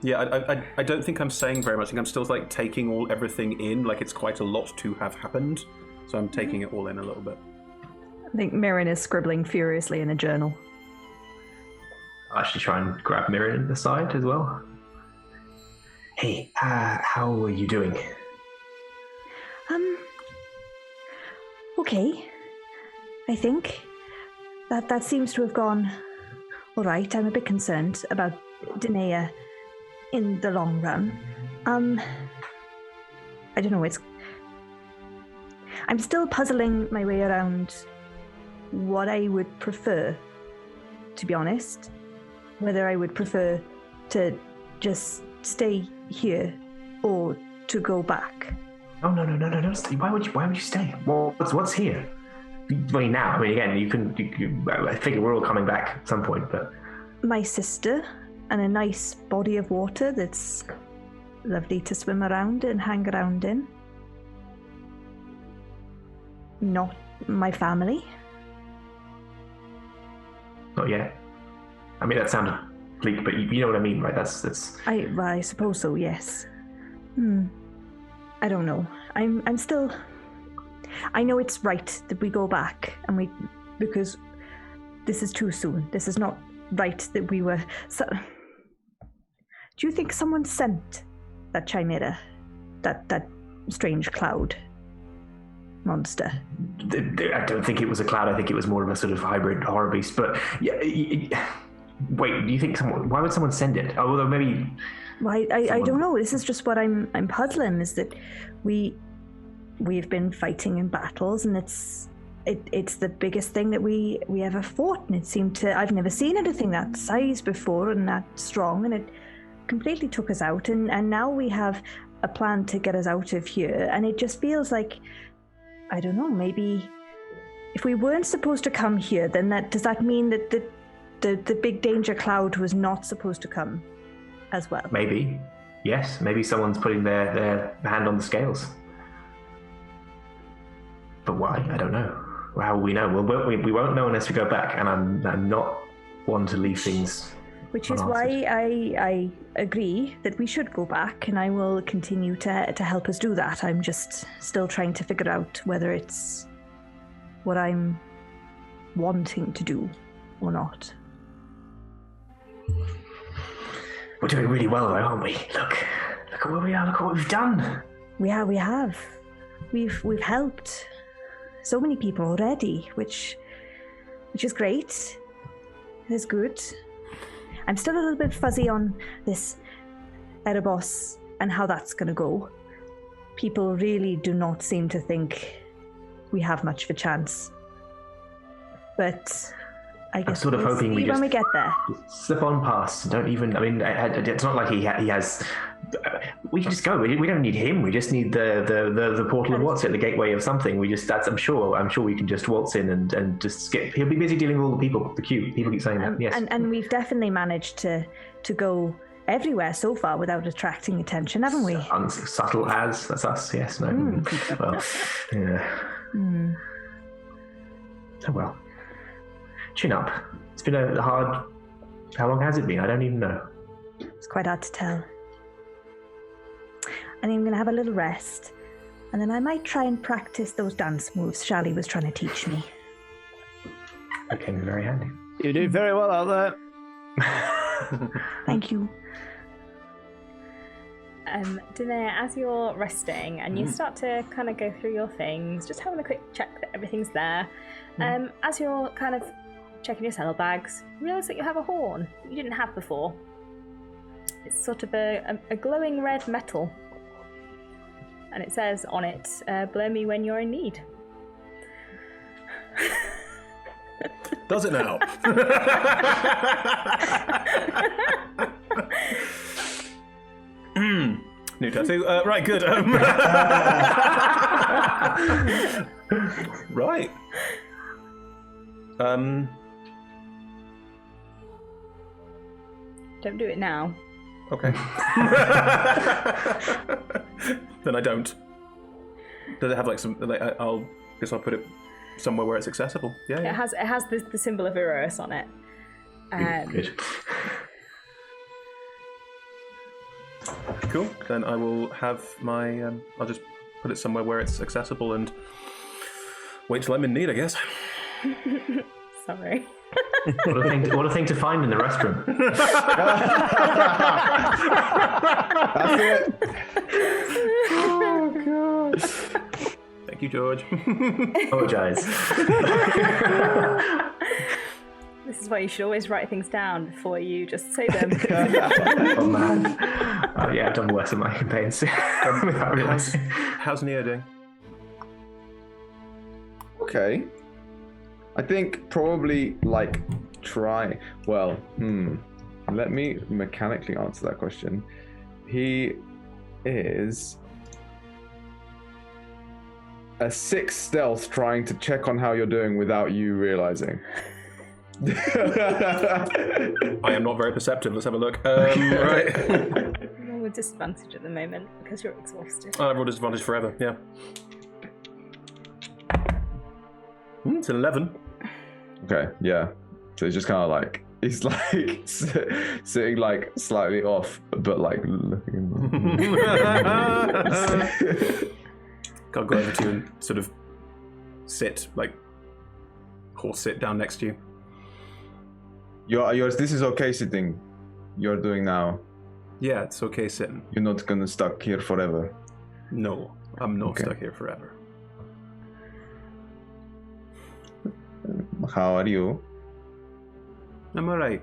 Yeah, I don't think I'm saying very much. I think I'm still like taking everything in. Like it's quite a lot to have happened, so I'm taking it all in a little bit. I think Mirren is scribbling furiously in a journal. I'll actually try and grab Mirren aside as well. Hey, how are you doing? Okay. I think that seems to have gone all right. I'm a bit concerned about Danea in the long run. I don't know, I'm still puzzling my way around what I would prefer, to be honest. Whether I would prefer to just stay here or to go back. Oh, no. Why would you stay? Well, what's here? Now, again, you can I figure we're all coming back at some point, but... My sister and a nice body of water that's lovely to swim around and hang around in. Not my family. Not yet. I mean, that sounded bleak, but you know what I mean, right? That's. I suppose so. Yes. I don't know. I'm still. I know it's right that we go back because this is too soon. This is not right that we were. So, do you think someone sent that chimera, that strange cloud monster? I don't think it was a cloud. I think it was more of a sort of hybrid horror beast. But yeah, wait, do you think why would someone send it? Although maybe. Well, I don't know. This is just what I'm puzzling. Is that we've been fighting in battles, and it's the biggest thing that we ever fought, and it seemed to. I've never seen anything that size before and that strong, and it completely took us out. And now we have a plan to get us out of here, and it just feels like, I don't know. Maybe if we weren't supposed to come here, then does that mean that the big danger cloud was not supposed to come as well? Maybe. Yes. Maybe someone's putting their hand on the scales. But why? I don't know. How will we know? Well, we won't know unless we go back, and I'm not one to leave things. Which is why I agree that we should go back, and I will continue to help us do that. I'm just still trying to figure out whether it's what I'm wanting to do or not. We're doing really well, though, aren't we? Look at where we are. Look at what we've done. We have. We've helped so many people already, which is great. It's good. I'm still a little bit fuzzy on this Erebos and how that's going to go. People really do not seem to think we have much of a chance. But I guess I'm sort of hoping we when we get there. Slip on past. Don't even. I mean, it's not like he has. We can just go. We don't need him. We just need the portal of what's it, the gateway of something. I'm sure we can just waltz in and just skip. He'll be busy dealing with all the people. The queue. People keep saying that. Yes. And we've definitely managed to go everywhere so far without attracting attention, haven't we? Subtle as that's us. Yes. No. Well. Yeah. Oh well. Chin up. It's been a hard... How long has it been? I don't even know. It's quite hard to tell. I think I'm going to have a little rest. And then I might try and practice those dance moves Charlie was trying to teach me. That came in very handy. You do very well out there. Thank you. Danea, as you're resting and you start to kind of go through your things, just having a quick check that everything's there. As you're kind of checking your saddlebags, you realise that you have a horn that you didn't have before. It's sort of a glowing red metal. And it says on it, blow me when you're in need. Does it now? New tattoo. Right, good. Right. Don't do it now. Okay. Then I don't. Does it have like some? Like, I'll put it somewhere where it's accessible. Yeah. It has the symbol of Theros on it. Good. Cool. Then I will have my. I'll just put it somewhere where it's accessible and wait till I'm in need, I guess. Sorry. What a thing to find in the restroom. That's it. Oh god. Thank you, George. Apologize. This is why you should always write things down before you just say them. Oh man. Yeah, I've done worse in my campaigns. Without realizing. How's Neo doing? Okay. I think probably like try. Well, let me mechanically answer that question. He is a 6 stealth trying to check on how you're doing without you realizing. I am not very perceptive. Let's have a look. Right. Roll with disadvantage at the moment because you're exhausted. I rolled disadvantage forever. Yeah. It's an 11. Okay, yeah. So he's just kind of like, he's like sitting like slightly off, but like looking. I'll go over to you and sort of sit, like horse sit down next to you. Yours. This is okay sitting. You're doing now. Yeah, it's okay sitting. You're not gonna stuck here forever. No, I'm not Okay. stuck here forever. How are you? I'm alright.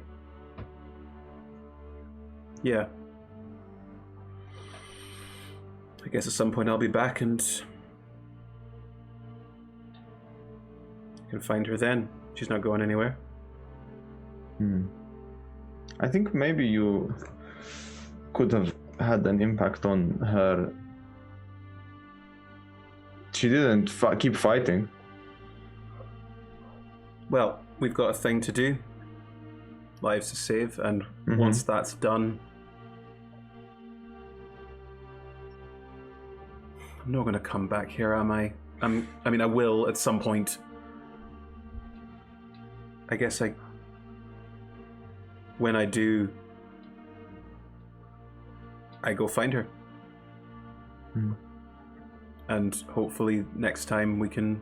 Yeah. I guess at some point I'll be back and can find her then. She's not going anywhere. I think maybe you could have had an impact on her. She didn't keep fighting. Well, we've got a thing to do. Lives to save, and once that's done, I'm not going to come back here, am I? I mean, I will at some point. I guess when I do, I go find her. And hopefully next time we can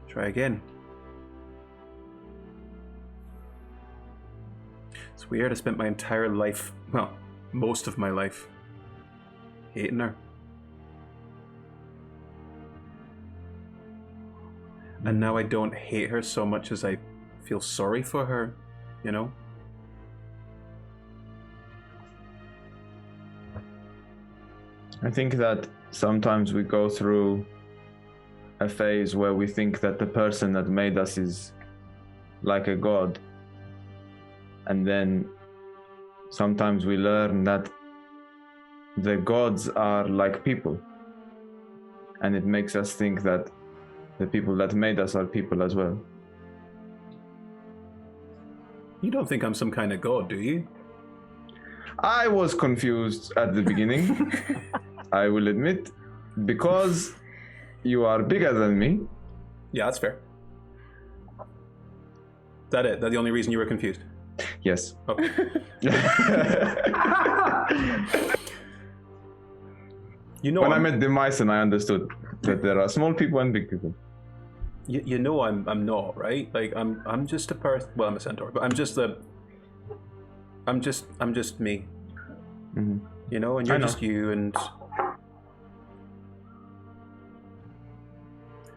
try again. It's weird, I spent my entire life, well, most of my life, hating her. And now I don't hate her so much as I feel sorry for her, you know? I think that sometimes we go through a phase where we think that the person that made us is like a god. And then sometimes we learn that the gods are like people. And it makes us think that the people that made us are people as well. You don't think I'm some kind of god, do you? I was confused at the beginning, I will admit, because you are bigger than me. Yeah, that's fair. Is that it? That's the only reason you were confused? Yes. Okay. When I met the Myson, I understood that there are small people and big people. You know I'm not, right? Like I'm just a person. Well, I'm a centaur, but I'm just me. Mm-hmm. You know, and you're just you. And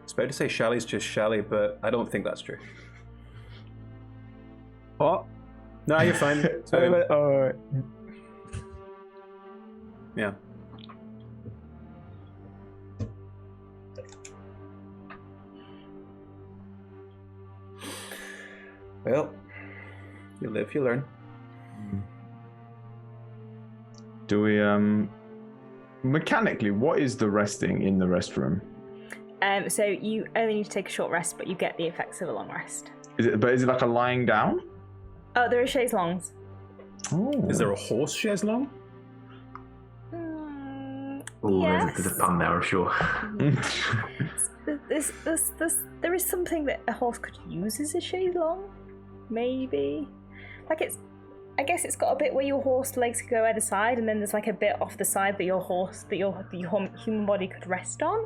it's better to say Shally's just Shally, but I don't think that's true. What? No, you're fine. So, all right. yeah. Well, you live, you learn. Do we mechanically, what is the resting in the restroom? So you only need to take a short rest, but you get the effects of a long rest. Is it like a lying down? Oh, there are chaise longues. Oh. Is there a horse chaise longue? Oh, Yes. there's a pun there, I'm sure. There is something that a horse could use as a chaise longue, maybe. Like I guess it's got a bit where your horse legs could go either side, and then there's like a bit off the side that your human body could rest on.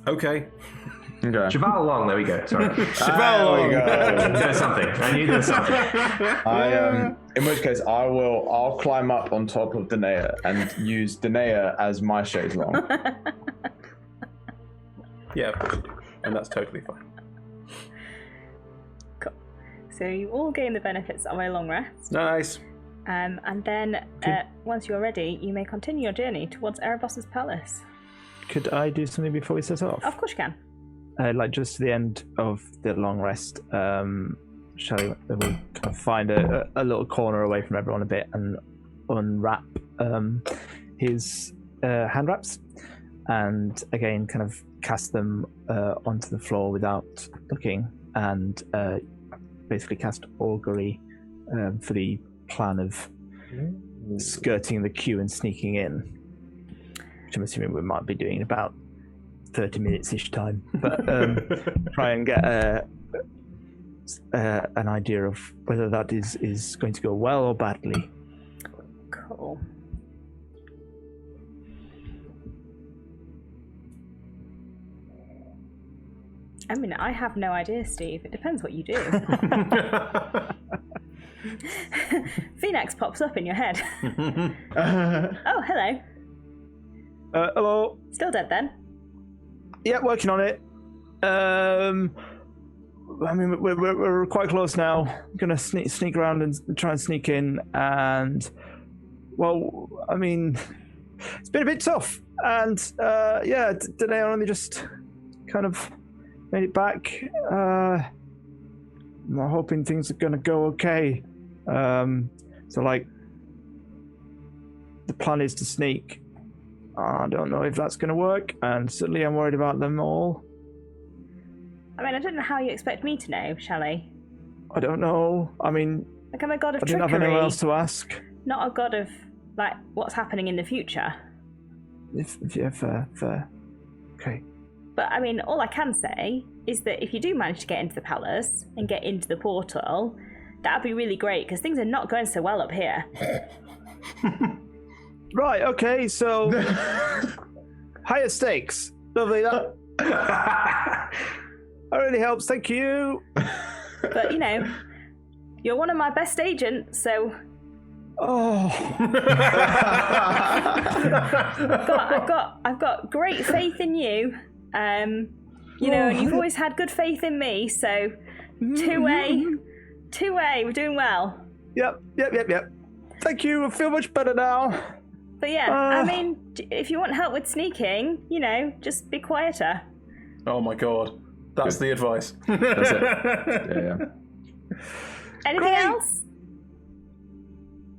Okay. Okay. Cheval along, there we go. Sorry. There we go. There's something. I knew there was something. In which case, I'll climb up on top of Danea and use Danea as my chaise longue. Yeah, of course you do. And that's totally fine. Cool. So you all gain the benefits of a long rest. Nice. And then once you're ready, you may continue your journey towards Erebos's palace. Could I do something before we set off? Of course you can. Like just to the end of the long rest, Shally will kind of find a little corner away from everyone a bit and unwrap his hand wraps, and again kind of cast them onto the floor without looking, and basically cast augury for the plan of skirting the queue and sneaking in, which I'm assuming we might be doing in about 30 minutes-ish time, but try and get an idea of whether that is going to go well or badly. Cool. I mean, I have no idea, Steve. It depends what you do. Phoenix pops up in your head. Oh, hello. Hello. Still dead then? Yeah, working on it. I mean, we're quite close now. I'm gonna sneak around and try and sneak in, and well, I mean, it's been a bit tough, and yeah, today I only just kind of made it back. I'm hoping things are gonna go okay. So like, the plan is to sneak. I don't know if that's going to work, and certainly I'm worried about them all. I mean, I don't know how you expect me to know, Shally. I don't know. I mean, like, I'm a god of I didn't trickery. have anyone else to ask. Not a god of, like, what's happening in the future. Yeah, fair. Okay. But, I mean, all I can say is that if you do manage to get into the palace and get into the portal, that'd be really great, because things are not going so well up here. Right, okay, so higher stakes. Lovely, that really helps, thank you. But, you know, you're one of my best agents, so... Oh. I've got great faith in you. You know, and you've always had good faith in me, so 2A, we're doing well. Yep. Thank you, I feel much better now. But yeah, I mean, if you want help with sneaking, you know, just be quieter. Oh my god. That's the advice. That's it. Yeah. Anything else?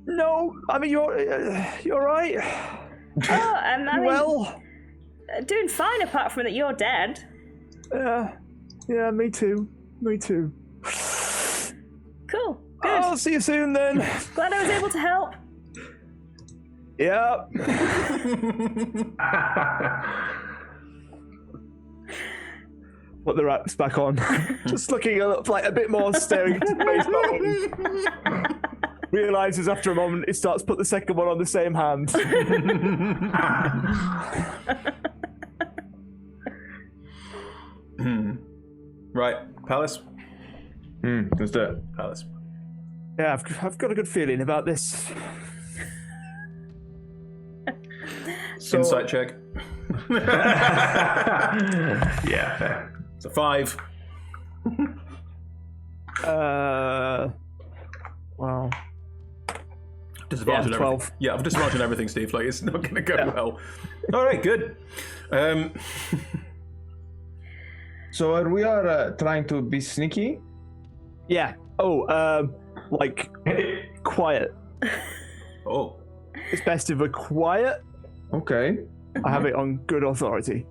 No, I mean, you're right. Oh, I mean, well, doing fine apart from that you're dead. Yeah, me too. Cool, good. I'll see you soon then. Glad I was able to help. Yeah. Put the wraps back on. Just looking like a bit more staring into the baseball. realizes after a moment it starts to put the second one on the same hand. Right, Palace? Let's do it. Palace. Yeah, I've got a good feeling about this. So, Insight check. Yeah, fair. It's a 5. Well, Disadvantage on 12. everything. Yeah, I've disadvantage on everything, Steve. Like, it's not going to go well. All right, good. So we are trying to be sneaky. yeah. Oh, like quiet. Oh. It's best if we're quiet. Okay. I have it on good authority.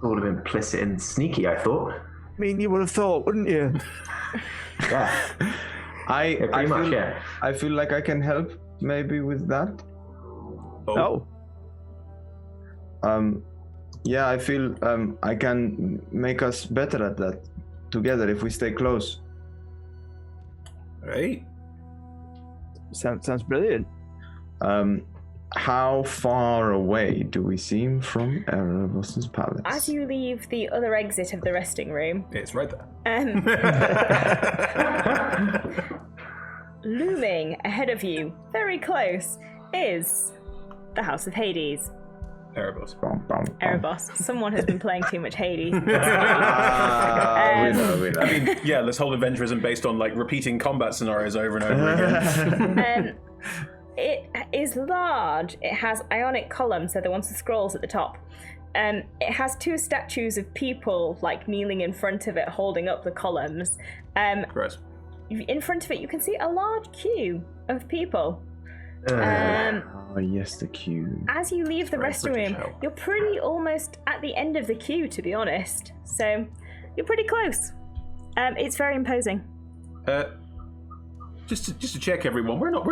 Sort of implicit in sneaky, I thought. I mean, you would have thought, wouldn't you? I Pretty much, feel, yeah. I feel like I can help maybe with that. Oh. Yeah, I feel I can make us better at that together if we stay close. Right. Sounds brilliant. How far away do we seem from Erebos's palace? As you leave the other exit of the resting room, It's right there. looming ahead of you, very close, is the House of Hades. Erebos. Erebos. Someone has been playing too much Hades. We know. I mean, yeah, this whole adventure isn't based on like repeating combat scenarios over and over again. It is large. It has ionic columns, so the ones with scrolls at the top. It has 2 statues of people like kneeling in front of it, holding up the columns. Gross. In front of it, you can see a large queue of people. Oh, yes, the queue. As you leave the very resting British room, hell. you're pretty almost at the end of the queue, to be honest. So you're pretty close. It's very imposing. Just to check everyone, we're not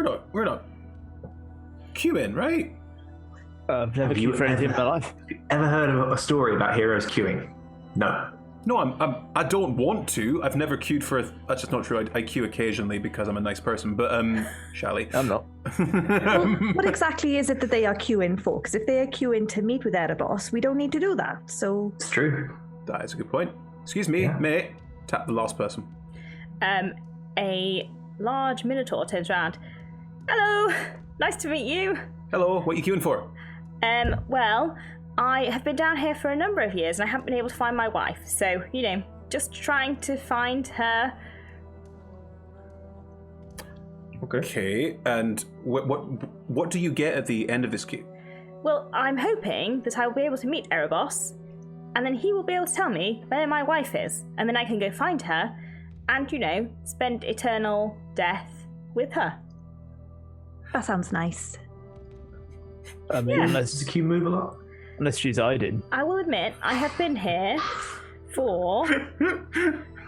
queuing, right? I've never queued for anything in my life. Ever heard of a story about heroes queuing? No. No, I don't want to. I've never queued for that's just not true. I queue occasionally because I'm a nice person, but Shally. I'm not. Well, what exactly is it that they are queuing for? Because if they are queuing to meet with Erebos, we don't need to do that. So It's true. That is a good point. Excuse me, mate. Tap the last person. A large minotaur turns around. Hello, nice to meet you. Hello, what are you queuing for? Well, I have been down here for a number of years and I haven't been able to find my wife. So, just trying to find her. Okay, and what do you get at the end of this queue? Well, I'm hoping that I will be able to meet Erebos, and then he will be able to tell me where my wife is, and then I can go find her and, spend eternal death with her. that sounds nice. I mean, Yeah. Does the queue move a lot? unless she's hiding. I will admit, I have been here for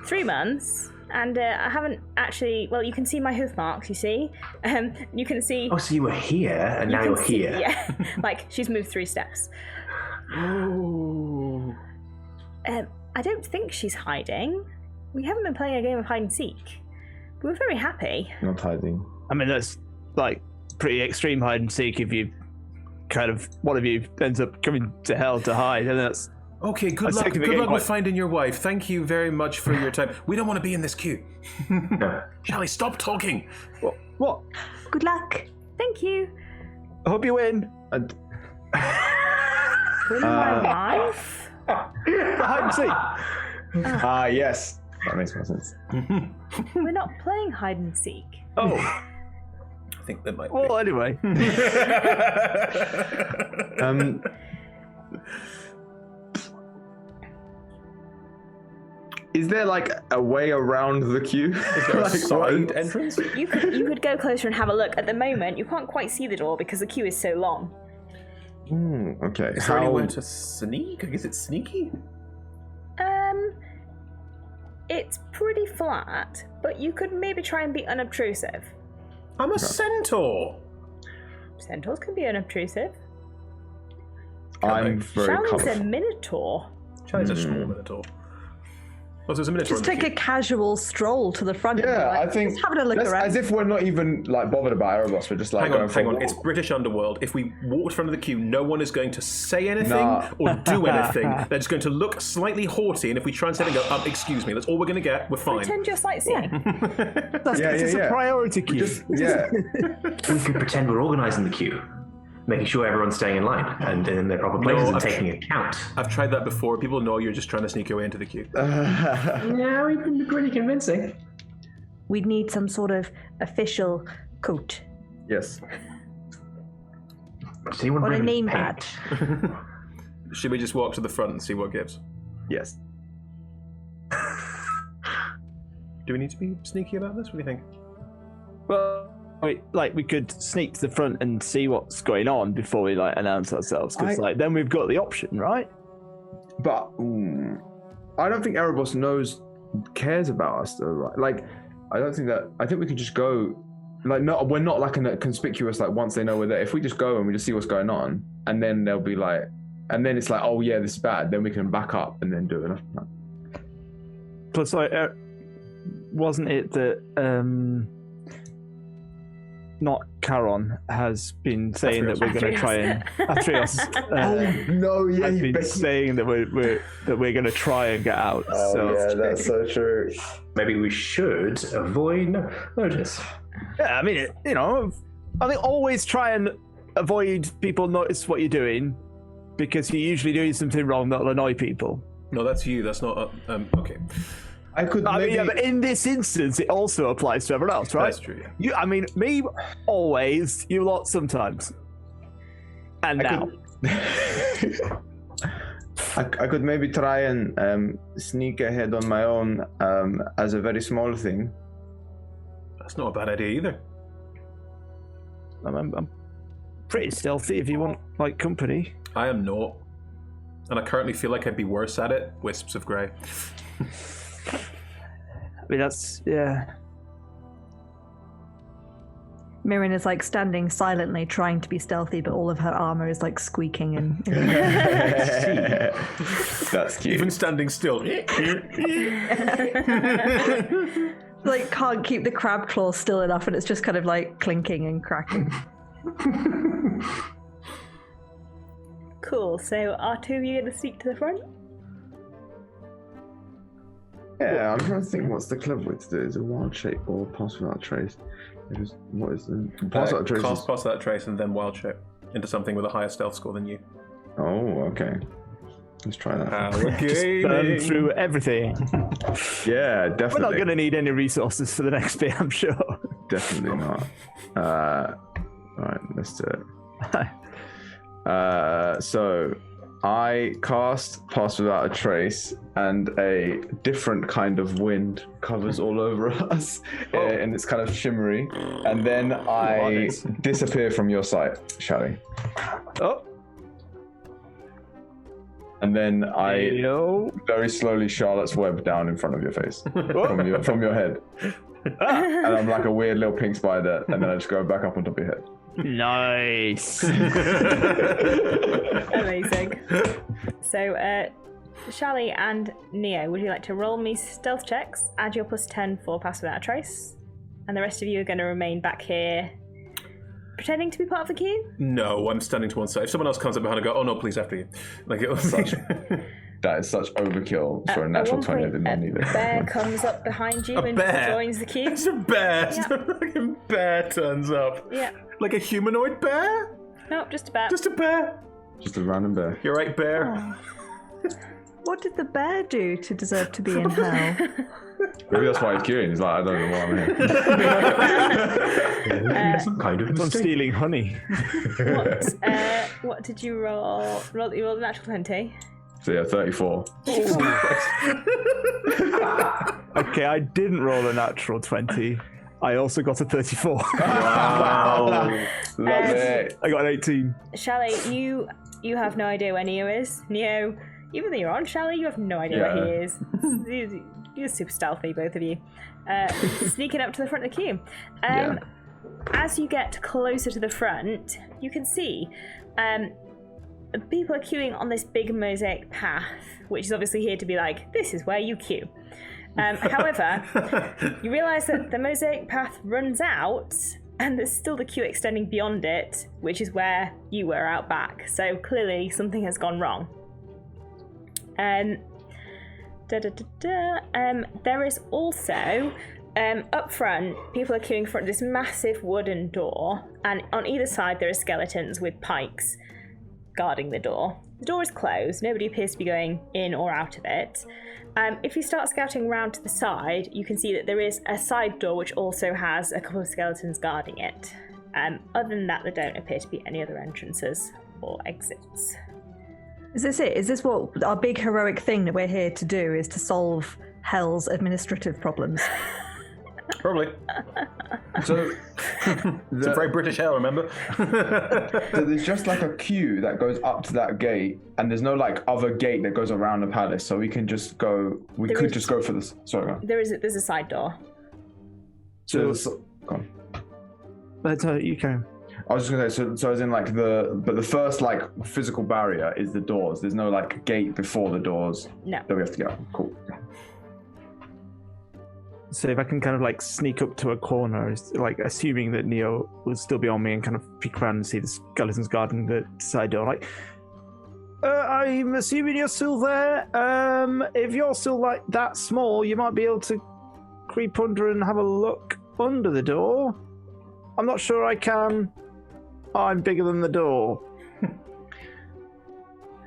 3 months, and I haven't actually. Well, you can see my hoof marks. You see, you can see. Oh, so you were here, and now you you're can see, here. Yeah, like she's moved 3 steps. Oh. I don't think she's hiding. We haven't been playing a game of hide and seek. We were very happy. Not hiding. I mean, that's like pretty extreme hide and seek if you kind of one of you ends up coming to hell to hide, and that's Okay, good luck. Good luck with finding your wife. Thank you very much for your time. We don't want to be in this queue. No. Shally, stop talking. what? Good luck. Thank you. I hope you win. With my wife? Hide and seek. Yes. That makes more sense. We're not playing hide and seek. Oh, I think that might be. well, anyway. Is there like a way around the queue? Is there a side entrance? You could go closer and have a look. At the moment, you can't quite see the door because the queue is so long. Okay. Is there anywhere to sneak? Is it sneaky? It's pretty flat, but you could maybe try and be unobtrusive. I'm a centaur. Centaurs can be unobtrusive. I'm very Shally's a comfortable. minotaur. Shally's a small minotaur. Oh, so there's a minotaur. Just take a casual stroll to the front. Yeah, like, I think just having a look around. as if we're not even like bothered about Erebos. We're just like hang on. It's British Underworld. If we walk in front of the queue, no one is going to say anything or do anything. They're just going to look slightly haughty, and if we try and say and go, excuse me, that's all we're going to get. We're fine. Pretend you're sightseeing. It's a priority queue. We could pretend we're organising the queue, making sure everyone's staying in line and in their proper places and taking account. I've tried that before. People know you're just trying to sneak your way into the queue. Yeah, we've been pretty convincing. We'd need some sort of official coat. Yes. Does anyone Or a bring name paint? badge. Should we just walk to the front and see what gives? Yes. Do we need to be sneaky about this? What do you think? Well, we could sneak to the front and see what's going on before we announce ourselves, because then we've got the option, right? But I don't think Erebos cares about us though, right? I don't think that. I think we can just go. No, we're not a conspicuous. Once they know we're there, if we just go and we just see what's going on, and then they'll be and then it's oh yeah, this is bad. Then we can back up and then do it. Plus, wasn't it that not Charon has been saying that we're going to try and Theros has been saying that we're going to try and get out. Yeah, that's so true. Maybe we should avoid notice. Yeah, I mean, I think always try and avoid people notice what you're doing, because you're usually doing something wrong that'll annoy people. No, that's you. That's not okay. But in this instance, it also applies to everyone else, right? That's true. Yeah. Me always, you lot sometimes, and now. I could maybe try and sneak ahead on my own as a very small thing. That's not a bad idea either. I'm pretty stealthy if you want company. I am not, and I currently feel like I'd be worse at it. Wisps of grey. I mean, yeah. Mirren is standing silently, trying to be stealthy, but all of her armor is squeaking and. That's cute. Even standing still. Can't keep the crab claws still enough, and it's just kind of clinking and cracking. Cool. So are two of you going to sneak to the front? Yeah, I'm trying to think what's the clever way to do it. Is it wild shape or pass without trace? What is the pass without trace? Pass without trace and then wild shape into something with a higher stealth score than you. Oh, okay. Let's try that. Just burn through everything. Yeah, definitely. We're not going to need any resources for the next bit, I'm sure. Definitely not. Alright, let's do it. So I cast Pass Without a Trace, and a different kind of wind covers all over us, and it's kind of shimmery. And then I disappear from your sight, Shally. Oh. And then I very slowly Charlotte's Web down in front of your face, from your head. And I'm like a weird little pink spider, and then I just go back up on top of your head. Nice. Amazing. So, Shally and Neo, would you like to roll me stealth checks? Add your +10 for Pass Without a Trace. And the rest of you are going to remain back here, pretending to be part of the queue? No, I'm standing to one side. If someone else comes up behind, I go, oh no, please, after you. That is such overkill for a natural 20. I did not need it. A bear comes up behind you and joins the queue. It's a bear. Yeah. A fucking bear turns up. Yeah. Like a humanoid bear? No, just a bear. Just a bear. Just a random bear. You're right, bear. Oh. What did the bear do to deserve to be in hell? Maybe that's why he's queuing. He's like, I don't know why I'm here. Some kind of I'm stealing honey. What did you roll? You rolled a natural 20. So yeah, 34. Okay, I didn't roll a natural 20. I also got a 34. Wow. Love it. I got an 18. Shally, you have no idea where Neo is. Neo, even though you're on Shally, you have no idea where he is. You're super stealthy, both of you. Sneaking up to the front of the queue. As you get closer to the front, you can see people are queuing on this big mosaic path, which is obviously here to be like, this is where you queue. However, you realise that the mosaic path runs out, and there's still the queue extending beyond it, which is where you were out back. So clearly something has gone wrong. There is also, up front, people are queuing in front of this massive wooden door, and on either side there are skeletons with pikes guarding the door. The door is closed, nobody appears to be going in or out of it. If you start scouting around to the side, you can see that there is a side door which also has a couple of skeletons guarding it. Other than that, there don't appear to be any other entrances or exits. Is this it? Is this what our big heroic thing that we're here to do, is to solve Hell's administrative problems? Probably. So It's a very British hell, remember? so there's just like a queue that goes up to that gate, and there's no like other gate that goes around the palace, so we can just go. We could just go for this. Sorry, go on. There's a side door. So go on. But you can. I was just gonna say, so as in like the first like physical barrier is the doors. There's no like gate before the doors. No. That we have to get up. Cool. So if I can kind of like sneak up to a corner, like assuming that Neo will still be on me, and kind of peek around and see the skeletons guarding the side door, like, I'm assuming you're still there. If you're still like that small, you might be able to creep under and have a look under the door. I'm not sure I can. I'm bigger than the door.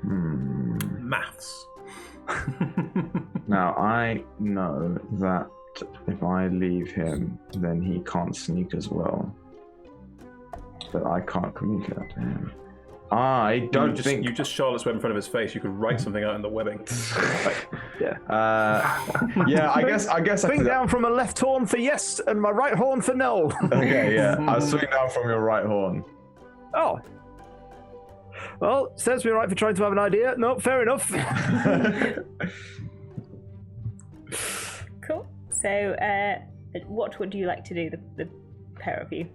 Maths. Now I know that if I leave him, then he can't sneak as well. But I can't communicate that to him. I don't think you just Charlotte's Web in front of his face. You could write something out in the webbing. Yeah. Yeah, I guess I Swing down from a left horn for yes and my right horn for no. Okay, yeah. I'll swing down from your right horn. Oh. Well, serves me right for trying to have an idea. No, fair enough. Cool. So, what would you like to do, the pair of you?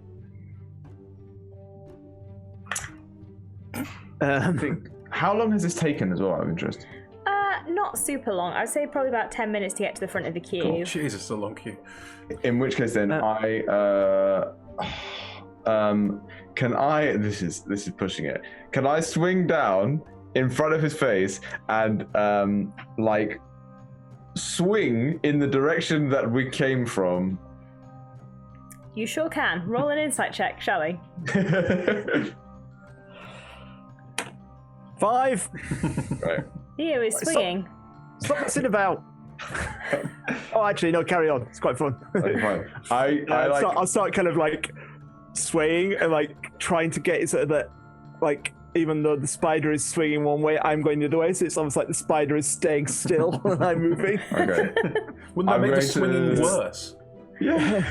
I think. How long has this taken as well, out of interest? Not super long. I'd say probably about 10 minutes to get to the front of the queue. Oh, Jesus, a long queue. In which case, then can I? This is pushing it. Can I swing down in front of his face and like swing in the direction that we came from? You sure can. Roll an insight check, shall we? 5. Right. Neo is swinging. Stop messing about. Oh, actually, no, carry on. It's quite fun. Okay, fine. I'll start kind of like swaying and like trying to get it so that like even though the spider is swinging one way, I'm going the other way. So it's almost like the spider is staying still when I'm moving. Okay. Wouldn't that make the swinging worse? Yeah.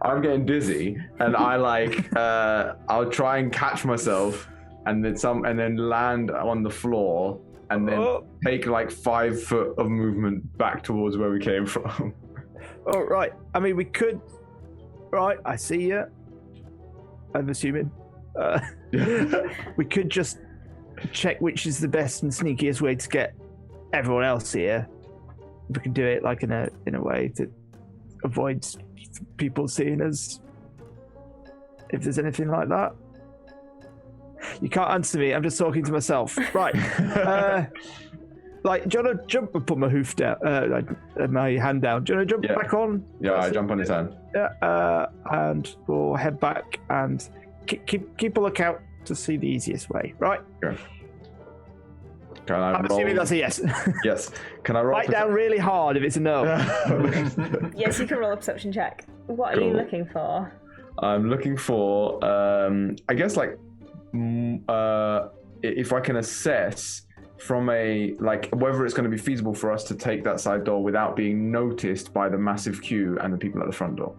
I'm getting dizzy, and I like I'll try and catch myself, and then land on the floor, and then take like 5 foot of movement back towards where we came from. Oh, right. I mean, we could. Right, I see you. I'm assuming. We could just check which is the best and sneakiest way to get everyone else here. We can do it like in a way that avoids people seeing us. If there's anything like that. You can't answer me. I'm just talking to myself. Right. Like, do you want to jump and put my hoof down? My hand down. Do you want to jump back on? Yeah, I jump on his hand. Yeah. And we'll head back and keep a lookout to see the easiest way. Right. Okay. Can I I'm assuming that's a yes. Yes. Can I roll? Write down really hard if it's a no. Yes, you can roll a perception check. What are you looking for? I'm looking for, I guess, like, if I can assess from a, like, whether it's going to be feasible for us to take that side door without being noticed by the massive queue and the people at the front door.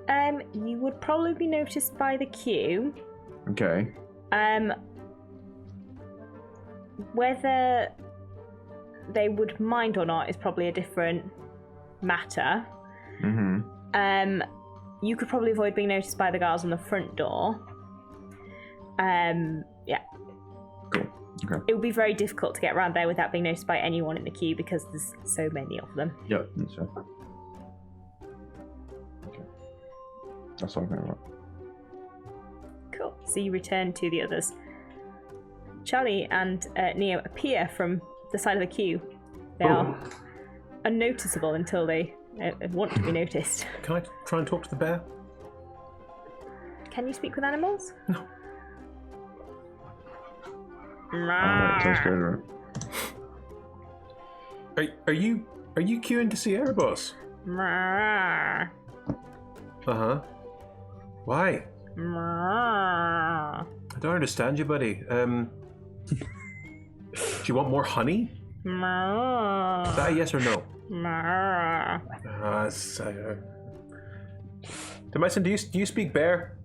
You would probably be noticed by the queue. Okay. Whether they would mind or not is probably a different matter. Mm-hmm. You could probably avoid being noticed by the guards on the front door. Yeah. Cool. it would be very difficult to get around there without being noticed by anyone in the queue because there's so many of them. Yep, that's right. Okay. That's all I'm going to Cool. So you return to the others. Charlie and Neo appear from the side of the queue. They are unnoticeable until they want to be noticed. Can I try and talk to the bear? Can you speak with animals? No. sounds good, right? Are you queuing to see Erebos? Uh-huh. Why? I don't understand you, buddy. Do you want more honey? Is that a yes or no? Demyson, do you speak bear?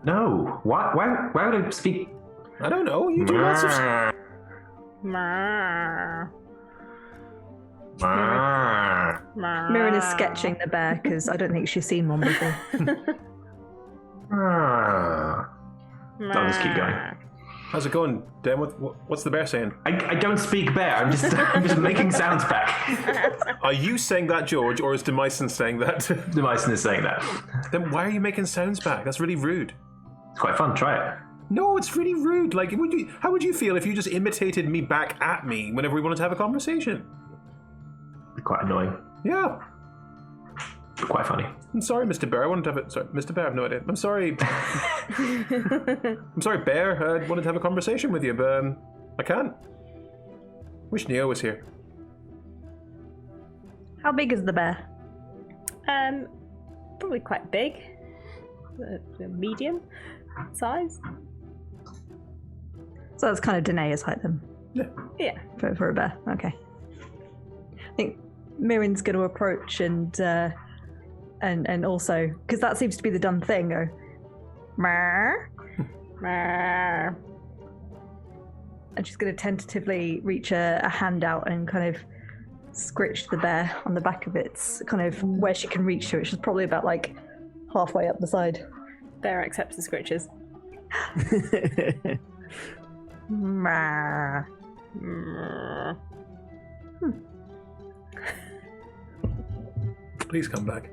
No. Why would I speak? I don't know. You do lots of. Mirren is sketching the bear because I don't think she's seen one before. I'll just keep going. How's it going, Dan? What's the bear saying? I don't speak bear. I'm just making sounds back. Are you saying that, George, or is Demyson saying that? Demyson is saying that. Then why are you making sounds back? That's really rude. It's quite fun. Try it. No, it's really rude. Like, how would you feel if you just imitated me back at me whenever we wanted to have a conversation? Quite annoying. Yeah. Quite funny. I'm sorry, Mr. Bear. I wanted to have it. Sorry, Mr. Bear, I have no idea. I'm sorry. I'm sorry, Bear. I wanted to have a conversation with you, but I can't. Wish Neo was here. How big is the bear? Probably quite big. Medium size. So that's kind of Danea's height then. Yeah. For a bear. Okay. I think Mirren's going to approach and also because that seems to be the done thing. Go, Mer. And she's going to tentatively reach a hand out and kind of scritch the bear on the back of its kind of where she can reach to it. She's probably about like halfway up the side. Bear accepts the scritches. Mer. Please come back.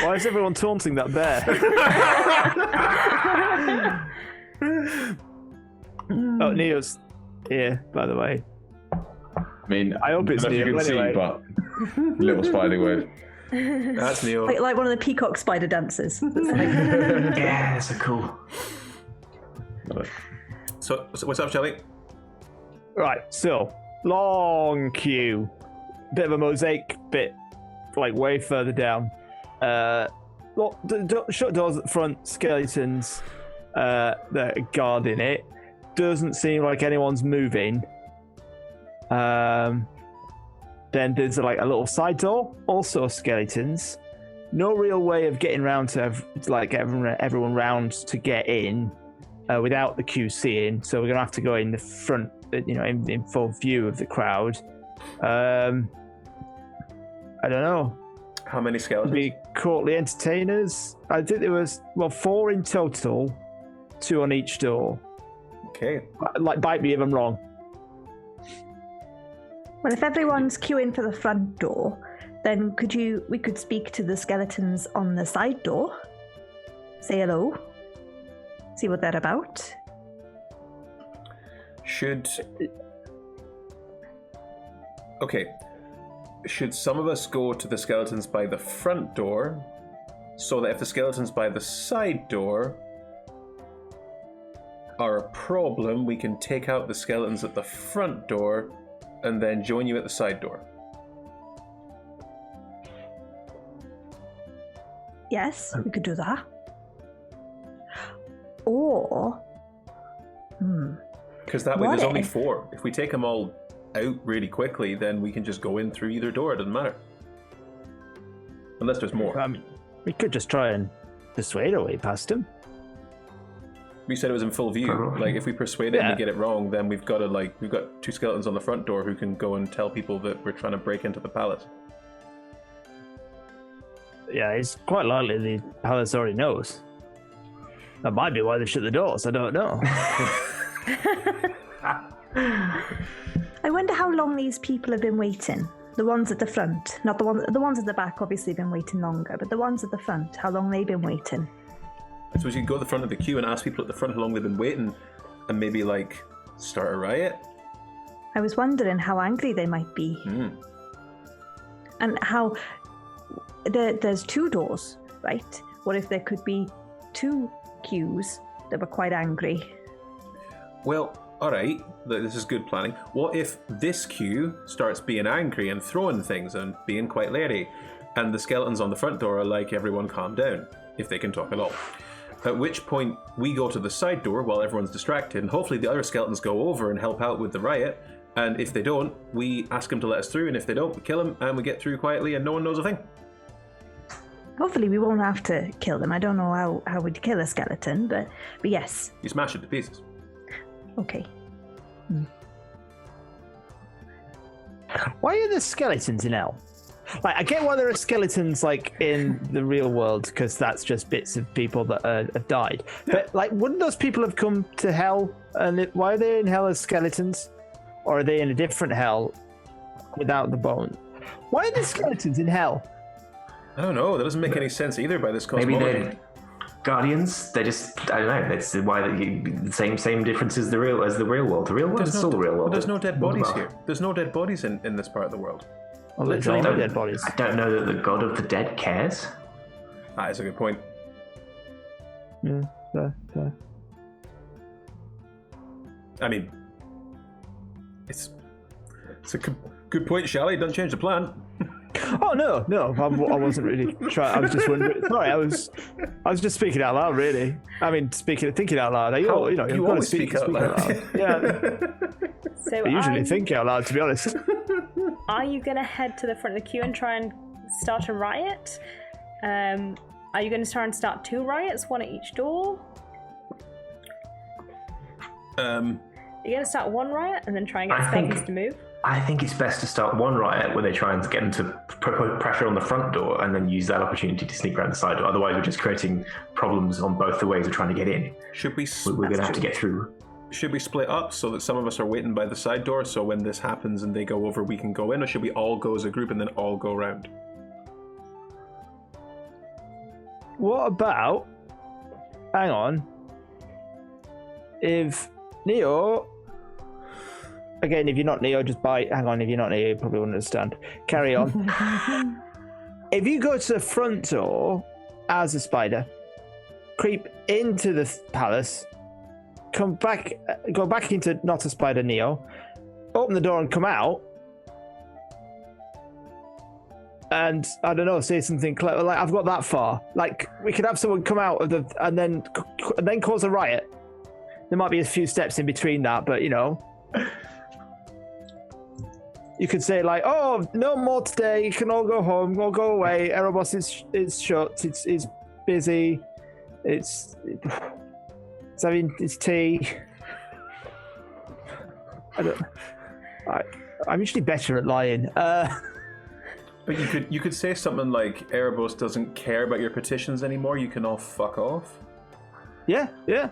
Why is everyone taunting that bear? Oh, Neo's here, by the way. I mean, I hope it's don't know if you Neo, can anyway. see, but little spidey wave. That's Neo. Like one of the peacock spider dances. It's like, Yeah, that's so cool. So what's up, Shelly? Right, so long queue, bit of a mosaic bit, like way further down. Shut doors at the front, skeletons that are guarding it. Doesn't seem like anyone's moving. Then there's like a little side door, also skeletons. No real way of getting around to get everyone round to get in without the queue seeing. So we're gonna have to go in the front, in full view of the crowd. I don't know. How many skeletons? Be courtly entertainers. I think there was 4 in total, 2 on each door. Okay. Like, bite me if I'm wrong. well, if everyone's queuing for the front door, then we could speak to the skeletons on the side door. Say hello. See what they're about. Should some of us go to the skeletons by the front door, so that if the skeletons by the side door are a problem, we can take out the skeletons at the front door and then join you at the side door? Yes, we could do that. Or, Because that way What there's only if- 4. If we take them all out really quickly, then we can just go in through either door. It doesn't matter. Unless there's more. We could just try and persuade our way past him. We said it was in full view. Probably. Like, if we persuade it and Yeah. we get it wrong, then we've got 2 skeletons on the front door who can go and tell people that we're trying to break into the palace. Yeah, it's quite likely the palace already knows. That might be why they shut the doors. I don't know. I wonder how long these people have been waiting. The ones at the front, not the ones at the back. Obviously, been waiting longer, but the ones at the front, how long they've been waiting? So we should go to the front of the queue and ask people at the front how long they've been waiting, and maybe like start a riot. I was wondering how angry they might be, and how there's 2 doors, right? What if there could be 2 queues that were quite angry? Well, alright, this is good planning. What if this queue starts being angry and throwing things and being quite leery, and the skeletons on the front door are like, everyone calm down, if they can talk at all. At which point, we go to the side door while everyone's distracted, and hopefully the other skeletons go over and help out with the riot, and if they don't, we ask them to let us through, and if they don't, we kill them, and we get through quietly, and no one knows a thing. Hopefully we won't have to kill them. I don't know how we'd kill a skeleton, but yes. You smash it to pieces. Okay. Why are there skeletons in hell? Like, I get why there are skeletons like in the real world, because that's just bits of people that have died. But like, wouldn't those people have come to hell? And why are they in hell as skeletons, or are they in a different hell without the bone? Why are there skeletons in hell? I don't know. That doesn't make any sense either by this cosmology. Maybe they're guardians. They just, I don't know. That's why the same difference as the real world. The real world is still the real world. But there's no dead bodies here. There's no dead bodies in this part of the world. Well, literally no dead bodies. I don't know that the god of the dead cares. That is a good point. Yeah, fair. I mean, it's a good point, Shally. Don't change the plan. Oh no, I wasn't really trying. I was just wondering. Sorry, I was just speaking out loud, really. I mean, thinking out loud. You always speak out loud. Yeah. So I usually think out loud, to be honest. Are you going to head to the front of the queue and try and start a riot? Are you going to try and start 2 riots, 1 at each door? Are you going to start 1 riot and then try and get skeletons to move? I think it's best to start 1 riot where they try and get them to put pressure on the front door and then use that opportunity to sneak around the side door. Otherwise, we're just creating problems on both the ways of trying to get in. We're going to have to get through. Should we split up so that some of us are waiting by the side door, so when this happens and they go over, we can go in, or should we all go as a group and then all go around? What about... Hang on. If Neo... Again, if you're not Neo, just bite. Hang on, if you're not Neo, you probably wouldn't understand. Carry on. If you go to the front door as a spider, creep into the palace, go back into not a spider Neo, open the door and come out, and I don't know, say something clever. Like, I've got that far. Like, we could have someone come out of and then cause a riot. There might be a few steps in between that, but you know. You could say like, "Oh, no more today. You can all go home. All go away. Erebos is shut. It's busy. It's having its tea." I'm usually better at lying. But you could say something like, "Erebos doesn't care about your petitions anymore. You can all fuck off." Yeah.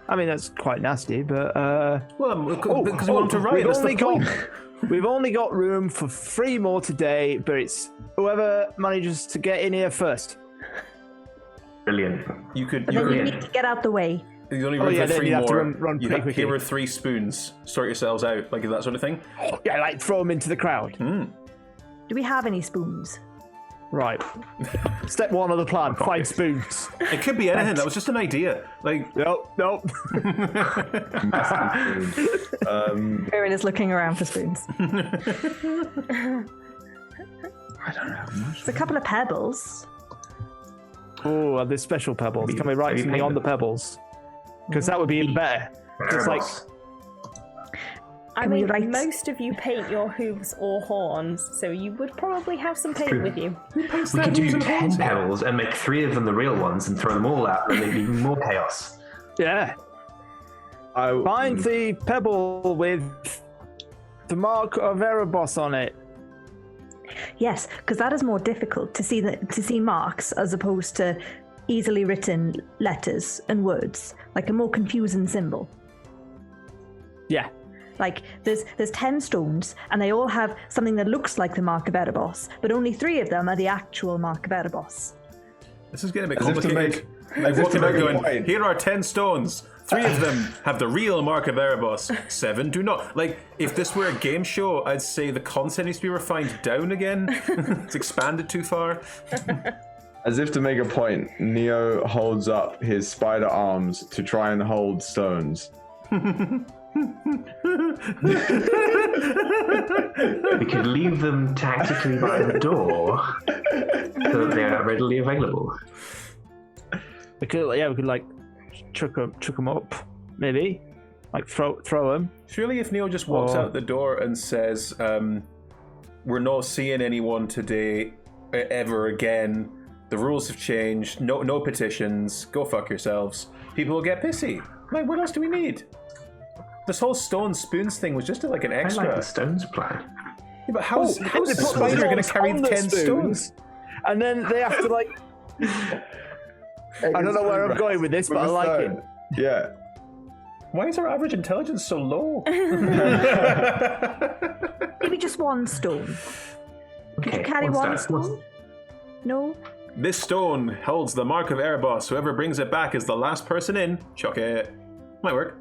I mean, that's quite nasty, but because we want to riot. That's the point. We've only got room for 3 more today, but it's whoever manages to get in here first. Brilliant. You need to get out the way. There's only room for 3 more. Have to run pretty quickly. Here are 3 spoons. Sort yourselves out, like that sort of thing. Yeah, like throw them into the crowd. Do we have any spoons? Right. Step 1 of the plan: find spoons. It could be anything. That was just an idea. Like, nope. Aaron is looking around for spoons. I don't know. There's a couple of pebbles. Oh, there's special pebbles. Can we write something on the pebbles? Because that would be even better. Just like. I mean, most of you paint your hooves or horns, so you would probably have some paint with you. We could do 10 pebbles and make 3 of them the real ones and throw them all out, and there'd be even more chaos. Yeah. Find the pebble with the mark of Erebos on it. Yes, because that is more difficult to see marks as opposed to easily written letters and words, like a more confusing symbol. Yeah. Like there's 10 stones, and they all have something that looks like the mark of Erebos, but only 3 of them are the actual mark of Erebos. This is getting a bit complicated. Like walking out going, here are 10 stones. 3 of them have the real mark of Erebos. 7 do not. Like, if this were a game show, I'd say the content needs to be refined down again. It's expanded too far. As if to make a point, Neo holds up his spider arms to try and hold stones. We could leave them tactically by the door so that they are readily available. We could like chuck them up, maybe, like throw them. Surely, if Neo just walks out the door and says, "We're not seeing anyone today, ever again. The rules have changed. No petitions. Go fuck yourselves." People will get pissy. Like, what else do we need? This whole stone spoons thing was just like an extra. I like the stones plan. Yeah, but how's the spider going to carry 10 stones? And then they have to like. I don't know where I'm going with this, but I like it. Yeah. Why is our average intelligence so low? Maybe just one stone. Could you carry one stone? No. This stone holds the mark of Erebos. Whoever brings it back is the last person in. Chuck it. Might work.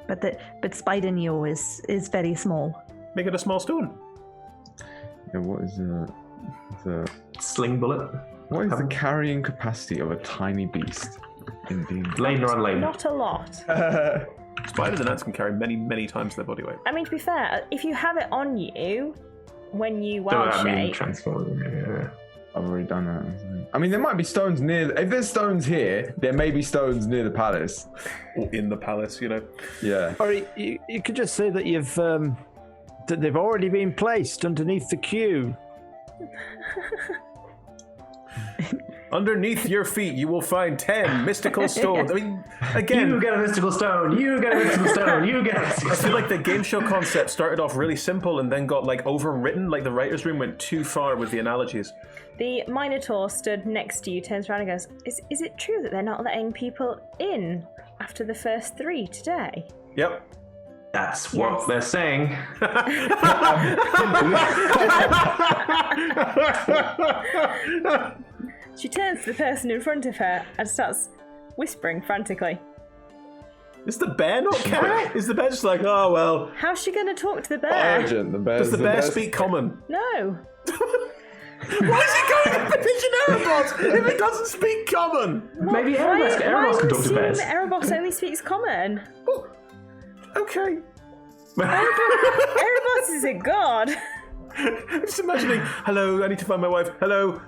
But Spider Neo is very small. Make it a small stone. Yeah, what is the sling bullet? What is the carrying capacity of a tiny beast? Indeed. Lane or unlane? Not a lot. Spiders and ants can carry many, many times their body weight. I mean, to be fair, if you have it on you when you wild shape... transform. Yeah. I've already done that. I mean, there might be stones near... If there's stones here, there may be stones near the palace. Or in the palace, you know. Yeah. Or you could just say that you've... that they've already been placed underneath the queue. Underneath your feet, you will find 10 mystical stones. I mean, again... You get a mystical stone, you get a mystical stone, you get a mystical stone. I feel like the game show concept started off really simple and then got, like, overwritten. Like, the writer's room went too far with the analogies. The Minotaur stood next to you, turns around and goes, Is it true that they're not letting people in after the first 3 today? Yep. That's what they're saying. She turns to the person in front of her and starts whispering frantically. Is the bear not cat? Is the bear just like, oh, well... How's she going to talk to the bear? Urgent. Does the bear speak common? No. Why is it going to petition Erebos if it doesn't speak common? Maybe Erebos can talk to bears. Erebos only speaks common. Oh, okay. Erebos is a god. I'm just imagining, hello, I need to find my wife. Hello,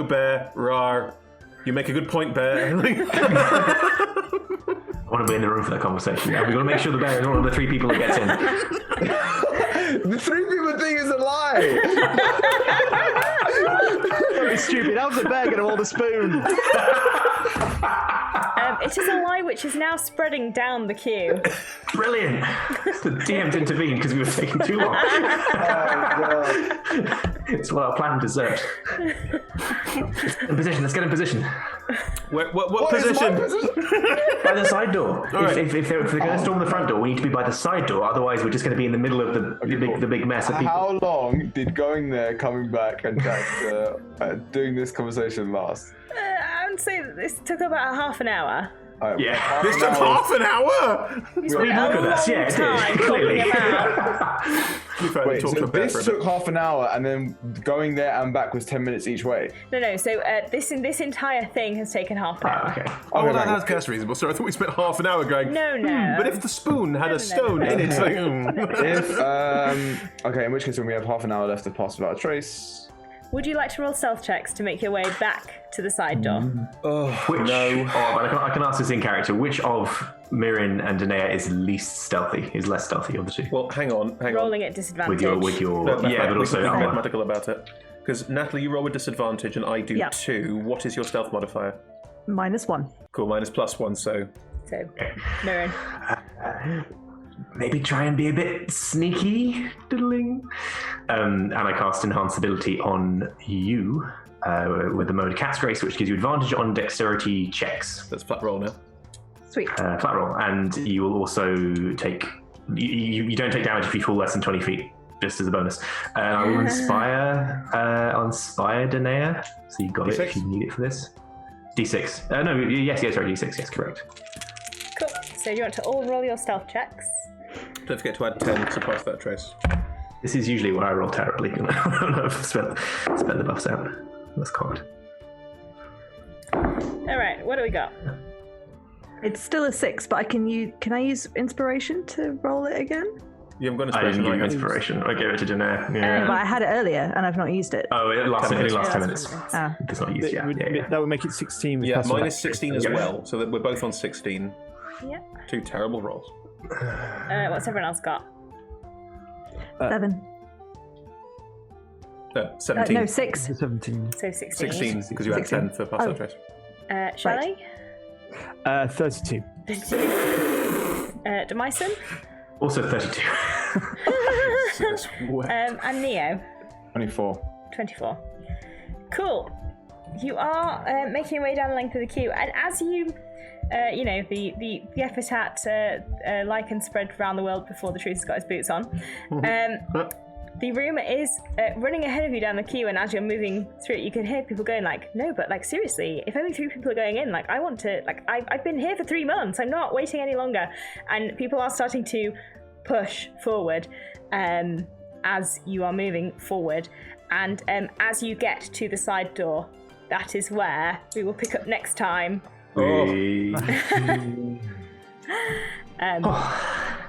bear, rar. You make a good point, bear. I want to be in the room for that conversation. Now we've got to make sure the bear is one of the 3 people that gets in. The 3 people thing is a lie. It's stupid. How's the bear going to hold a spoon? It is a lie which is now spreading down the queue. Brilliant. The DM's intervened because we were taking too long. It's what our plan deserved. In position. Let's get in position. What position? By the side door. Right. If they're going to storm the front door, we need to be by the side door. Otherwise, we're just going to be in the middle of the big mess of people. How long did going there, coming back, and doing this conversation last? I would say that this took about half an hour. Yeah. This took half an hour? You spent a long time clearly. talking about... Wait, so this took half an hour, and then going there and back was 10 minutes each way? No, so this entire thing has taken half an hour. Okay. Oh, that's reasonable. So I thought we spent half an hour going, No. but if the spoon had a stone in it, like, okay, in which case when we have half an hour left to pass without a trace... Would you like to roll stealth checks to make your way back to the side door? I can ask this in character. Which of Mirin and Danea is least stealthy? Is less stealthy of the 2? Well, hang on. Rolling at disadvantage. With your No, but also we can be mathematical about it. Because Natalie, you roll with disadvantage, and I do 2. What is your stealth modifier? -1. Cool, mine is +1, so... So, Mirin. maybe try and be a bit sneaky, diddling. And I cast Enhanced Ability on you with the mode Cat's Grace, which gives you advantage on dexterity checks. That's flat roll now. Sweet. Flat roll. And you will also take... You don't take damage if you fall less than 20 feet, just as a bonus. I will inspire Danea. So you got D6? it if you need it for this. D6. Sorry, D6. Yes, correct. Cool. So you want to all roll your stealth checks? Don't forget to add 10 to pass that trace. This is usually where I roll terribly. I've spent the buffs out. That's cocked. All right. What do we got? It's still a 6, but can I use inspiration to roll it again? You haven't got I didn't inspiration. give you inspiration. I gave it to Danea. Yeah. But I had it earlier and I've not used it. Oh, it lasts 10 minutes. Ah. It's not used yet. Yeah. That would make it 16. With Yeah, passive minus action. 16 as well, so that we're both on 16. Yeah. 2 terrible rolls. What's everyone else got? 7. 17. No, 6. 17. So 16. 16, because you had 10 for pass that trace. Shelley? 32. 32. Demyson? Also 32. And Neo? 24. 24. Cool. You are making your way down the length of the queue, and as you, the epithet lichen spread around the world before the truth has got his boots on. The room is running ahead of you down the queue, and as you're moving through it, you can hear people going like, "No, but like seriously, if only 3 people are going in, like I want to, like I've been here for 3 months. I'm not waiting any longer." And people are starting to push forward as you are moving forward, and as you get to the side door, that is where we will pick up next time.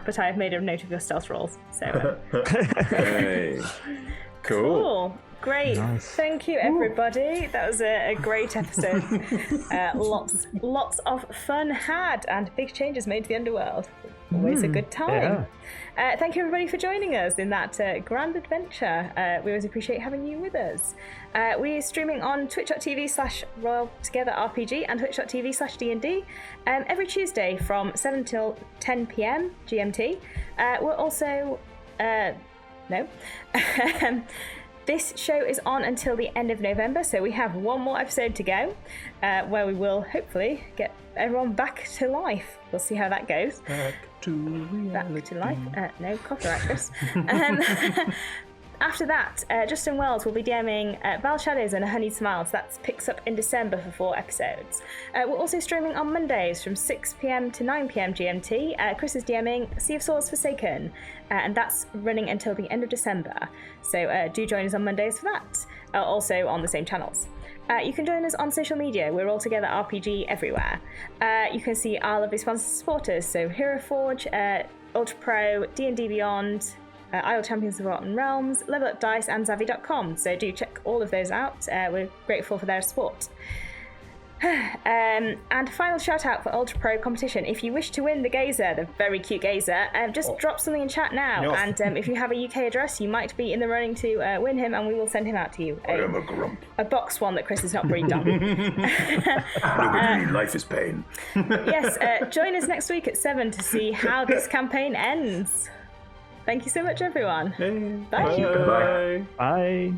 But I have made a note of your stealth rolls. So Hey. Cool. Great. Nice. Thank you, everybody. That was a great episode. Lots of fun had, and big changes made to the Underworld. Always a good time. Thank you, everybody, for joining us in that grand adventure. We always appreciate having you with us. We're streaming on twitch.tv/RoyalTogetherRPG and twitch.tv/D&D every Tuesday from 7 till 10 p.m. GMT. We're also... no. This show is on until the end of November, so we have one more episode to go, where we will hopefully get everyone back to life. We'll see how that goes. Back to life. No, copyright, Chris. After that, Justin Wells will be DMing Val Shadows and A Honeyed Smile, so that picks up in December for 4 episodes. We're also streaming on Mondays from 6 p.m. to 9 p.m. GMT. Chris is DMing Sea of Swords Forsaken, and that's running until the end of December. So do join us on Mondays for that, also on the same channels. You can join us on social media. We're all together RPG everywhere. You can see our lovely sponsors and supporters, so Hero Forge, Ultra Pro, D&D Beyond, Isle Champions of Forgotten Realms, Level Up Dice, and Zavi.com. So do check all of those out. We're grateful for their support. And final shout out for Ultra Pro competition. If you wish to win the Gazer, the very cute Gazer, just drop something in chat now. No. And if you have a UK address, you might be in the running to win him, and we will send him out to you. I am a grump. A box one that Chris has not breathed on. Life is pain. Yes, join us next week at 7 to see how this campaign ends. Thank you so much, everyone. Hey, Bye. Bye. Bye.